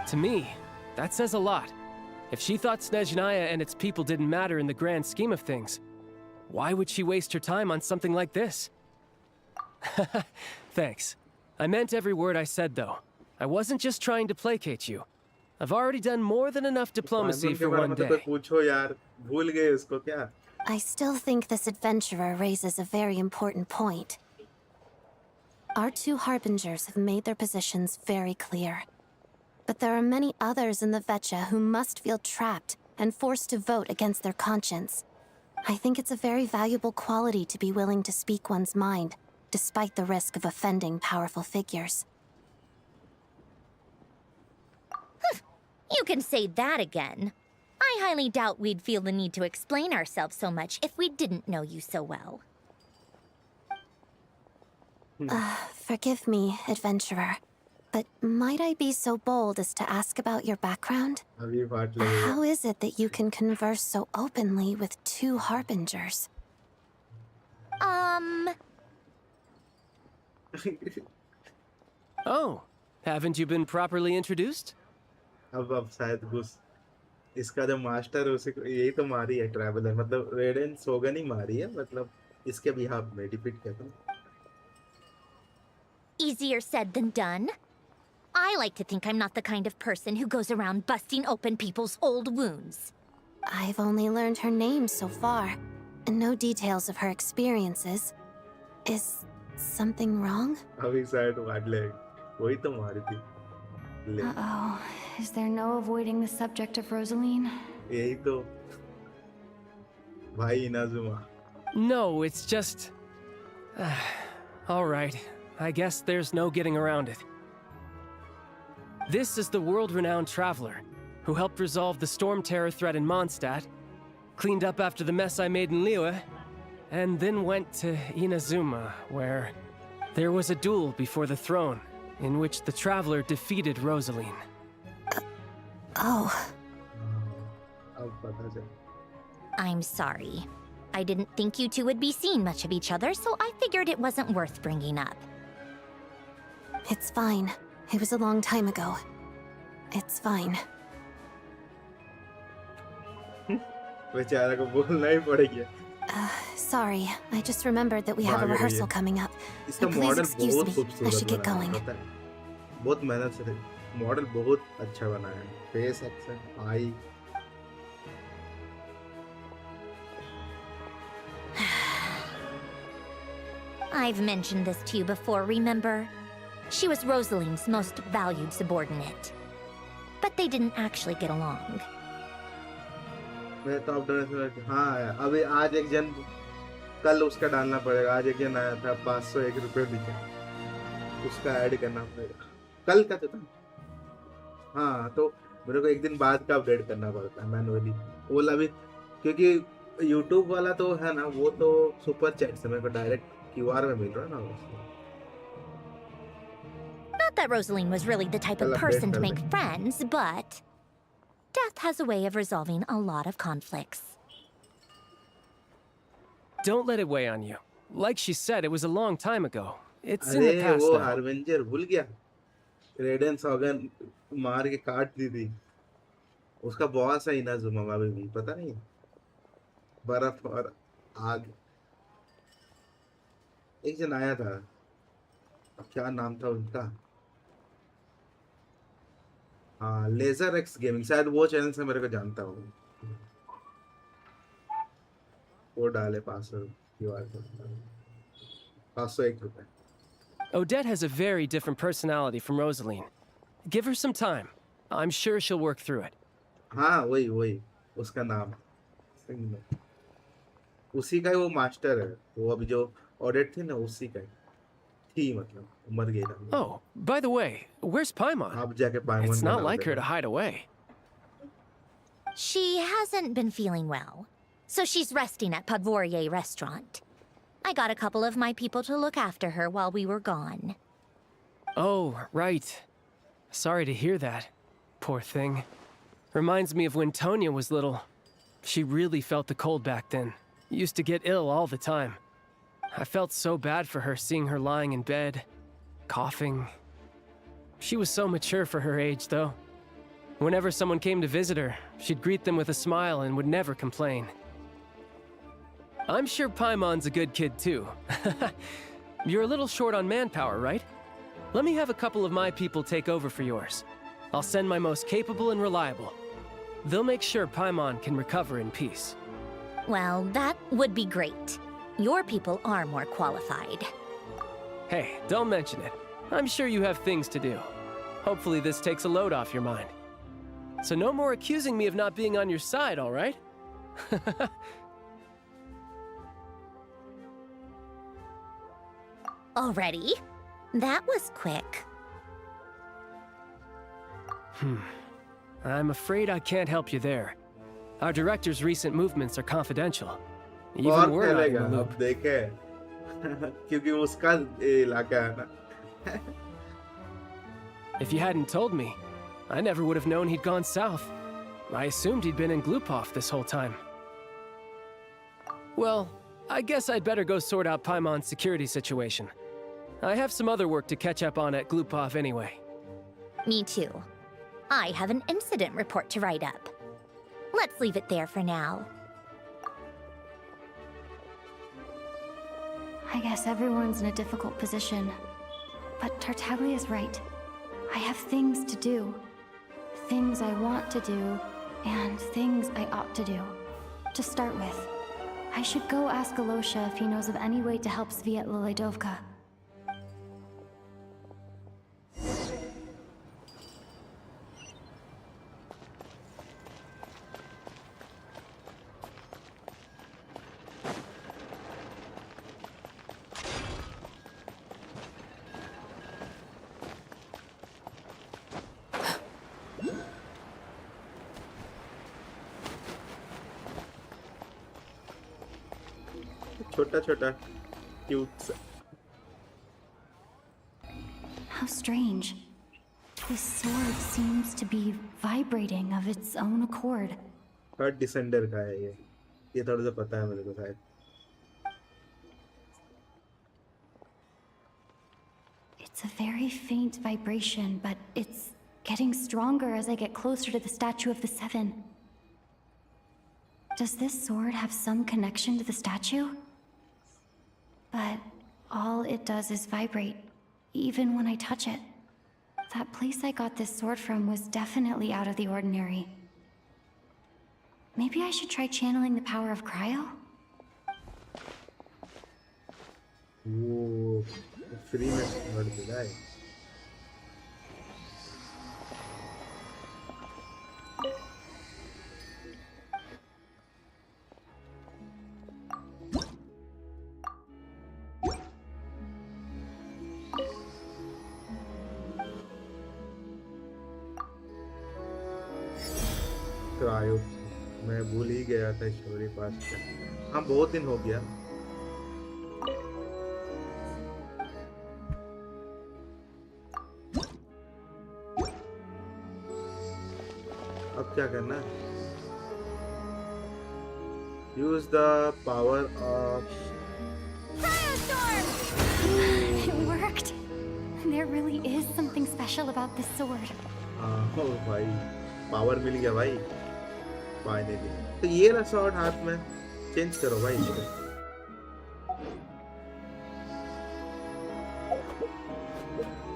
[SPEAKER 14] To me, that says a lot. If she thought SNEZHNAYA and its people didn't matter in the grand scheme of things, why would she waste her time on something like this? Thanks. I meant every word I said, though. I wasn't just trying to placate you. I've already done more than enough diplomacy for one day.
[SPEAKER 12] I still think this adventurer raises a very important point. Our two harbingers have made their positions very clear. But there are many others in the Vetcha who must feel trapped and forced to vote against their conscience. I think it's a very valuable quality to be willing to speak one's mind, despite the risk of offending powerful figures.
[SPEAKER 11] You can say that again. I highly doubt we'd feel the need to explain ourselves so much if we didn't know you so well.
[SPEAKER 12] Forgive me, adventurer, but might I be so bold as to ask about your background? How is it that you can converse so openly with two harbingers?
[SPEAKER 14] Oh, haven't you been properly introduced?
[SPEAKER 1] अब शायद घुस इसका जो master है उसे यही तो मारी है ट्रैवलर मतलब रेडेन सोगन ही मारी है मतलब इसके बिहाफ में डिफीट किया था.
[SPEAKER 11] Easier said than done. I like to think I'm not the kind of person who goes around busting open people's old wounds.
[SPEAKER 12] I've only learned her name so far, and no details of her experiences. Is something wrong?
[SPEAKER 1] अभी शायद वाट ले वही तो मारी थी.
[SPEAKER 2] Uh-oh. Is there no avoiding the subject of Rosaline?
[SPEAKER 1] यही तो भाई Inazuma.
[SPEAKER 14] No, it's just... all right. I guess there's no getting around it. This is the world-renowned traveler who helped resolve the storm terror threat in Mondstadt, cleaned up after the mess I made in Liyue, and then went to Inazuma, where there was a duel before the throne, in which the traveler defeated Rosaline.
[SPEAKER 12] Oh.
[SPEAKER 11] I'm sorry. I didn't think you two would be seeing much of each other, so I figured it wasn't worth bringing up.
[SPEAKER 12] It's fine. It was a long time ago. It's fine.
[SPEAKER 1] बेचारा को बोलना ही पड़ेगा.
[SPEAKER 12] Sorry, I just remembered that we have a rehearsal coming up. So please excuse me. I should get going.
[SPEAKER 1] बहुत मेहनत से model बहुत अच्छा बनाया है. Face action I
[SPEAKER 11] I've mentioned this to you before, remember? She was Rosaline's most valued subordinate. But they didn't actually get along.
[SPEAKER 1] मैं तो अब हाँ अभी आज एक जन कल उसका डालना पड़ेगा. आज एक जन आया था 501 रुपए दिखे उसका ऐड करना पड़ेगा. कल का तो था. हाँ तो मेरे को एक दिन बाद का अपडेट करना पड़ता है मैनुअली. वो अभी क्योंकि YouTube वाला तो है ना वो तो सुपर चैट से मेरे को डायरेक्ट QR में मिल रहा है ना.
[SPEAKER 11] Not that Rosaline was really the type of person to make friends, but death has a way of resolving a lot of conflicts.
[SPEAKER 14] Don't let it weigh on you. Like she said, it was a long time ago. It's in the past
[SPEAKER 1] वो
[SPEAKER 14] now.
[SPEAKER 1] हार्वेंजर भूल गया. रेडेन सॉगन मार के काट दी थी. उसका boss है Inazuma अभी भी पता नहीं. बर्फ और आग. एक जन आया था. क्या नाम था उनका. हाँ लेजर एक्स गेमिंग शायद वो चैनल से मेरे को जानता हूँ. वो डाले 501 रुपए.
[SPEAKER 14] Odette has a very different personality from Rosaline. Give her some time. I'm sure she'll work through it.
[SPEAKER 1] हाँ वही उसका नाम उसी का ही वो मास्टर है. वो अभी जो ऑडिट थी ना उसी का थी मतलब मर गई था.
[SPEAKER 14] Oh, by the way, where's PAIMON?
[SPEAKER 1] अब जाके PAIMON
[SPEAKER 14] It's not like her to hide away.
[SPEAKER 11] She hasn't been feeling well, so she's resting at Podvorier restaurant. I got a couple of my people to look after her while we were gone.
[SPEAKER 14] Oh, right. Sorry to hear that. Poor thing. Reminds me of when Tonya was little. She really felt the cold back then. Used to get ill all the time. I felt so bad for her seeing her lying in bed, coughing. She was so mature for her age, though. Whenever someone came to visit her, she'd greet them with a smile and would never complain. I'm sure Paimon's a good kid, too. You're a little short on manpower, right? Let me have a couple of my people take over for yours. I'll send my most capable and reliable. They'll make sure Paimon can recover in peace.
[SPEAKER 11] Well, that would be great. Your people are more qualified.
[SPEAKER 14] Hey, don't mention it. I'm sure you have things to do. Hopefully this takes a load off your mind. So no more accusing me of not being on your side, all right?
[SPEAKER 11] Already? That was quick.
[SPEAKER 14] I'm afraid I can't help you there. Our director's recent movements are confidential.
[SPEAKER 1] और
[SPEAKER 14] Even we're not in the
[SPEAKER 1] खेलेगा
[SPEAKER 14] loop.
[SPEAKER 1] अब देखे क्योंकि उसका इलाका है ना
[SPEAKER 14] If you hadn't told me, I never would have known he'd gone south. I assumed he'd been in Glupov this whole time. Well, I guess I'd better go sort out Paimon's security situation. I have some other work to catch up on at Glupov anyway.
[SPEAKER 11] Me too. I have an incident report to write up. Let's leave it there for now.
[SPEAKER 2] I guess everyone's in a difficult position. But Tartaglia's right. I have things to do. Things I want to do, and things I ought to do. To start with, I should go ask Alosha if he knows of any way to help Sviatloledovka.
[SPEAKER 1] छोटा छोटा cute
[SPEAKER 2] How strange. This sword seems to be vibrating of its own accord.
[SPEAKER 1] Third descender का है ये थोड़ा सा पता है मेरे को शायद
[SPEAKER 2] It's a very faint vibration, but it's getting stronger as I get closer to the statue of the Seven. Does this sword have some connection to the statue? But all it does is vibrate, even when I touch it. That place I got this sword from was definitely out of the ordinary. Maybe I should try channeling the power of cryo?
[SPEAKER 1] वो free में बढ़ गया है cryo मैं भूल ही गया था story पास का हाँ बहुत दिन हो गया अब क्या करना use the power of
[SPEAKER 2] It worked! There really is something special about this sword.
[SPEAKER 1] ओ भाई पावर मिल गया भाई फाइनली तो ये ना शॉट हाथ में चेंज करो भाई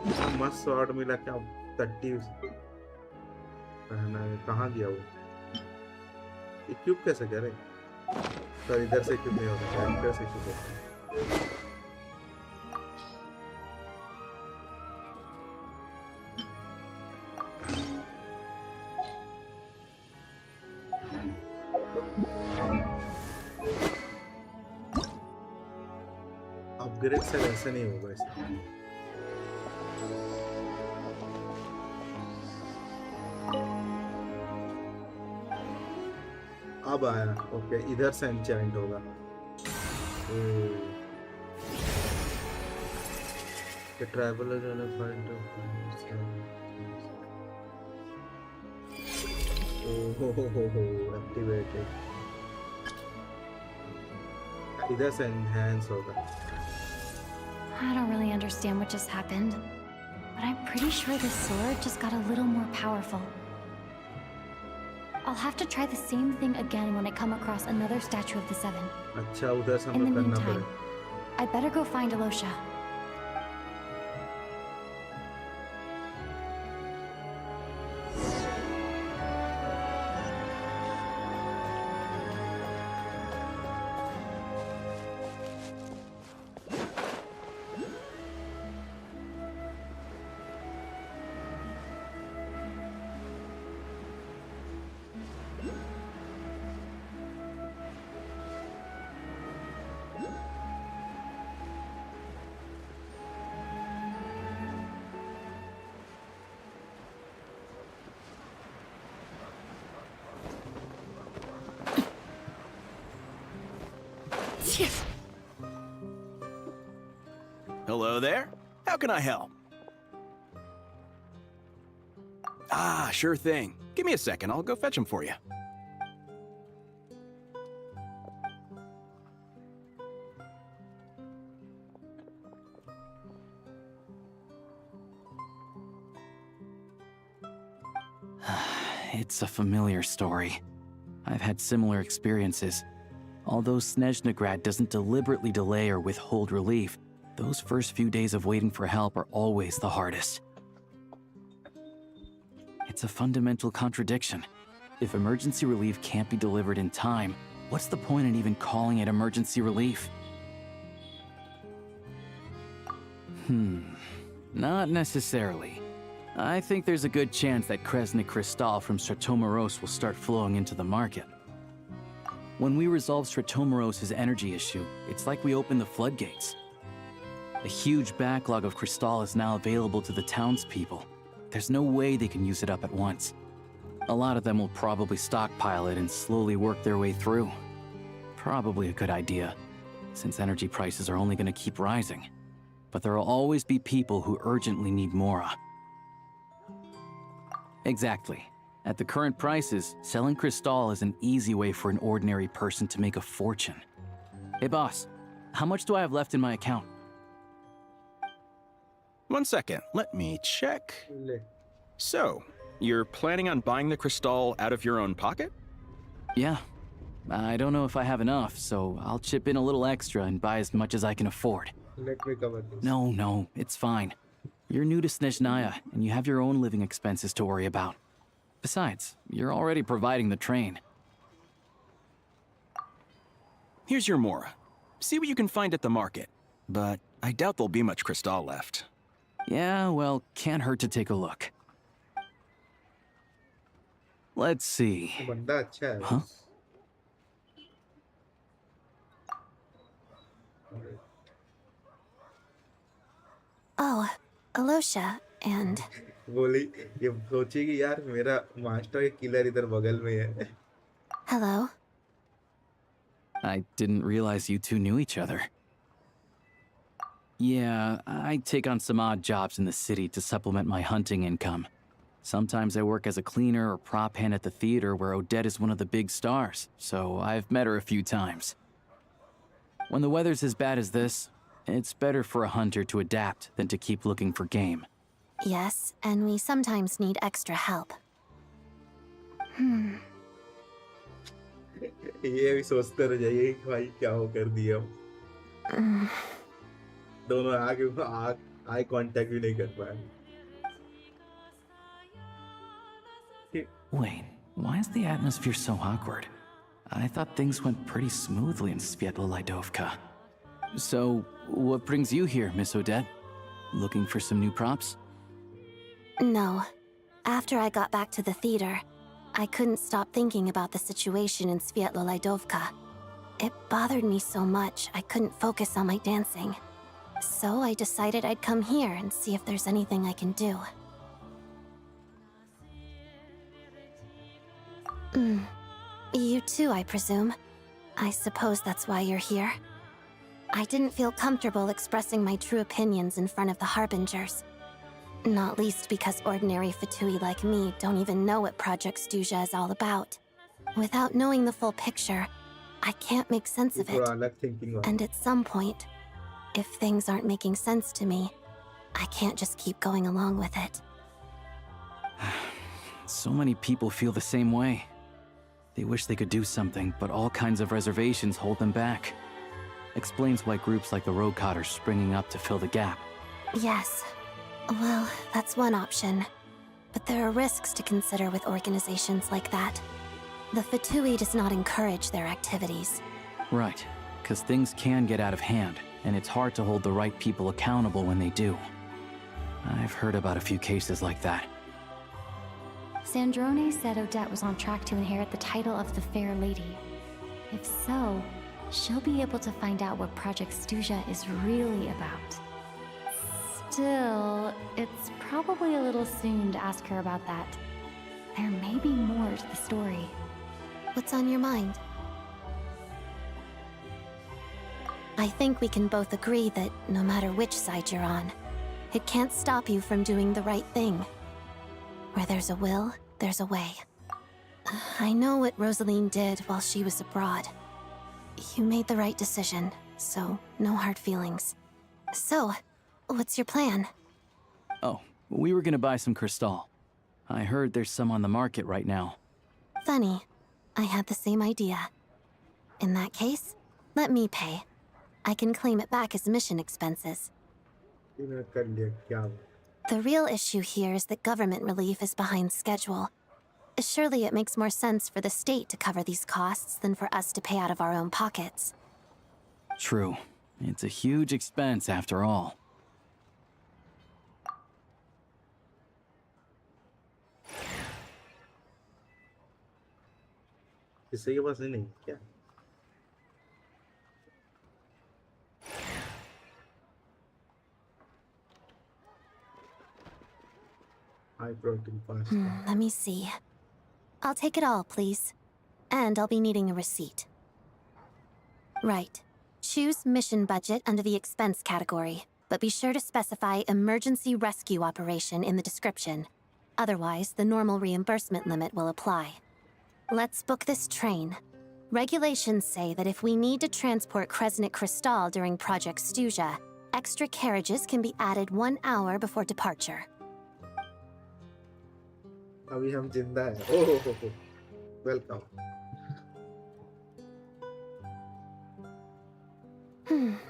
[SPEAKER 1] इसको मस्त शॉट मिला क्या 30 पहना है कहाँ गया वो इक्विप कैसे करे सर इधर से इक्विप नहीं होता इधर से इक्विप होता है अपग्रेड से वैसे नहीं होगा इसमें अब आया ओके इधर से एन्चेंट होगा ट्रैवलर एक्टिवेटेड इधर से enhance होगा.
[SPEAKER 2] I don't really understand what just happened, but I'm pretty sure this sword just got a little more powerful. I'll have to try the same thing again when I come across another statue of the Seven.
[SPEAKER 1] अच्छा उधर से
[SPEAKER 2] In the
[SPEAKER 1] हमें करना
[SPEAKER 2] meantime,
[SPEAKER 1] पड़ेगा.
[SPEAKER 2] I better go find Alosha.
[SPEAKER 15] Hello there. How can I help? Ah, sure thing. Give me a second. I'll go fetch him for you.
[SPEAKER 4] It's a familiar story. I've had similar experiences. Although SNEZHNAYA doesn't deliberately delay or withhold relief, those first few days of waiting for help are always the hardest. It's a fundamental contradiction. If emergency relief can't be delivered in time, what's the point in even calling it emergency relief? Not necessarily. I think there's a good chance that Kresny Crystal from Stratomeros will start flowing into the market. When we resolve Stratomeros' energy issue, it's like we open the floodgates. A huge backlog of Crystal is now available to the townspeople. There's no way they can use it up at once. A lot of them will probably stockpile it and slowly work their way through. Probably a good idea, since energy prices are only going to keep rising. But there will always be people who urgently need Mora. Exactly. At the current prices, selling Crystal is an easy way for an ordinary person to make a fortune. Hey boss, how much do I have left in my account?
[SPEAKER 15] 1 second. Let me check. So, you're planning on buying the Crystal out of your own pocket?
[SPEAKER 4] Yeah. I don't know if I have enough, so I'll chip in a little extra and buy as much as I can afford.
[SPEAKER 1] Let me cover this.
[SPEAKER 4] No, it's fine. You're new to SNEZHNAYA, and you have your own living expenses to worry about. Besides, you're already providing the train.
[SPEAKER 15] Here's your Mora. See what you can find at the market. But I doubt there'll be much Crystal left.
[SPEAKER 4] Yeah, well, can't hurt to take a look. Let's see.
[SPEAKER 1] बंदा अच्छा है.
[SPEAKER 4] Huh?
[SPEAKER 12] Oh, Alosha, and...
[SPEAKER 1] बोली ये सोची कि यार मेरा master के killer इधर बगल में है.
[SPEAKER 12] Hello.
[SPEAKER 4] I didn't realize you two knew each other. Yeah, I take on some odd jobs in the city to supplement my hunting income. Sometimes I work as a cleaner or prop hand at the theater where Odette is one of the big stars, so I've met her a few times. When the weather's as bad as this, it's better for a hunter to adapt than to keep looking for game.
[SPEAKER 12] Yes, and we sometimes need extra help.
[SPEAKER 1] ये भी सोचते रह जाइए कि भाई क्या हो कर दिया. दोनों आगे आई कांटेक्ट भी नहीं कर पाए.
[SPEAKER 4] Wait, why is the atmosphere so awkward? I thought things went pretty smoothly in Svietlolaidovka. So, what brings you here, Miss Odette? Looking for some new props?
[SPEAKER 12] No. After I got back to the theater, I couldn't stop thinking about the situation in Svietlolaidovka. It bothered me so much, I couldn't focus on my dancing. So I decided I'd come here and see if there's anything I can do. You too, I presume. I suppose that's why you're here. I didn't feel comfortable expressing my true opinions in front of the Harbingers. Not least because ordinary Fatui like me don't even know what Project SNEZHNAYA is all about. Without knowing the full picture, I can't make sense of it. And at some point, if things aren't making sense to me, I can't just keep going along with it.
[SPEAKER 4] So many people feel the same way. They wish they could do something, but all kinds of reservations hold them back. Explains why groups like the Rogue Cod are springing up to fill the gap.
[SPEAKER 12] Yes. Well, that's one option. But there are risks to consider with organizations like that. The Fatui does not encourage their activities.
[SPEAKER 4] Right, because things can get out of hand, and it's hard to hold the right people accountable when they do. I've heard about a few cases like that.
[SPEAKER 2] Sandrone said Odette was on track to inherit the title of the Fair Lady. If so, she'll be able to find out what Project SNEZHNAYA is really about. Still, it's probably a little soon to ask her about that. There may be more to the story.
[SPEAKER 12] What's on your mind? I think we can both agree that no matter which side you're on, it can't stop you from doing the right thing. Where there's a will, there's a way. I know what Rosaline did while she was abroad. You made the right decision, so no hard feelings. So, what's your plan?
[SPEAKER 4] Oh, we were gonna buy some Crystal. I heard there's some on the market right now.
[SPEAKER 12] Funny. I had the same idea. In that case, let me pay. I can claim it back as mission expenses. The real issue here is that government relief is behind schedule. Surely it makes more sense for the state to cover these costs than for us to pay out of our own pockets.
[SPEAKER 4] True. It's a huge expense after all.
[SPEAKER 1] किसी के पास नहीं क्या? High protein pasta.
[SPEAKER 12] Let me see. I'll take it all, please. And I'll be needing a receipt. Right. Choose mission budget under the expense category, but be sure to specify emergency rescue operation in the description. Otherwise, the normal reimbursement limit will apply. Let's book this train. Regulations say that if we need to transport Kresnik Crystal during Project SNEZHNAYA, extra carriages can be added 1 hour before departure.
[SPEAKER 1] अभी हम जिंदा हैं. Oh, welcome.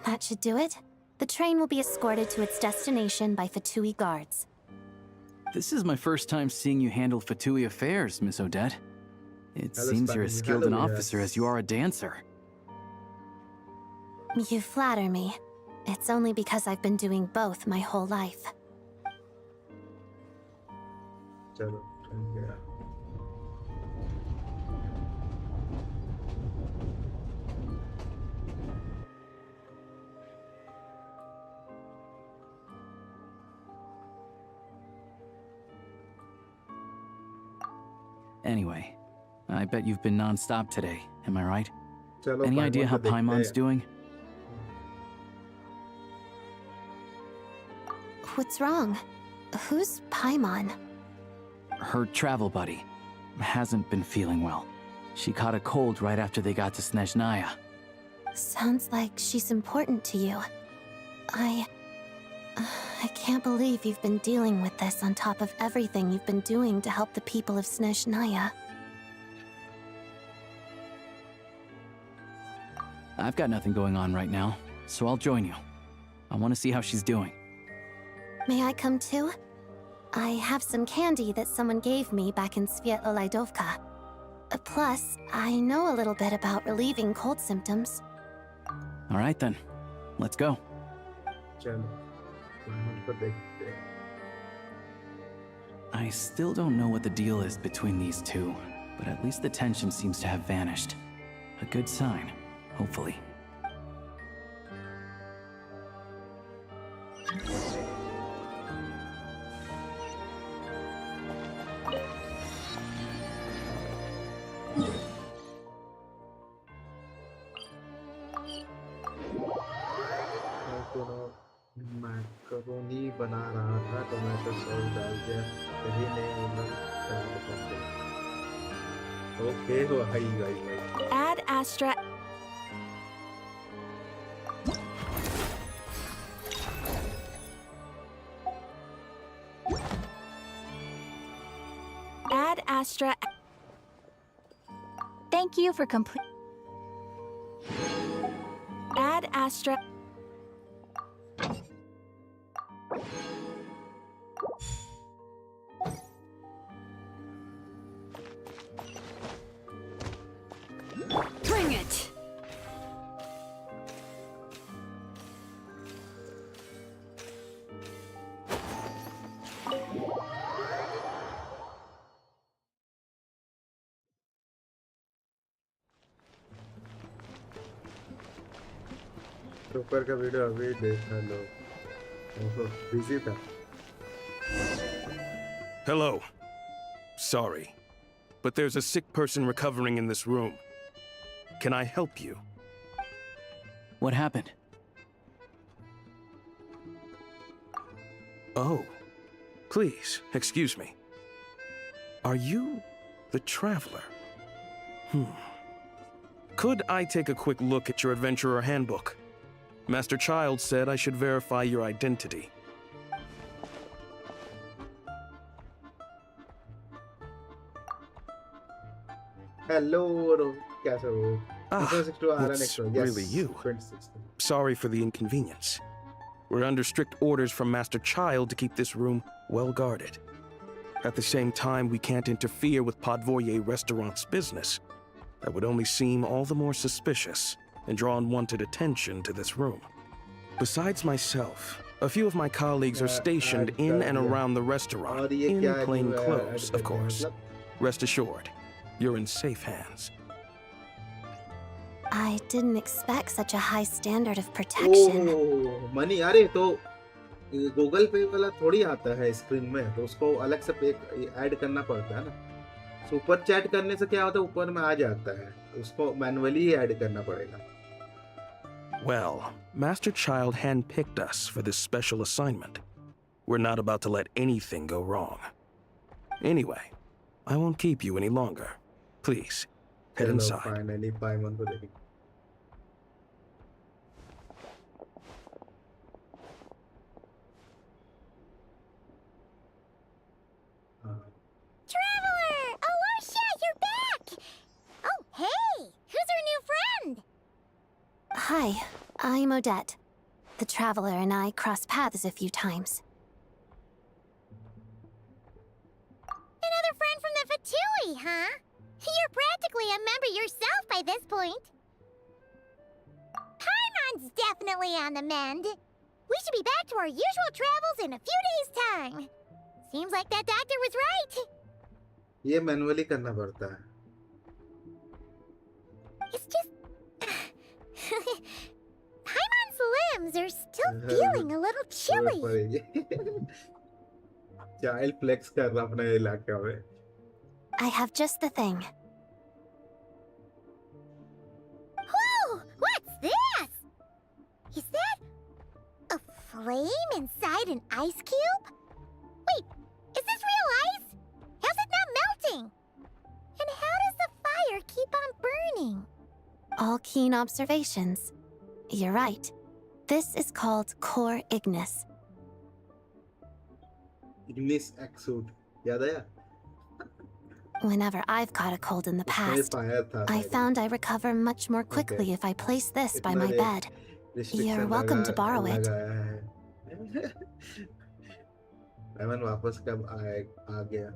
[SPEAKER 12] That should do it. The train will be escorted to its destination by Fatui guards.
[SPEAKER 4] This is my first time seeing you handle Fatui affairs, Miss Odette. It seems you're as skilled an officer as you are a dancer.
[SPEAKER 12] You flatter me. It's only because I've been doing both my whole life.
[SPEAKER 1] चलो, ठीक है.
[SPEAKER 4] Anyway, I bet you've been non-stop today, am I right?
[SPEAKER 1] चलो,
[SPEAKER 4] Any idea how
[SPEAKER 1] को देखते
[SPEAKER 4] PAIMON's
[SPEAKER 1] हैं.
[SPEAKER 4] doing?
[SPEAKER 12] What's wrong? Who's PAIMON?
[SPEAKER 4] Her travel buddy hasn't been feeling well. She caught a cold right after they got to SNEZHNAYA.
[SPEAKER 12] Sounds like she's important to you. I can't believe you've been dealing with this on top of everything you've been doing to help the people of SNEZHNAYA.
[SPEAKER 4] I've got nothing going on right now, so I'll join you. I want to see how she's doing.
[SPEAKER 12] May I come too? I have some candy that someone gave me back in Svietlo-Lidovka. Plus, I know a little bit about relieving cold symptoms.
[SPEAKER 4] All right then, let's go.
[SPEAKER 1] चलो, PAIMON को देखते हैं.
[SPEAKER 4] I still don't know what the deal is between these two, but at least the tension seems to have vanished. A good sign, hopefully.
[SPEAKER 1] Macaroni बना रहा था, tomato sauce डाल दिया, कभी नहीं मिला। ओके भाई।
[SPEAKER 10] Add Astra. Add Astra.
[SPEAKER 2] Thank you for complete.
[SPEAKER 10] Add Astra.
[SPEAKER 13] Bring it!
[SPEAKER 1] ऊपर का वीडियो अभी देखा लो, बिजी था।
[SPEAKER 15] Hello. Sorry, but there's a sick person recovering in this room. Can I help you?
[SPEAKER 4] What happened?
[SPEAKER 15] Oh, please, excuse me. Are you the Traveler? Could I take a quick look at your Adventurer Handbook? Master Child said I should verify your identity.
[SPEAKER 1] Hello, कैसे हो?
[SPEAKER 15] It's really you. Sorry for the inconvenience. We're under strict orders from Master Child to keep this room well guarded. At the same time, we can't interfere with Podvoye Restaurant's business. That would only seem all the more suspicious and draw unwanted attention to this room. Besides myself, a few of my colleagues are stationed in and around the restaurant, in plain clothes, of course. Rest assured, you're in safe hands.
[SPEAKER 12] I didn't expect such a high standard of protection.
[SPEAKER 1] Oh money, अरे तो Google पे वाला थोड़ी आता है screen में, तो उसको अलग से पे ऐड करना पड़ता है ना। सुपर चैट करने से क्या होता है, ऊपर में आ जाता है, उसको मैन्युअली ही ऐड करना पड़ेगा।
[SPEAKER 15] Well, Master Child handpicked us for this special assignment. We're not about to let anything go wrong. Anyway, I won't keep you any longer. Please, head inside.
[SPEAKER 1] Finally, PAIMON को देखें।
[SPEAKER 3] Traveler! Alosha, you're back! Oh, hey! Who's our new friend?
[SPEAKER 12] Hi, I'm Odette. The Traveler and I crossed paths a few times.
[SPEAKER 3] Another friend from the Fatui, huh? You're practically a member yourself by this point. Paimon's definitely on the mend. We should be back to our usual travels in a few days' time. Seems like that doctor was right.
[SPEAKER 1] ये manually करना पड़ता है।
[SPEAKER 3] It's just... Paimon's limbs are still feeling a little chilly.
[SPEAKER 1] Child flex कर रहा अपने इलाके में।
[SPEAKER 12] I have just the thing.
[SPEAKER 3] Whoa! What's this? Is that a flame inside an ice cube? Wait, is this real ice? How's it not melting? And how does the fire keep on burning?
[SPEAKER 12] All keen observations. You're right. This is called core ignis.
[SPEAKER 1] Ignis exude. याद आया?
[SPEAKER 12] Whenever I've caught a cold in the past, I found I recover much more quickly if I place this by my bed. You're welcome to borrow it.
[SPEAKER 1] पाइमन वापस कब आ गया?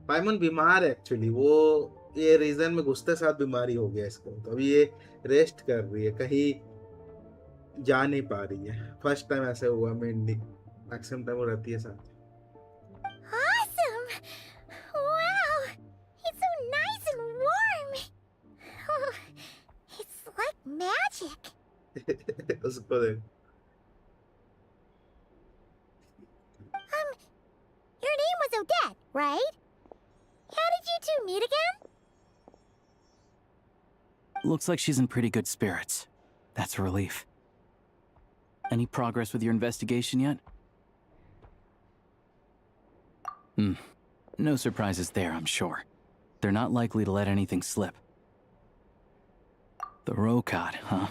[SPEAKER 1] पाइमन बीमार है actually, वो ये reason में घुसते साथ बीमारी हो गया इसको, तो अभी ये रेस्ट कर रही है, कहीं जा नहीं पा रही है। फर्स्ट टाइम ऐसे हुआ, मेनली मैक्सिमम टाइम वो रहती है साथ।
[SPEAKER 3] Awesome! Wow! It's so nice and warm! Oh, it's like magic!
[SPEAKER 1] उसको देख।
[SPEAKER 3] Your name was Odette, right? How did you two meet again?
[SPEAKER 4] Looks like she's in pretty good spirits. That's a relief. Any progress with your investigation yet? No surprises there, I'm sure. They're not likely to let anything slip. The Rokad, huh?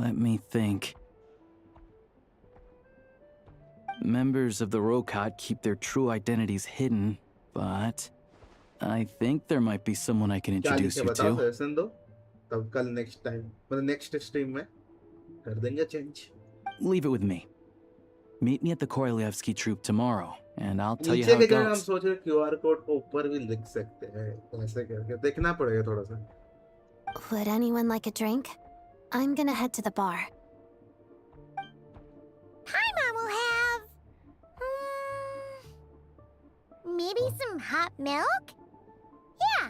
[SPEAKER 4] Let me think. Members of the Rokad keep their true identities hidden, but I think there might be someone I can introduce you to.
[SPEAKER 1] Suggestion दो, तब कल next time, मतलब next stream में कर देंगे change.
[SPEAKER 4] Leave it with me. Meet me at the Korolyevsky troop tomorrow, and I'll tell you how it
[SPEAKER 1] नीचे हम
[SPEAKER 4] goes.
[SPEAKER 1] सोच रहे QR कोड को ऊपर भी लिख सकते हैं, ऐसे करके देखना पड़ेगा थोड़ा सा.
[SPEAKER 12] Would anyone like a drink? I'm gonna head to the bar.
[SPEAKER 3] Paimon will have... maybe some hot milk? Yeah.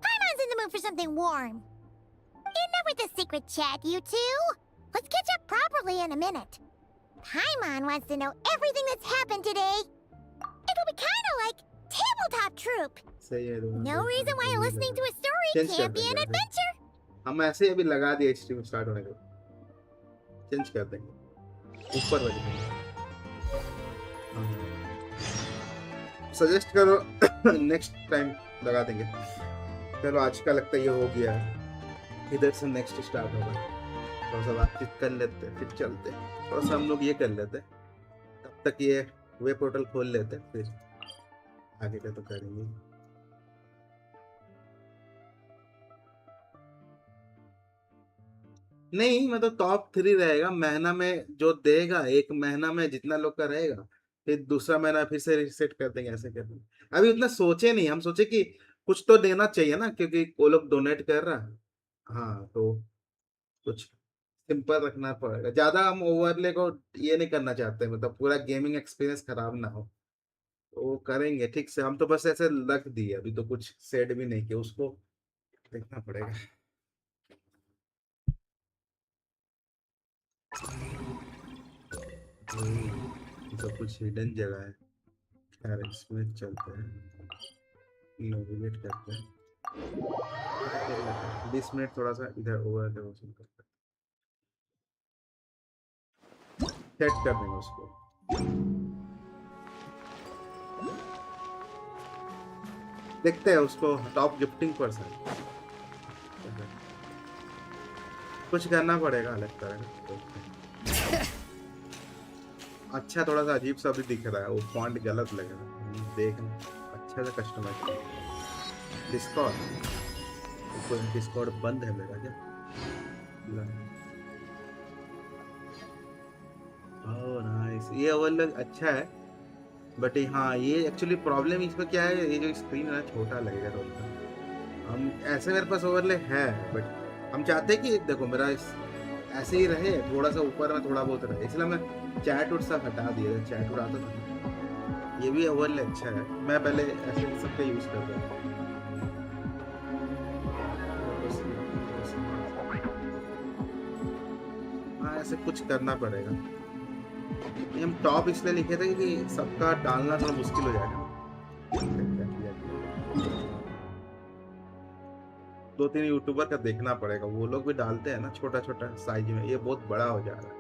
[SPEAKER 3] Paimon's in the mood for something warm. Enough with the secret chat, you two. Let's catch up properly in a minute. Paimon wants to know everything that's happened today. It'll be kind of like tabletop troop. No reason why listening to a story can't be an adventure.
[SPEAKER 1] हम ऐसे ही अभी लगा दिए stream start होने को. Change कर देंगे. ऊपर वाली में. सजेस्ट करो नेक्स्ट टाइम लगा देंगे. चलो आज का लगता है ये हो गया. इधर से नेक्स्ट स्टार्ट होगा. थोड़ा सा बातचीत कर लेते हैं, फिर चलते हैं. थोड़ा सा हम लोग ये कर लेते हैं. तब तक ये वे पोर्टल खोल लेते हैं, फिर आगे का तो करेंगे. नहीं मतलब टॉप 3 रहेगा. महीना में जो देगा, एक महीना में जितना लोग का रहेगा, फिर दूसरा महीना फिर से रिसेट कर देंगे. ऐसे कर देंगे. अभी उतना सोचे नहीं. हम सोचे कि कुछ तो देना चाहिए ना, क्योंकि वो लोग डोनेट कर रहा है. हाँ तो कुछ सिंपल रखना पड़ेगा. ज्यादा हम ओवरले को ये नहीं करना चाहते, मतलब पूरा गेमिंग एक्सपीरियंस खराब ना हो. तो वो करेंगे ठीक से. हम तो बस ऐसे रख दिए, अभी तो कुछ सेट भी नहीं किया. उसको देखना पड़ेगा. तो कुछ हिडन जगह है. खैर इसमें चलते हैं, नेविगेट करते हैं. 20 मिनट थोड़ा सा इधर ओवर डेवोशन करते हैं. सेट कर देंगे उसको. देखते हैं उसको. टॉप गिफ्टिंग पर्सन कुछ करना पड़ेगा अलग तरह. अच्छा थोड़ा सा अजीब सा भी दिख रहा है. वो फॉन्ट गलत लग रहा है. देखना अच्छा सा कस्टमाइज. डिस्कॉर्ड बंद है मेरा क्या? Oh nice. ये ओवरलैप अच्छा है, बट हाँ ये एक्चुअली प्रॉब्लम इसमें क्या है, ये जो स्क्रीन है ना छोटा लगेगा थोड़ा. हम ऐसे मेरे पास ओवरलैप है, बट हम चाहते हैं कि देखो मेरा ऐसे ही रहे, थोड़ा सा ऊपर में थोड़ा बहुत रहे. इसलिए मैं चैट उट सब हटा दिया. चैट उट आता था. ये भी ओवरले अच्छा है. मैं पहले ऐसे सबका यूज करता था. हाँ ऐसे कुछ करना पड़ेगा. हम टॉप इसलिए लिखे थे कि सबका डालना थोड़ा मुश्किल हो जाएगा. 2-3 यूट्यूबर का देखना पड़ेगा. वो लोग भी डालते हैं ना छोटा छोटा साइज में. ये बहुत बड़ा हो जा रहा है,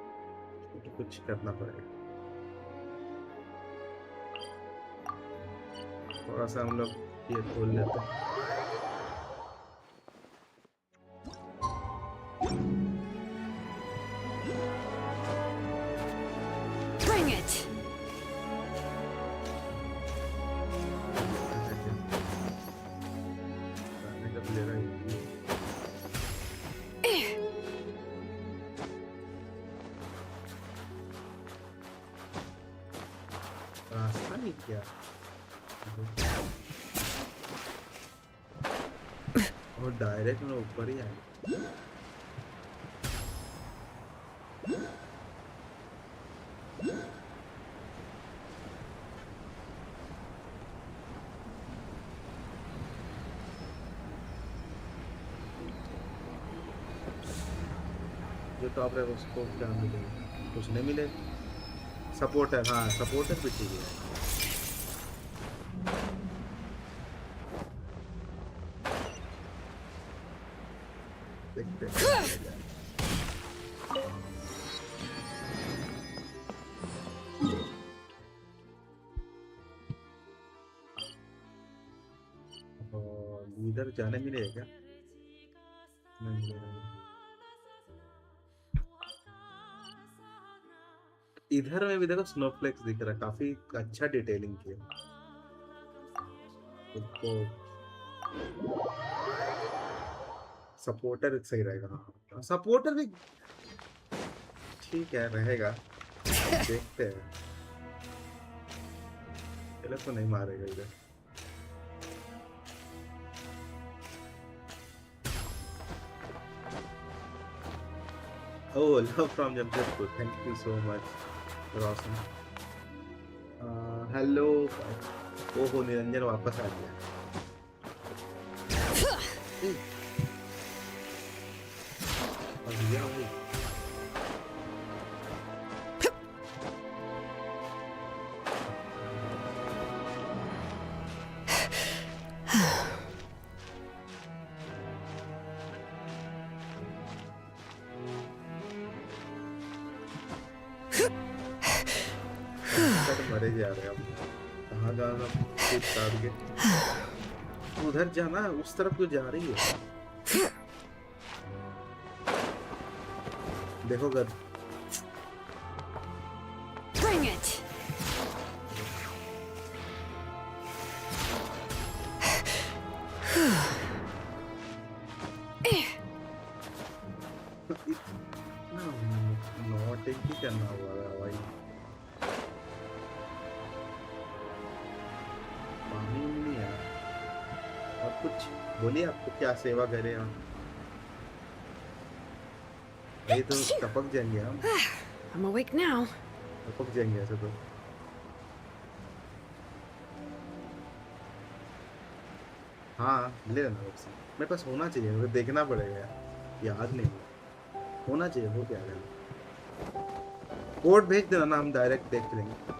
[SPEAKER 1] तो कुछ करना पड़ेगा. थोड़ा सा हम लोग ये खोल लेते हैं.
[SPEAKER 13] Bring it.
[SPEAKER 1] रास्ता नहीं क्या? और डायरेक्ट में ऊपर ही आएगा. जो टॉप है उसको क्या मिलेगा? कुछ नहीं मिलेगा. सपोर्टर, हाँ सपोर्टर भी चाहिए. देखते हैं। इधर जाने मिलेगा क्या? नहीं, इधर में भी देखो स्नोफ्लेक्स दिख रहा है, काफी अच्छा डिटेलिंग किया। तो सपोर्टर सही रहेगा। हाँ सपोर्टर भी ठीक है रहेगा, देखते हैं। पहले तो नहीं मारेगा इधर। Oh, love from Jamshedpur. Thank you so much. You're awesome. Hello. ओहो निरंजन वापस आ गया। और ये हो गई। मरे जा रहे हैं अब। कहाँ जाना? कुछ काट के उधर जाना, उस तरफ क्यों जा रही है? देखो गद।
[SPEAKER 8] Bring it.
[SPEAKER 1] नोटिंग ही करना हुआ है भाई। और कुछ बोलिए, आपको क्या सेवा करें हम? नहीं तो टपक जाएंगे हम।
[SPEAKER 8] I'm awake now.
[SPEAKER 1] टपक जाएंगे ऐसे तो। हाँ मिलेगा ना ऑप्शन, मेरे पास होना चाहिए, मुझे देखना पड़ेगा, याद नहीं होना चाहिए। वो क्या है, कोड भेज देना ना, हम डायरेक्ट देख लेंगे।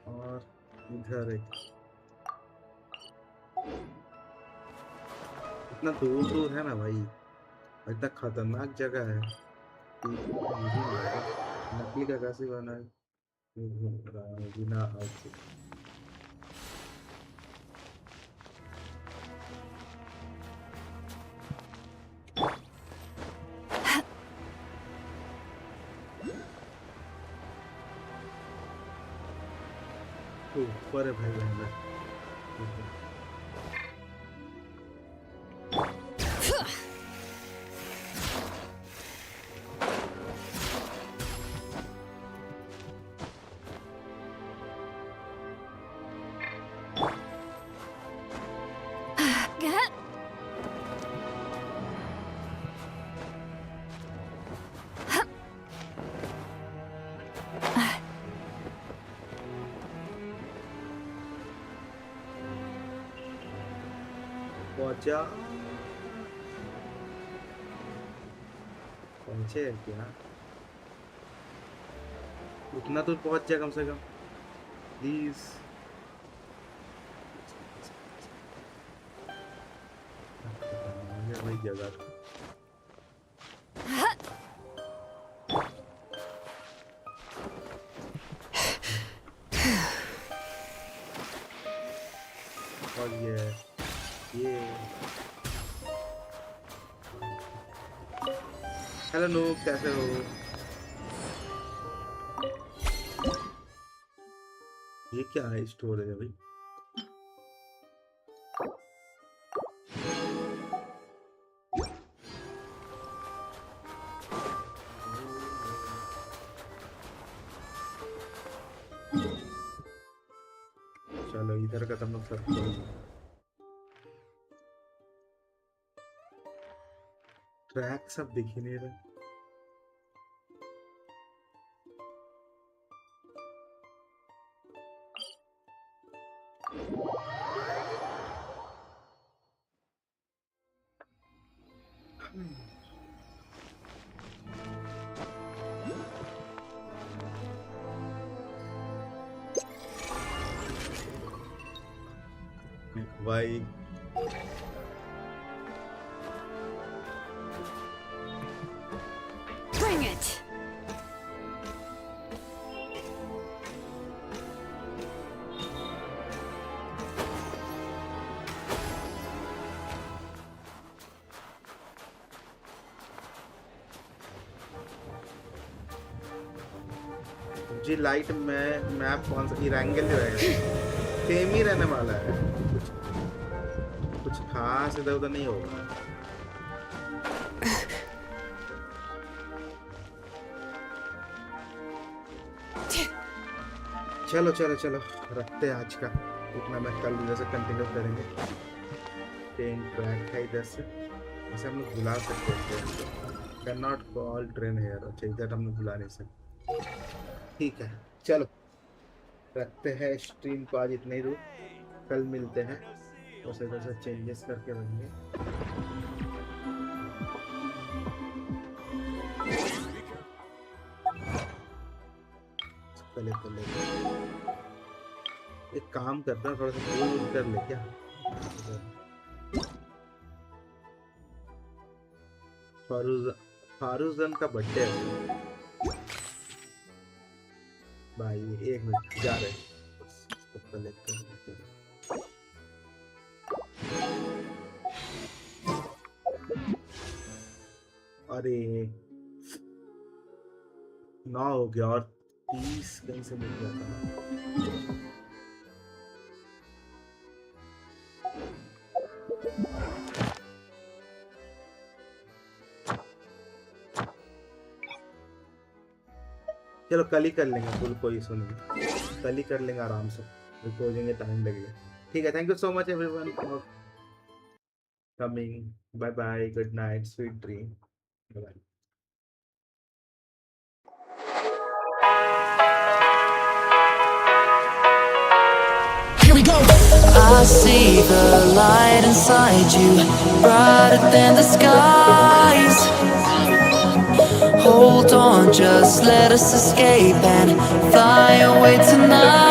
[SPEAKER 1] और इधर एक इतना दूर दूर है ना भाई, इतना खतरनाक जगह है कि नकली का कैसे बना है बिना आउटफिट। ऊपर है भाई बहन। पहुंचा, पहुंचे क्या? उतना तो पहुंच जाए कम से कम प्लीज। वही जगह और ये हेलो नूब, कैसे हो? ये क्या है? स्टोरेज है भाई। चलो इधर का तुम लोग करते हो। ट्रैक सब दिख ही नहीं रहे। भाई
[SPEAKER 13] Bring it.
[SPEAKER 1] जी लाइट में मैप कौन सा इरेंगल रहेगा, सेम ही रहने वाला है, कुछ खास इधर उधर नहीं होगा। चलो चलो चलो रखते हैं आज का इतना, मैं कल इधर से कंटिन्यू करेंगे। ट्रेन ट्रैक है इधर से, इसे हम लोग बुला सकते हैं, can not call train here. अच्छा इधर हम लोग बुला नहीं सकते, ठीक है चलो रखते हैं स्ट्रीम को आज इतने ही दूर, कल मिलते हैं। उसे वैसे चेंजेस करके रहेंगे। पहले एक काम करता हूँ, थोड़ा सा फोन कर ले क्या। फारूजन का बर्थडे है भाई, एक मिनट जा रहे हैं। अरे 9 हो गया और 30 कहीं से मिल गया था। चलो कल ही कर लेंगे, फुल कोई इशू नहीं, कल ही कर लेंगे आराम से, रिकॉर्डिंग में टाइम लगेगा। ठीक है, thank you so much everyone for coming. Bye bye, good night, sweet dream, bye bye.
[SPEAKER 16] I see the light inside you, brighter than the skies. Hold on, just let us escape and fly away tonight.